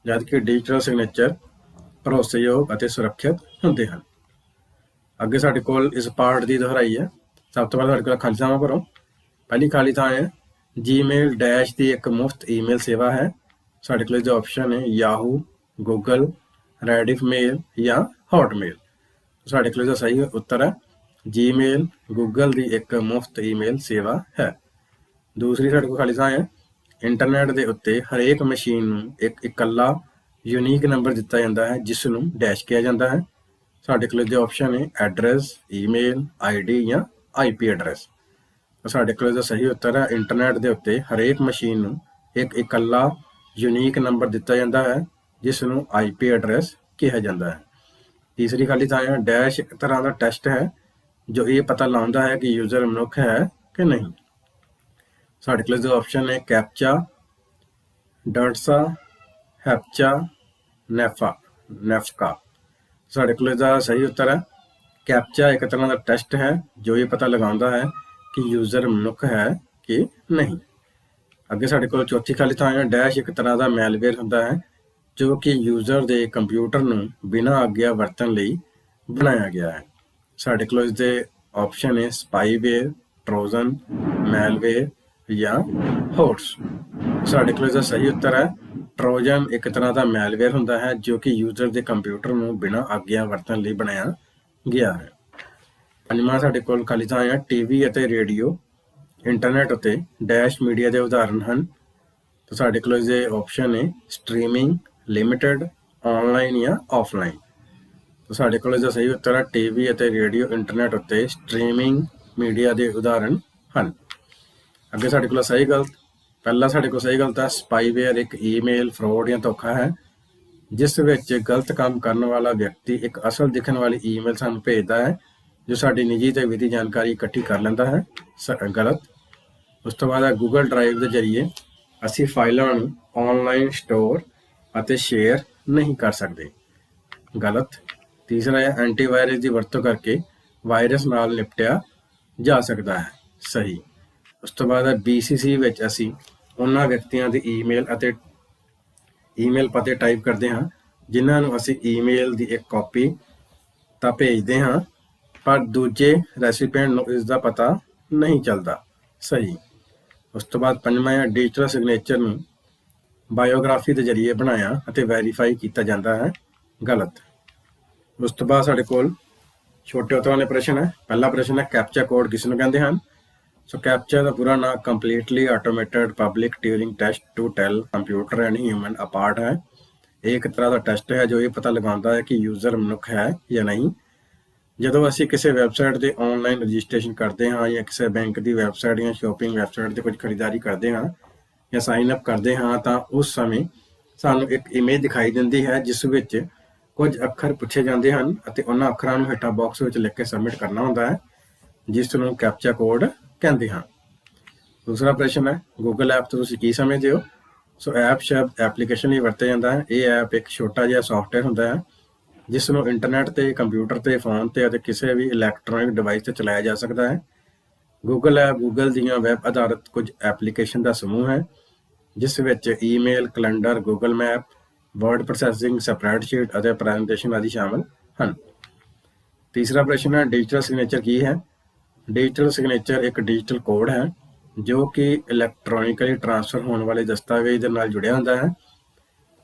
ਜਦਕਿ ਡਿਜੀਟਲ ਸਿਗਨੇਚਰ ਭਰੋਸੇਯੋਗ ਅਤੇ ਸੁਰੱਖਿਅਤ ਹੁੰਦੇ ਹਨ। ਅੱਗੇ ਸਾਡੇ ਕੋਲ ਇਸ ਪਾਰਟ ਦੀ ਦੁਹਰਾਈ ਹੈ। ਸਭ ਤੋਂ ਪਹਿਲਾਂ ਸਾਡੇ ਕੋਲ ਖਾਲੀ ਥਾਵਾਂ ਭਰੋ। ਪਹਿਲੀ ਖਾਲੀ ਥਾਂ ਹੈ ਜੀਮੇਲ ਡੈਸ਼ ਦੀ ਇੱਕ ਮੁਫਤ ਈਮੇਲ ਸੇਵਾ ਹੈ। ਸਾਡੇ ਕੋਲ ਇਹਦੇ ਆਪਸ਼ਨ ਹੈ ਯਾਹੂ, ਗੂਗਲ, ਰੈਡਿਫ ਮੇਲ ਜਾਂ ਹੌਟਮੇਲ। ਸਾਡੇ ਕੋਲ ਇਹਦਾ ਸਹੀ ਉੱਤਰ ਹੈ ਜੀਮੇਲ ਗੂਗਲ ਦੀ ਇੱਕ ਮੁਫਤ ਈਮੇਲ ਸੇਵਾ ਹੈ। ਦੂਸਰੀ ਸਾਡੇ ਕੋਲ ਖਾਲੀ ਥਾਂ ਹੈ ਇੰਟਰਨੈਟ ਦੇ ਉੱਤੇ ਹਰੇਕ ਮਸ਼ੀਨ ਨੂੰ ਇੱਕ ਇਕੱਲਾ ਯੂਨੀਕ ਨੰਬਰ ਦਿੱਤਾ ਜਾਂਦਾ ਹੈ ਜਿਸ ਨੂੰ ਡੈਸ਼ ਕਿਹਾ ਜਾਂਦਾ ਹੈ। ਸਾਡੇ ਕੋਲ ਇਹਦੇ ਆਪਸ਼ਨ ਹੈ ਐਡਰੈਸ, ਈਮੇਲ, ID ਜਾਂ IP ਐਡਰੈਸ। ਸਾਡੇ ਕੋਲ ਇਹਦਾ ਸਹੀ ਉੱਤਰ ਹੈ ਇੰਟਰਨੈਟ ਦੇ ਉੱਤੇ ਹਰੇਕ ਮਸ਼ੀਨ ਨੂੰ ਇੱਕ ਇਕੱਲਾ ਯੂਨੀਕ ਨੰਬਰ ਦਿੱਤਾ ਜਾਂਦਾ ਹੈ ਜਿਸ ਨੂੰ IP ਐਡਰੈਸ ਕਿਹਾ ਜਾਂਦਾ ਹੈ। ਤੀਸਰੀ ਖਾਲੀ ਥਾਂ ਹੈ ਡੈਸ਼ ਇੱਕ ਤਰ੍ਹਾਂ ਦਾ ਟੈਸਟ ਹੈ ਜੋ ਇਹ ਪਤਾ ਲਾਉਂਦਾ ਹੈ ਕਿ ਯੂਜ਼ਰ ਮਨੁੱਖ ਹੈ ਕਿ ਨਹੀਂ। ਸਾਡੇ ਕੋਲ ਇਹਦਾ ਆਪਸ਼ਨ ਹੈ ਕੈਪਚਾ, ਡਰਸਾ, ਹੈਪਚਾ, ਨੈਫਕਾ। ਸਾਡੇ ਕੋਲ ਇਹਦਾ ਸਹੀ ਉੱਤਰ ਹੈ ਕੈਪਚਾ ਇੱਕ ਤਰ੍ਹਾਂ ਦਾ ਟੈਸਟ ਹੈ ਜੋ ਇਹ ਪਤਾ ਲਗਾਉਂਦਾ ਹੈ ਕਿ ਯੂਜ਼ਰ ਮਨੁੱਖ ਹੈ ਕਿ ਨਹੀਂ। ਅੱਗੇ ਸਾਡੇ ਕੋਲ ਚੌਥੀ ਖਾਲੀ ਥਾਂ ਹੈ ਡੈਸ਼ ਇੱਕ ਤਰ੍ਹਾਂ ਦਾ ਮੈਲਵੇਅਰ ਹੁੰਦਾ ਹੈ ਜੋ ਕਿ ਯੂਜ਼ਰ ਦੇ ਕੰਪਿਊਟਰ ਨੂੰ ਬਿਨਾਂ ਆਗਿਆ ਵਰਤਣ ਲਈ ਬਣਾਇਆ ਗਿਆ ਹੈ। ਸਾਡੇ ਕੋਲ ਇਸਦੇ ਆਪਸ਼ਨ ਹੈ ਸਪਾਈਵੇਅਰ, ਟਰੋਜਨ, ਮੈਲਵੇਅਰ ਜਾਂ ਹੋਟਸ। ਸਾਡੇ ਕੋਲ ਇਸਦਾ ਸਹੀ ਉੱਤਰ ਹੈ ਟਰੋਜਨ ਇੱਕ ਤਰ੍ਹਾਂ ਦਾ ਮੈਲਵੇਅਰ ਹੁੰਦਾ ਹੈ ਜੋ ਕਿ ਯੂਜ਼ਰ ਦੇ ਕੰਪਿਊਟਰ ਨੂੰ ਬਿਨਾਂ ਆਗਿਆ ਵਰਤਣ ਲਈ ਬਣਾਇਆ ਗਿਆ ਹੈ। ਪੰਜਵਾਂ ਸਾਡੇ ਕੋਲ ਖਾਲੀ ਥਾਂ ਹੈ TV ਅਤੇ ਰੇਡੀਓ। ਇੰਟਰਨੈਟ ਉੱਤੇ ਡੈਸ਼ ਮੀਡੀਆ ਦੇ ਉਦਾਹਰਨ ਹਨ। ਤਾਂ ਸਾਡੇ ਕੋਲ ਇਸਦੇ ਆਪਸ਼ਨ ਹੈ ਸਟ੍ਰੀਮਿੰਗ, ਲਿਮਿਟਡ, ਆਨਲਾਈਨ ਜਾਂ ਆਫਲਾਈਨ। ਤਾਂ ਸਾਡੇ ਕੋਲ ਇਸਦਾ ਸਹੀ ਉੱਤਰ ਹੈ TV ਅਤੇ ਰੇਡੀਓ ਇੰਟਰਨੈਟ ਉੱਤੇ ਸਟ੍ਰੀਮਿੰਗ ਮੀਡੀਆ ਦੇ ਉਦਾਹਰਨ ਹਨ। ਅੱਗੇ ਸਾਡੇ ਕੋਲ ਸਹੀ ਗਲਤ। ਪਹਿਲਾ ਸਾਡੇ ਕੋਲ ਸਹੀ ਗਲਤ ਹੈ ਸਪਾਈਵੇਅਰ ਇੱਕ ਈਮੇਲ ਫਰੋਡ ਜਾਂ ਧੋਖਾ ਹੈ ਜਿਸ ਵਿੱਚ ਗਲਤ ਕੰਮ ਕਰਨ ਵਾਲਾ ਵਿਅਕਤੀ ਇੱਕ ਅਸਲ ਦਿਖਣ ਵਾਲੀ ਈਮੇਲ ਸਾਨੂੰ ਭੇਜਦਾ ਹੈ ਜੋ ਸਾਡੀ ਨਿੱਜੀ ਤੇ ਵਿੱਤੀ ਜਾਣਕਾਰੀ ਇਕੱਠੀ ਕਰ ਲੈਂਦਾ ਹੈ। ਗਲਤ। ਉਸ ਤੋਂ ਬਾਅਦ ਹੈ ਗੂਗਲ ਡਰਾਈਵ ਦੇ ਜ਼ਰੀਏ ਅਸੀਂ ਫਾਈਲਾਂ ਨੂੰ ਆਨਲਾਈਨ ਸਟੋਰ ਅਤੇ ਸ਼ੇਅਰ ਨਹੀਂ ਕਰ ਸਕਦੇ। ਗਲਤ। ਤੀਸਰਾ ਹੈ ਐਂਟੀਵਾਇਰਸ ਦੀ ਵਰਤੋਂ ਕਰਕੇ ਵਾਇਰਸ ਨਾਲ ਨਿਪਟਿਆ ਜਾ ਸਕਦਾ ਹੈ। ਸਹੀ। ਉਸ ਤੋਂ ਬਾਅਦ ਹੈ BCC ਵਿੱਚ ਅਸੀਂ ਉਹਨਾਂ ਵਿਅਕਤੀਆਂ ਦੀ ਈਮੇਲ ਪਤੇ ਟਾਈਪ ਕਰਦੇ ਹਾਂ ਜਿਨ੍ਹਾਂ ਨੂੰ ਅਸੀਂ ਈਮੇਲ ਦੀ ਇੱਕ ਕਾਪੀ ਤਾਂ ਭੇਜਦੇ ਹਾਂ ਪਰ ਦੂਜੇ ਰੈਸੀਪੀਐਂਟ ਨੂੰ ਇਸ ਦਾ ਪਤਾ ਨਹੀਂ ਚੱਲਦਾ। ਸਹੀ। ਉਸ ਤੋਂ ਬਾਅਦ ਪੰਜਵਾਂ ਹੈ ਡਿਜੀਟਲ ਸਿਗਨੇਚਰ ਨੂੰ ਬਾਇਓਗ੍ਰਾਫੀ ਦੇ ਜ਼ਰੀਏ ਬਣਾਇਆ ਅਤੇ ਵੈਰੀਫਾਈ ਕੀਤਾ ਜਾਂਦਾ ਹੈ। ਗਲਤ। ਉਸ ਤੋਂ ਬਾਅਦ ਸਾਡੇ ਕੋਲ ਛੋਟੇ ਉੱਤਰਾਂ ਦੇ ਪ੍ਰਸ਼ਨ ਹੈ। ਪਹਿਲਾ ਪ੍ਰਸ਼ਨ ਹੈ ਕੈਪਚਾ ਕੋਡ ਕਿਸ ਨੂੰ ਕਹਿੰਦੇ ਹਨ। ਸੋ ਕੈਪਚਾ ਦਾ ਪੂਰਾ ਨਾਮ completely automated public Turing test to tell computer and human apart ਹੈ। ਇਹ ਇੱਕ ਤਰ੍ਹਾਂ ਦਾ ਟੈਸਟ ਹੈ ਜੋ ਇਹ ਪਤਾ ਲਗਾਉਂਦਾ ਹੈ ਕਿ ਯੂਜ਼ਰ ਮਨੁੱਖ ਹੈ ਜਾਂ ਨਹੀਂ। ਜਦੋਂ ਅਸੀਂ ਕਿਸੇ ਵੈਬਸਾਈਟ ਤੇ ਆਨਲਾਈਨ ਰਜਿਸਟ੍ਰੇਸ਼ਨ ਕਰਦੇ ਹਾਂ ਜਾਂ ਕਿਸੇ ਬੈਂਕ ਦੀ ਵੈਬਸਾਈਟ ਜਾਂ ਸ਼ੋਪਿੰਗ ਵੈਬਸਾਈਟ ਤੇ ਕੁਝ ਖਰੀਦਦਾਰੀ ਕਰਦੇ ਹਾਂ ਜਾਂ ਸਾਈਨ ਅਪ ਕਰਦੇ ਹਾਂ ਤਾਂ ਉਸ ਸਮੇਂ ਸਾਨੂੰ ਇੱਕ ਇਮੇਜ ਦਿਖਾਈ ਦਿੰਦੀ ਹੈ ਜਿਸ ਵਿੱਚ ਕੁਝ ਅੱਖਰ ਪੁੱਛੇ ਜਾਂਦੇ ਹਨ ਅਤੇ ਉਹਨਾਂ ਅੱਖਰਾਂ ਨੂੰ ਹੇਠਾਂ ਬਾਕਸ ਵਿੱਚ ਲਿਖ ਕੇ ਸਬਮਿਟ ਕਰਨਾ ਹੁੰਦਾ ਹੈ ਜਿਸ ਨੂੰ ਕੈਪਚਾ ਕੋਡ ਕਹਿੰਦੇ ਹਾਂ। ਦੂਸਰਾ ਪ੍ਰਸ਼ਨ ਹੈ ਗੂਗਲ ਐਪ ਤੋਂ ਤੁਸੀਂ ਕੀ ਸਮਝਦੇ ਹੋ। ਸੋ ਐਪ ਸ਼ਬਦ ਐਪਲੀਕੇਸ਼ਨ ਲਈ ਵਰਤਿਆ ਜਾਂਦਾ ਹੈ। ਇਹ ਐਪ ਇੱਕ ਛੋਟਾ ਜਿਹਾ ਸੌਫਟਵੇਅਰ ਹੁੰਦਾ ਹੈ ਜਿਸ ਨੂੰ ਇੰਟਰਨੈਟ ਤੇ, ਕੰਪਿਊਟਰ ਤੇ, ਫੋਨ ਤੇ ਅਤੇ ਕਿਸੇ ਵੀ ਇਲੈਕਟ੍ਰੋਨਿਕ ਡਿਵਾਈਸ ਤੇ ਚਲਾਇਆ ਜਾ ਸਕਦਾ ਹੈ। ਗੂਗਲ ਐਪ ਗੂਗਲ ਦੀਆਂ ਵੈਬ ਆਧਾਰਿਤ ਕੁਝ ਐਪਲੀਕੇਸ਼ਨ ਦਾ ਸਮੂਹ ਹੈ, ਜਿਸ ਵਿੱਚ email, calendar, Google map, word processing, spreadsheet ਅਤੇ ਪ੍ਰੈਜੈਂਟੇਸ਼ਨ ਆਦਿ ਸ਼ਾਮਲ ਹਨ। ਤੀਸਰਾ ਪ੍ਰਸ਼ਨ ਹੈ, ਡਿਜੀਟਲ ਸਿਗਨੇਚਰ ਕੀ ਹੈ? ਡਿਜੀਟਲ ਸਿਗਨੇਚਰ ਇੱਕ ਡਿਜੀਟਲ ਕੋਡ ਹੈ ਜੋ ਕਿ ਇਲੈਕਟ੍ਰੋਨਿਕਲੀ ਟ੍ਰਾਂਸਫਰ ਹੋਣ ਵਾਲੇ ਦਸਤਾਵੇਜ਼ ਦੇ ਨਾਲ ਜੁੜਿਆ ਹੁੰਦਾ ਹੈ,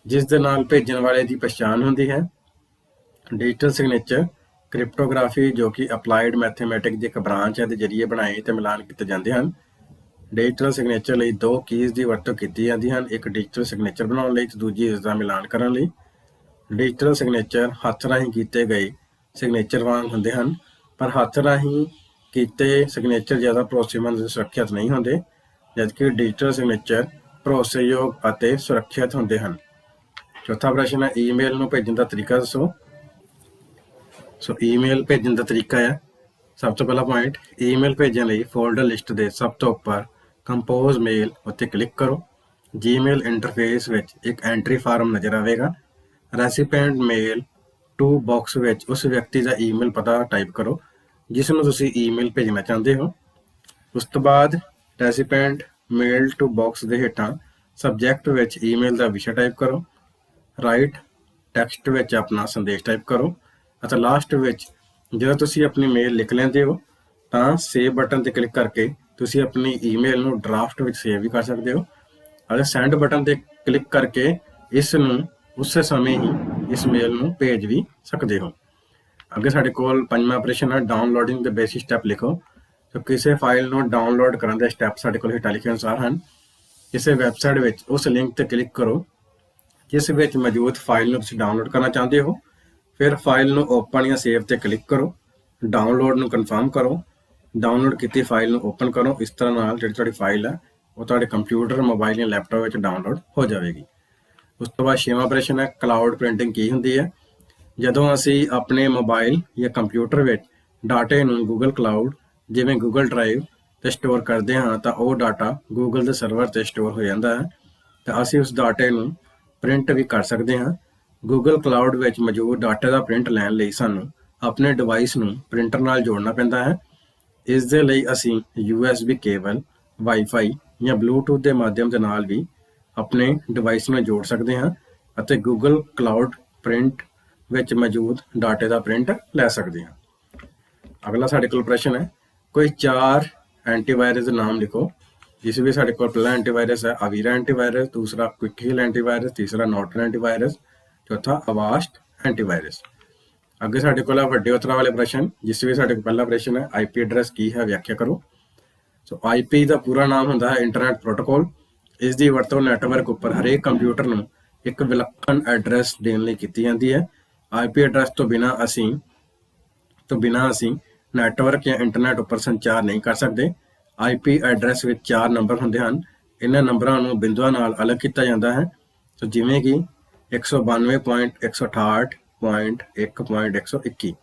ਜਿਸ ਦੇ ਨਾਲ ਭੇਜਣ ਵਾਲੇ ਦੀ ਪਛਾਣ ਹੁੰਦੀ ਹੈ। ਡਿਜੀਟਲ ਸਿਗਨੇਚਰ ਕ੍ਰਿਪਟੋਗ੍ਰਾਫੀ, ਜੋ ਕਿ ਅਪਲਾਈਡ ਮੈਥਮੈਟਿਕਸ ਦੀ ਇੱਕ ਬ੍ਰਾਂਚ ਹੈ, ਦੇ ਜ਼ਰੀਏ ਬਣਾਏ ਤੇ ਮਿਲਾਨ ਕੀਤੇ ਜਾਂਦੇ ਹਨ। ਡਿਜੀਟਲ ਸਿਗਨੇਚਰ ਲਈ ਦੋ ਕੀਜ਼ ਦੀ ਵਰਤੋਂ ਕੀਤੀ ਜਾਂਦੀ ਹਨ, ਇੱਕ ਡਿਜੀਟਲ ਸਿਗਨੇਚਰ ਬਣਾਉਣ ਲਈ ਤੇ ਦੂਜੀ ਇਸ ਦਾ ਮਿਲਾਨ ਕਰਨ ਲਈ। ਡਿਜੀਟਲ ਸਿਗਨੇਚਰ ਹੱਥ ਰਾਹੀਂ ਕੀਤੇ ਗਏ ਸਿਗਨੇਚਰ ਵਾਂਗ ਹੁੰਦੇ ਹਨ, ਪਰ ਹੱਥ ਰਾਹੀਂ ਕੀਤੇ ਸਿਗਨੇਚਰ ਜ਼ਿਆਦਾ ਭਰੋਸੇਮੰਦ ਅਤੇ ਸੁਰੱਖਿਅਤ ਨਹੀਂ ਹੁੰਦੇ, ਜਦਕਿ ਡਿਜੀਟਲ ਸਿਗਨੇਚਰ ਭਰੋਸੇਯੋਗ ਅਤੇ ਸੁਰੱਖਿਅਤ ਹੁੰਦੇ ਹਨ। ਚੌਥਾ ਪ੍ਰਸ਼ਨ ਹੈ, ਈਮੇਲ ਨੂੰ ਭੇਜਣ ਦਾ ਤਰੀਕਾ ਦੱਸੋ। ਈਮੇਲ ਭੇਜਣ ਦਾ ਤਰੀਕਾ ਹੈ, ਸਭ ਤੋਂ ਪਹਿਲਾ ਪੁਆਇੰਟ, ਈਮੇਲ ਭੇਜਣ ਲਈ ਫੋਲਡਰ ਲਿਸਟ ਦੇ ਸਭ ਤੋਂ ਉੱਪਰ ਕੰਪੋਜ਼ ਮੇਲ ਉੱਤੇ ਕਲਿੱਕ ਕਰੋ। ਜੀਮੇਲ ਇੰਟਰਫੇਸ ਵਿੱਚ ਇੱਕ ਐਂਟਰੀ ਫਾਰਮ ਨਜ਼ਰ ਆਵੇਗਾ। ਰੈਸੀਪੀਐਂਟ ਮੇਲ ਟੂ ਬਾਕਸ ਵਿੱਚ ਉਸ ਵਿਅਕਤੀ ਦਾ ਈਮੇਲ ਪਤਾ ਟਾਈਪ ਕਰੋ ਜਿਸ ਨੂੰ ਤੁਸੀਂ ਈਮੇਲ ਭੇਜਣਾ ਚਾਹੁੰਦੇ ਹੋ। ਉਸ ਤੋਂ ਬਾਅਦ ਰੈਸੀਪੀਐਂਟ ਮੇਲ ਟੂ ਬਾਕਸ ਦੇ ਹੇਠਾਂ ਸਬਜੈਕਟ ਵਿੱਚ ਈਮੇਲ ਦਾ ਵਿਸ਼ਾ ਟਾਈਪ ਕਰੋ। ਰਾਈਟ ਟੈਕਸਟ ਵਿੱਚ ਆਪਣਾ ਸੰਦੇਸ਼ ਟਾਈਪ ਕਰੋ ਅਤੇ ਲਾਸਟ ਵਿੱਚ ਜਦੋਂ ਤੁਸੀਂ ਆਪਣੀ ਮੇਲ ਲਿਖ ਲੈਂਦੇ ਹੋ ਤਾਂ ਸੇਵ ਬਟਨ 'ਤੇ ਕਲਿੱਕ ਕਰਕੇ ਤੁਸੀਂ ਆਪਣੀ ਈਮੇਲ ਨੂੰ ਡਰਾਫਟ ਵਿੱਚ ਸੇਵ ਵੀ ਕਰ ਸਕਦੇ ਹੋ ਅਤੇ ਸੈਂਡ ਬਟਨ 'ਤੇ ਕਲਿੱਕ ਕਰਕੇ ਇਸ ਨੂੰ ਉਸੇ ਸਮੇਂ ਹੀ ਇਸ ਮੇਲ ਨੂੰ ਭੇਜ ਵੀ ਸਕਦੇ ਹੋ। ਅੱਗੇ ਸਾਡੇ ਕੋਲ ਪੰਜਵਾਂ ਪ੍ਰਸ਼ਨ ਹੈ, ਡਾਊਨਲੋਡਿੰਗ ਦੇ ਬੇਸਿਕ ਸਟੈਪ ਲਿਖੋ। ਕਿਸੇ ਫਾਈਲ ਨੂੰ ਡਾਊਨਲੋਡ ਕਰਨ ਦੇ ਸਟੈਪ ਸਾਡੇ ਕੋਲ ਹੇਠਾਂ ਲਿਖੇ ਅਨੁਸਾਰ ਹਨ। ਕਿਸੇ ਵੈਬਸਾਈਟ ਵਿੱਚ ਉਸ ਲਿੰਕ 'ਤੇ ਕਲਿੱਕ ਕਰੋ ਜਿਸ ਵਿੱਚ ਮੌਜੂਦ ਫਾਈਲ ਨੂੰ ਤੁਸੀਂ ਡਾਊਨਲੋਡ ਕਰਨਾ ਚਾਹੁੰਦੇ ਹੋ। ਫਿਰ ਫਾਈਲ ਨੂੰ ਓਪਨ ਜਾਂ ਸੇਵ 'ਤੇ ਕਲਿੱਕ ਕਰੋ। ਡਾਊਨਲੋਡ ਨੂੰ ਕਨਫਰਮ ਕਰੋ। ਡਾਊਨਲੋਡ ਕੀਤੀ ਫਾਈਲ ਨੂੰ ਓਪਨ ਕਰੋ। ਇਸ ਤਰ੍ਹਾਂ ਨਾਲ ਜਿਹੜੀ ਤੁਹਾਡੀ ਫਾਈਲ ਹੈ ਉਹ ਤੁਹਾਡੇ ਕੰਪਿਊਟਰ, ਮੋਬਾਈਲ ਜਾਂ ਲੈਪਟਾਪ ਵਿੱਚ ਡਾਊਨਲੋਡ ਹੋ ਜਾਵੇਗੀ। ਉਸ ਤੋਂ ਬਾਅਦ ਛੇਵਾਂ ਪ੍ਰਸ਼ਨ ਹੈ, ਕਲਾਊਡ ਪ੍ਰਿੰਟਿੰਗ ਕੀ ਹੁੰਦੀ ਹੈ? ਜਦੋਂ ਅਸੀਂ ਆਪਣੇ ਮੋਬਾਈਲ ਜਾਂ ਕੰਪਿਊਟਰ ਵਿੱਚ ਡਾਟੇ ਨੂੰ ਗੂਗਲ ਕਲਾਊਡ ਜਿਵੇਂ ਗੂਗਲ ਡਰਾਈਵ 'ਤੇ ਸਟੋਰ ਕਰਦੇ ਹਾਂ ਤਾਂ ਉਹ ਡਾਟਾ ਗੂਗਲ ਦੇ ਸਰਵਰ 'ਤੇ ਸਟੋਰ ਹੋ ਜਾਂਦਾ ਹੈ ਤਾਂ ਅਸੀਂ ਉਸ ਡਾਟੇ ਨੂੰ ਪ੍ਰਿੰਟ ਵੀ ਕਰ ਸਕਦੇ ਹਾਂ। ਗੂਗਲ ਕਲਾਊਡ ਵਿੱਚ ਮੌਜੂਦ ਡਾਟੇ ਦਾ ਪ੍ਰਿੰਟ ਲੈਣ ਲਈ ਸਾਨੂੰ ਆਪਣੇ ਡਿਵਾਈਸ ਨੂੰ ਪ੍ਰਿੰਟਰ ਨਾਲ ਜੋੜਨਾ ਪੈਂਦਾ ਹੈ। ਇਸ ਦੇ ਲਈ ਅਸੀਂ USB ਕੇਬਲ, ਵਾਈਫਾਈ ਜਾਂ ਬਲੂਟੂਥ ਦੇ ਮਾਧਿਅਮ ਦੇ ਨਾਲ ਵੀ ਆਪਣੇ ਡਿਵਾਈਸ ਨੂੰ ਜੋੜ ਸਕਦੇ ਹਾਂ ਅਤੇ ਗੂਗਲ ਕਲਾਊਡ ਪ੍ਰਿੰਟ ਵਿੱਚ ਮੌਜੂਦ ਡਾਟੇ ਦਾ ਪ੍ਰਿੰਟ ਲੈ ਸਕਦੇ ਹਾਂ। ਅਗਲਾ ਸਾਡੇ ਕੋਲ ਪ੍ਰਸ਼ਨ ਹੈ, ਕੋਈ 4 ਐਂਟੀਵਾਇਰਸ ਦੇ ਨਾਮ ਲਿਖੋ। ਜਿਸ ਵਿੱਚ ਸਾਡੇ ਕੋਲ ਪਹਿਲਾ ਐਂਟੀਵਾਇਰਸ ਹੈ ਅਵੀਰਾ ਐਂਟੀਵਾਇਰਸ, ਦੂਸਰਾ ਕੁਇਕ ਹੀਲ ਐਂਟੀਵਾਇਰਸ, ਤੀਸਰਾ ਨੋਰਟਨ ਐਂਟੀਵਾਇਰਸ, ਚੌਥਾ ਅਵਾਸਟ ਐਂਟੀਵਾਇਰਸ। ਅੱਗੇ ਸਾਡੇ ਕੋਲ ਹੈ ਵੱਡੇ ਉਤਰਾਂ ਵਾਲੇ ਪ੍ਰਸ਼ਨ, ਜਿਸ ਵਿੱਚ ਸਾਡੇ ਕੋਲ ਪਹਿਲਾ ਪ੍ਰਸ਼ਨ ਹੈ, IP ਐਡਰੈਸ ਕੀ ਹੈ, ਵਿਆਖਿਆ ਕਰੋ। IP ਦਾ ਪੂਰਾ ਨਾਮ ਹੁੰਦਾ ਹੈ ਇੰਟਰਨੈਟ ਪ੍ਰੋਟੋਕੋਲ। ਇਸ ਦੀ ਵਰਤੋਂ ਨੈਟਵਰਕ ਉੱਪਰ ਹਰੇਕ ਕੰਪਿਊਟਰ ਨੂੰ ਇੱਕ ਵਿਲੱਖਣ ਐਡਰੈਸ ਦੇਣ ਲਈ ਕੀਤੀ ਜਾਂਦੀ ਹੈ। IP ਐਡਰੈਸ ਤੋਂ ਬਿਨਾਂ ਅਸੀਂ ਨੈਟਵਰਕ ਜਾਂ ਇੰਟਰਨੈਟ ਉੱਪਰ ਸੰਚਾਰ ਨਹੀਂ ਕਰ ਸਕਦੇ। IP ਐਡਰੈਸ ਵਿੱਚ 4 ਨੰਬਰ ਹੁੰਦੇ ਹਨ। ਇਹਨਾਂ ਨੰਬਰਾਂ ਨੂੰ ਬਿੰਦੂਆਂ ਨਾਲ ਅਲੱਗ ਕੀਤਾ ਜਾਂਦਾ ਹੈ। ਜਿਵੇਂ ਕਿ 192.168.1.121।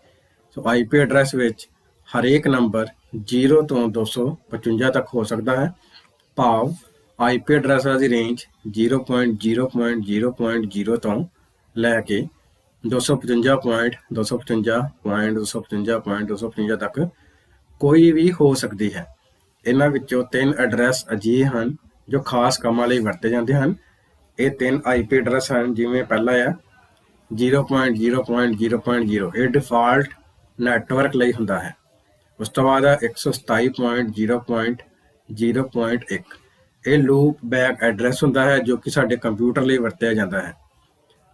IP ਐਡਰੈਸ ਵਿੱਚ ਹਰੇਕ ਨੰਬਰ 0 ਤੋਂ 255 ਤੱਕ ਹੋ ਸਕਦਾ ਹੈ। ਭਾਵ IP ਐਡਰੈਸਾਂ ਦੀ ਰੇਂਜ 0.0.0.0 ਤੋਂ ਲੈ ਕੇ 255.255.255.255 ਤੱਕ ਕੋਈ ਵੀ ਹੋ ਸਕਦੀ ਹੈ। ਇਹਨਾਂ ਵਿੱਚੋਂ 3 ਐਡਰੈਸ ਅਜਿਹੇ ਹਨ ਜੋ ਖਾਸ ਕੰਮਾਂ ਲਈ ਵਰਤੇ ਜਾਂਦੇ ਹਨ। ਇਹ 3 IP ਐਡਰੈਸ ਹਨ, ਜਿਵੇਂ ਪਹਿਲਾ ਹੈ 0.0.0.0, ਇਹ ਡਿਫਾਲਟ ਨੈਟਵਰਕ ਲਈ ਹੁੰਦਾ ਹੈ। ਉਸ ਤੋਂ ਬਾਅਦ ਹੈ 127.0.0.1, ਇਹ ਲੂਪ ਬੈਕ ਐਡਰੈਸ ਹੁੰਦਾ ਹੈ ਜੋ ਕਿ ਸਾਡੇ ਕੰਪਿਊਟਰ ਲਈ ਵਰਤਿਆ ਜਾਂਦਾ ਹੈ।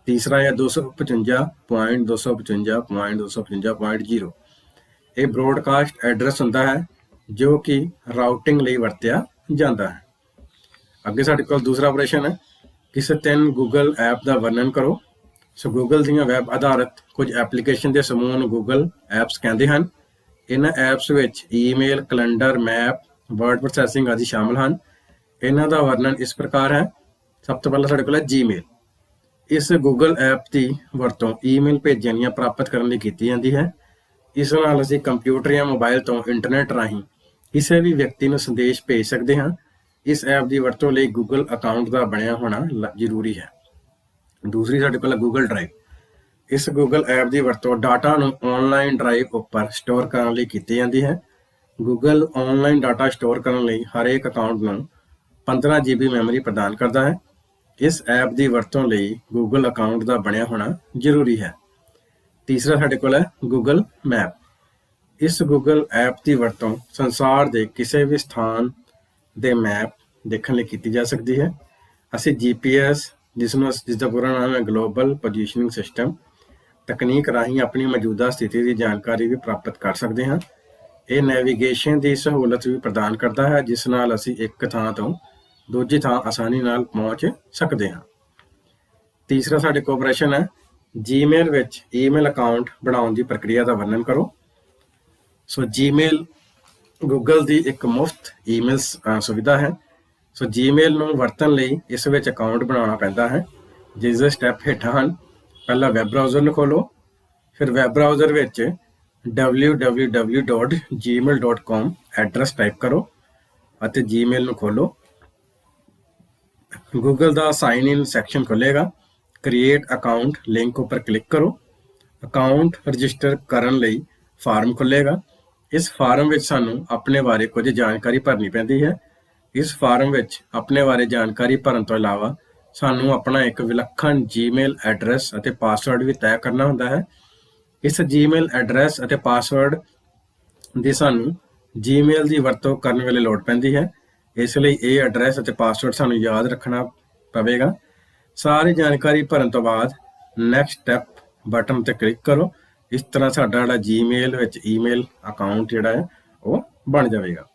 ਤੀਸਰਾ ਹੈ 255.255.255.0, ਇਹ ਬ੍ਰੌਡਕਾਸਟ ਐਡਰੈਸ ਹੁੰਦਾ ਹੈ ਜੋ ਕਿ ਰਾਊਟਿੰਗ ਲਈ ਵਰਤਿਆ ਜਾਂਦਾ ਹੈ। ਅੱਗੇ ਸਾਡੇ ਕੋਲ ਦੂਸਰਾ ਪ੍ਰਸ਼ਨ ਹੈ, ਕਿਸੇ 3 ਗੂਗਲ ਐਪ ਦਾ ਵਰਣਨ ਕਰੋ। ਗੂਗਲ ਦੀਆਂ ਵੈਬ ਆਧਾਰਿਤ ਕੁਝ ਐਪਲੀਕੇਸ਼ਨ ਦੇ ਸਮੂਹ ਨੂੰ ਗੂਗਲ ਐਪਸ ਕਹਿੰਦੇ ਹਨ। ਇਹਨਾਂ ਐਪਸ ਵਿੱਚ email, calendar, map, word processing ਆਦਿ ਸ਼ਾਮਲ ਹਨ। ਇਹਨਾਂ ਦਾ ਵਰਣਨ ਇਸ ਪ੍ਰਕਾਰ ਹੈ। ਸਭ ਤੋਂ ਪਹਿਲਾਂ ਸਾਡੇ ਕੋਲ ਹੈ ਜੀਮੇਲ। ਇਸ ਗੂਗਲ ਐਪ ਦੀ ਵਰਤੋਂ ਈਮੇਲ ਭੇਜਣ ਜਾਂ ਪ੍ਰਾਪਤ ਕਰਨ ਲਈ ਕੀਤੀ ਜਾਂਦੀ ਹੈ। ਇਸ ਨਾਲ ਅਸੀਂ ਕੰਪਿਊਟਰ ਜਾਂ ਮੋਬਾਈਲ ਤੋਂ ਇੰਟਰਨੈਟ ਰਾਹੀਂ ਕਿਸੇ ਵੀ ਵਿਅਕਤੀ ਨੂੰ ਸੰਦੇਸ਼ ਭੇਜ ਸਕਦੇ ਹਾਂ। ਇਸ ਐਪ ਦੀ ਵਰਤੋਂ ਲਈ ਗੂਗਲ ਅਕਾਊਂਟ ਦਾ ਬਣਿਆ ਹੋਣਾ ਜ਼ਰੂਰੀ ਹੈ। ਦੂਸਰੀ ਸਾਡੇ ਕੋਲ ਹੈ ਗੂਗਲ ਡਰਾਈਵ। ਇਸ ਗੂਗਲ ਐਪ ਦੀ ਵਰਤੋਂ ਡਾਟਾ ਨੂੰ ਆਨਲਾਈਨ ਡਰਾਈਵ ਉੱਪਰ ਸਟੋਰ ਕਰਨ ਲਈ ਕੀਤੀ ਜਾਂਦੀ ਹੈ। ਗੂਗਲ ਆਨਲਾਈਨ ਡਾਟਾ ਸਟੋਰ ਕਰਨ ਲਈ ਹਰੇਕ ਅਕਾਊਂਟ ਨੂੰ 15 GB ਮੈਮਰੀ ਪ੍ਰਦਾਨ ਕਰਦਾ ਹੈ। ਇਸ ਐਪ ਦੀ ਵਰਤੋਂ ਲਈ ਗੂਗਲ ਅਕਾਊਂਟ ਦਾ ਬਣਿਆ ਹੋਣਾ ਜ਼ਰੂਰੀ ਹੈ। ਤੀਸਰਾ ਸਾਡੇ ਕੋਲ ਹੈ ਗੂਗਲ ਮੈਪ। ਇਸ ਗੂਗਲ ਐਪ ਦੀ ਵਰਤੋਂ ਸੰਸਾਰ ਦੇ ਕਿਸੇ ਵੀ ਸਥਾਨ ਦੇ ਮੈਪ ਦੇਖਣ ਲਈ ਕੀਤੀ ਜਾ ਸਕਦੀ ਹੈ। ਅਸੀਂ GPS, ਜਿਸ ਦਾ ਪੂਰਾ ਨਾਮ ਹੈ ਗਲੋਬਲ ਪੋਜੀਸ਼ਨਿੰਗ ਸਿਸਟਮ, ਤਕਨੀਕ ਰਾਹੀਂ ਆਪਣੀ ਮੌਜੂਦਾ ਸਥਿਤੀ ਦੀ ਜਾਣਕਾਰੀ ਵੀ ਪ੍ਰਾਪਤ ਕਰ ਸਕਦੇ ਹਾਂ। ਇਹ ਨੈਵੀਗੇਸ਼ਨ ਦੀ ਸਹੂਲਤ ਵੀ ਪ੍ਰਦਾਨ ਕਰਦਾ ਹੈ, ਜਿਸ ਨਾਲ ਅਸੀਂ ਇੱਕ ਥਾਂ ਤੋਂ ਦੂਜੀ ਥਾਂ ਆਸਾਨੀ ਨਾਲ ਪਹੁੰਚ ਸਕਦੇ ਹਾਂ। ਤੀਸਰਾ ਸਾਡੇ ਕੋਲ ਪ੍ਰਸ਼ਨ ਹੈ ਜੀਮੇਲ ਵਿੱਚ ਈਮੇਲ ਅਕਾਊਂਟ ਬਣਾਉਣ ਦੀ ਪ੍ਰਕਿਰਿਆ ਦਾ ਵਰਣਨ ਕਰੋ। ਸੋ ਜੀਮੇਲ ਗੂਗਲ ਦੀ ਇੱਕ ਮੁਫਤ ਈਮੇਲ ਸੁਵਿਧਾ ਹੈ। ਸੋ ਜੀਮੇਲ ਨੂੰ ਵਰਤਣ ਲਈ ਇਸ ਵਿੱਚ ਅਕਾਊਂਟ ਬਣਾਉਣਾ ਪੈਂਦਾ ਹੈ, ਜਿਸ ਦੇ ਸਟੈਪ ਹੇਠਾਂ ਹਨ। ਪਹਿਲਾਂ ਵੈਬ ਬਰਾਊਜ਼ਰ ਨੂੰ ਖੋਲੋ, ਫਿਰ ਵੈਬ ਬਰਾਊਜ਼ਰ ਵਿੱਚ www.gmail.com ਐਡਰੈਸ ਟਾਈਪ ਕਰੋ ਅਤੇ ਜੀਮੇਲ ਨੂੰ ਖੋਲੋ। ਗੂਗਲ ਦਾ ਸਾਈਨ ਇਨ ਸੈਕਸ਼ਨ ਖੁੱਲੇਗਾ। ਕ੍ਰੀਏਟ ਅਕਾਊਂਟ ਲਿੰਕ ਉੱਪਰ ਕਲਿੱਕ ਕਰੋ। ਅਕਾਊਂਟ ਰਜਿਸਟਰ ਕਰਨ ਲਈ ਫਾਰਮ ਖੁੱਲੇਗਾ। ਇਸ ਫਾਰਮ ਵਿੱਚ ਸਾਨੂੰ ਆਪਣੇ ਬਾਰੇ ਕੁਝ ਜਾਣਕਾਰੀ ਭਰਨੀ ਪੈਂਦੀ ਹੈ। ਇਸ ਫਾਰਮ ਵਿੱਚ ਆਪਣੇ ਬਾਰੇ ਜਾਣਕਾਰੀ ਭਰਨ ਤੋਂ ਇਲਾਵਾ ਸਾਨੂੰ ਆਪਣਾ ਇੱਕ ਵਿਲੱਖਣ ਜੀਮੇਲ ਐਡਰੈਸ ਅਤੇ ਪਾਸਵਰਡ ਵੀ ਤੈਅ ਕਰਨਾ ਹੁੰਦਾ ਹੈ। ਇਸ ਜੀਮੇਲ ਐਡਰੈਸ ਅਤੇ ਪਾਸਵਰਡ ਦੀ ਸਾਨੂੰ ਜੀਮੇਲ ਦੀ ਵਰਤੋਂ ਕਰਨ ਵੇਲੇ ਲੋੜ ਪੈਂਦੀ ਹੈ। ਇਸ ਲਈ ਇਹ ਐਡਰੈਸ ਅਤੇ ਪਾਸਵਰਡ ਸਾਨੂੰ ਯਾਦ ਰੱਖਣਾ ਪਵੇਗਾ। ਸਾਰੀ ਜਾਣਕਾਰੀ ਭਰਨ ਤੋਂ ਬਾਅਦ ਨੈਕਸਟ ਸਟੈਪ ਬਟਨ 'ਤੇ ਕਲਿੱਕ ਕਰੋ। ਇਸ ਤਰ੍ਹਾਂ ਸਾਡਾ ਜਿਹੜਾ ਜੀਮੇਲ ਵਿੱਚ ਈਮੇਲ ਅਕਾਊਂਟ ਜਿਹੜਾ ਹੈ ਉਹ ਬਣ ਜਾਵੇਗਾ।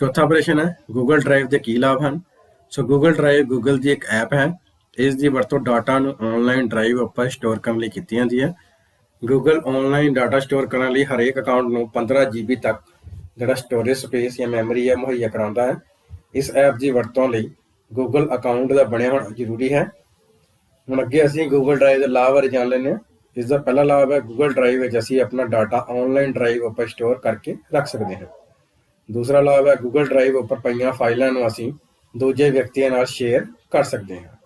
ਚੌਥਾ ਪ੍ਰਸ਼ਨ ਹੈ ਗੂਗਲ ਡਰਾਈਵ ਦੇ ਕੀ ਲਾਭ ਹਨ। ਸੋ ਗੂਗਲ ਡਰਾਈਵ ਗੂਗਲ ਦੀ ਇੱਕ ਐਪ ਹੈ। ਇਸ ਦੀ ਵਰਤੋਂ ਡਾਟਾ ਨੂੰ ਆਨਲਾਈਨ ਡਰਾਈਵ ਉੱਪਰ ਸਟੋਰ ਕਰਨ ਲਈ ਕੀਤੀ ਜਾਂਦੀ ਹੈ। ਗੂਗਲ ਆਨਲਾਈਨ ਡਾਟਾ ਸਟੋਰ ਕਰਨ ਲਈ ਹਰੇਕ ਅਕਾਊਂਟ ਨੂੰ 15 GB ਤੱਕ ਜਿਹੜਾ ਸਟੋਰੇਜ ਸਪੇਸ ਜਾਂ ਮੈਮਰੀ ਹੈ ਮੁਹੱਈਆ ਕਰਾਉਂਦਾ ਹੈ। ਇਸ ਐਪ ਦੀ ਵਰਤੋਂ ਲਈ ਗੂਗਲ ਅਕਾਊਂਟ ਦਾ ਬਣਿਆ ਹੋਣਾ ਜ਼ਰੂਰੀ ਹੈ। ਹੁਣ ਅੱਗੇ ਅਸੀਂ ਗੂਗਲ ਡਰਾਈਵ ਦੇ ਲਾਭ ਬਾਰੇ ਜਾਣ ਲੈਂਦੇ ਹਾਂ। ਇਸ ਦਾ ਪਹਿਲਾ ਲਾਭ ਹੈ ਗੂਗਲ ਡਰਾਈਵ ਵਿੱਚ ਅਸੀਂ ਆਪਣਾ ਡਾਟਾ ਆਨਲਾਈਨ ਡਰਾਈਵ ਉੱਪਰ ਸਟੋਰ ਕਰਕੇ ਰੱਖ ਸਕਦੇ ਹਾਂ। ਦੂਸਰਾ ਲਾਭ ਹੈ ਗੂਗਲ ਡਰਾਈਵ ਉੱਪਰ ਪਈਆਂ ਫਾਈਲਾਂ ਨੂੰ ਅਸੀਂ ਦੂਜੇ ਵਿਅਕਤੀਆਂ ਨਾਲ ਸ਼ੇਅਰ ਕਰ ਸਕਦੇ ਹਾਂ।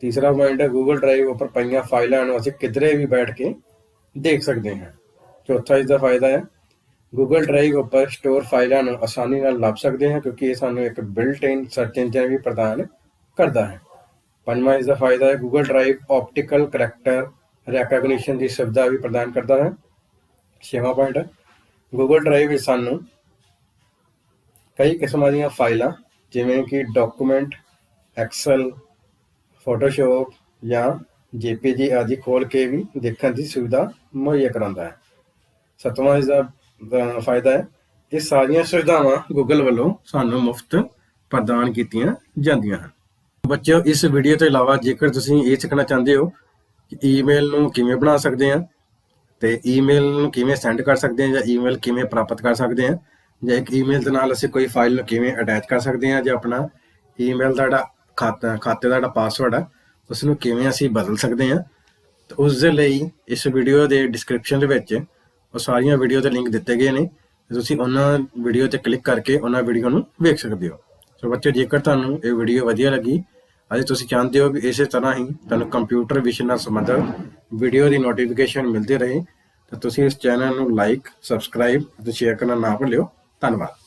ਤੀਸਰਾ ਪੁਆਇੰਟ ਹੈ ਗੂਗਲ ਡਰਾਈਵ ਉੱਪਰ ਪਈਆਂ ਫਾਈਲਾਂ ਨੂੰ ਅਸੀਂ ਕਿਧਰੇ ਵੀ ਬੈਠ ਕੇ ਦੇਖ ਸਕਦੇ ਹਾਂ। ਚੌਥਾ ਇਸ ਦਾ ਫਾਇਦਾ ਹੈ ਗੂਗਲ ਡਰਾਈਵ ਉੱਪਰ ਸਟੋਰ ਫਾਈਲਾਂ ਨੂੰ ਆਸਾਨੀ ਨਾਲ ਲੱਭ ਸਕਦੇ ਹਾਂ, ਕਿਉਂਕਿ ਇਹ ਸਾਨੂੰ ਇੱਕ ਬਿਲਟ ਇਨ ਸਰਚ ਇੰਜਨ ਵੀ ਪ੍ਰਦਾਨ ਕਰਦਾ ਹੈ। ਪੰਜਵਾਂ ਇਸ ਦਾ ਫਾਇਦਾ ਹੈ Google drive optical character recognition ਦੀ ਸੁਵਿਧਾ ਵੀ ਪ੍ਰਦਾਨ ਕਰਦਾ ਹੈ। ਛੇਵਾਂ ਪੁਆਇੰਟ ਹੈ ਗੂਗਲ ਡਰਾਈਵ ਵਿੱਚ ਸਾਨੂੰ ਕਈ ਕਿਸਮਾਂ ਦੀਆਂ ਫਾਈਲਾਂ ਜਿਵੇਂ ਕਿ ਡਾਕੂਮੈਂਟ, ਐਕਸਲ, ਫੋਟੋਸ਼ੋਪ ਜਾਂ JPG ਆਦਿ ਖੋਲ ਕੇ ਵੀ ਦੇਖਣ ਦੀ ਸੁਵਿਧਾ ਮੁਹੱਈਆ ਕਰਾਉਂਦਾ ਹੈ। ਸੱਤਵਾਂ ਇਸ ਦਾ ਫਾਇਦਾ ਹੈ ਇਹ ਸਾਰੀਆਂ ਸੁਵਿਧਾਵਾਂ ਗੂਗਲ ਵੱਲੋਂ ਸਾਨੂੰ ਮੁਫਤ ਪ੍ਰਦਾਨ ਕੀਤੀਆਂ ਜਾਂਦੀਆਂ ਹਨ। ਬੱਚਿਓ, ਇਸ ਵੀਡੀਓ ਤੋਂ ਇਲਾਵਾ ਜੇਕਰ ਤੁਸੀਂ ਇਹ ਸਿੱਖਣਾ ਚਾਹੁੰਦੇ ਹੋ ਕਿ ਈਮੇਲ ਨੂੰ ਕਿਵੇਂ ਬਣਾ ਸਕਦੇ ਹਾਂ ਤੇ ਈਮੇਲ ਨੂੰ ਕਿਵੇਂ ਸੈਂਡ ਕਰ ਸਕਦੇ ਹਾਂ ਜਾਂ ਈਮੇਲ ਕਿਵੇਂ ਪ੍ਰਾਪਤ ਕਰ ਸਕਦੇ ਹਾਂ, ਜਾਂ ਇੱਕ ਈਮੇਲ ਦੇ ਨਾਲ ਅਸੀਂ ਕੋਈ ਫਾਈਲ ਨੂੰ ਕਿਵੇਂ ਅਟੈਚ ਕਰ ਸਕਦੇ ਹਾਂ, ਜਾਂ ਆਪਣਾ ਈਮੇਲ ਦਾ ਜਿਹੜਾ ਖਾਤੇ ਦਾ ਜਿਹੜਾ ਪਾਸਵਰਡ ਹੈ ਉਸ ਨੂੰ ਕਿਵੇਂ ਅਸੀਂ ਬਦਲ ਸਕਦੇ ਹਾਂ, ਤਾਂ ਉਸ ਦੇ ਲਈ ਇਸ ਵੀਡੀਓ ਦੇ ਡਿਸਕ੍ਰਿਪਸ਼ਨ ਦੇ ਵਿੱਚ ਉਹ ਸਾਰੀਆਂ ਵੀਡੀਓ ਦੇ ਲਿੰਕ ਦਿੱਤੇ ਗਏ ਨੇ। ਤੁਸੀਂ ਉਹਨਾਂ ਵੀਡੀਓ 'ਤੇ ਕਲਿੱਕ ਕਰਕੇ ਉਹਨਾਂ ਵੀਡੀਓ ਨੂੰ ਵੇਖ ਸਕਦੇ ਹੋ। ਸੋ ਬੱਚੇ, ਜੇਕਰ ਤੁਹਾਨੂੰ ਇਹ ਵੀਡੀਓ ਵਧੀਆ ਲੱਗੀ ਅਤੇ ਤੁਸੀਂ ਚਾਹੁੰਦੇ ਹੋ ਵੀ ਇਸੇ ਤਰ੍ਹਾਂ ਹੀ ਤੁਹਾਨੂੰ ਕੰਪਿਊਟਰ ਵਿਸ਼ੇ ਨਾਲ ਸੰਬੰਧਿਤ ਵੀਡੀਓ ਦੀ ਨੋਟੀਫਿਕੇਸ਼ਨ ਮਿਲਦੀ ਰਹੇ ਤਾਂ ਤੁਸੀਂ ਇਸ ਚੈਨਲ ਨੂੰ ਲਾਈਕ, ਸਬਸਕ੍ਰਾਈਬ ਅਤੇ ਸ਼ੇਅਰ ਕਰਨਾ ਨਾ ਭੁੱਲਿਓ। ਧੰਨਵਾਦ।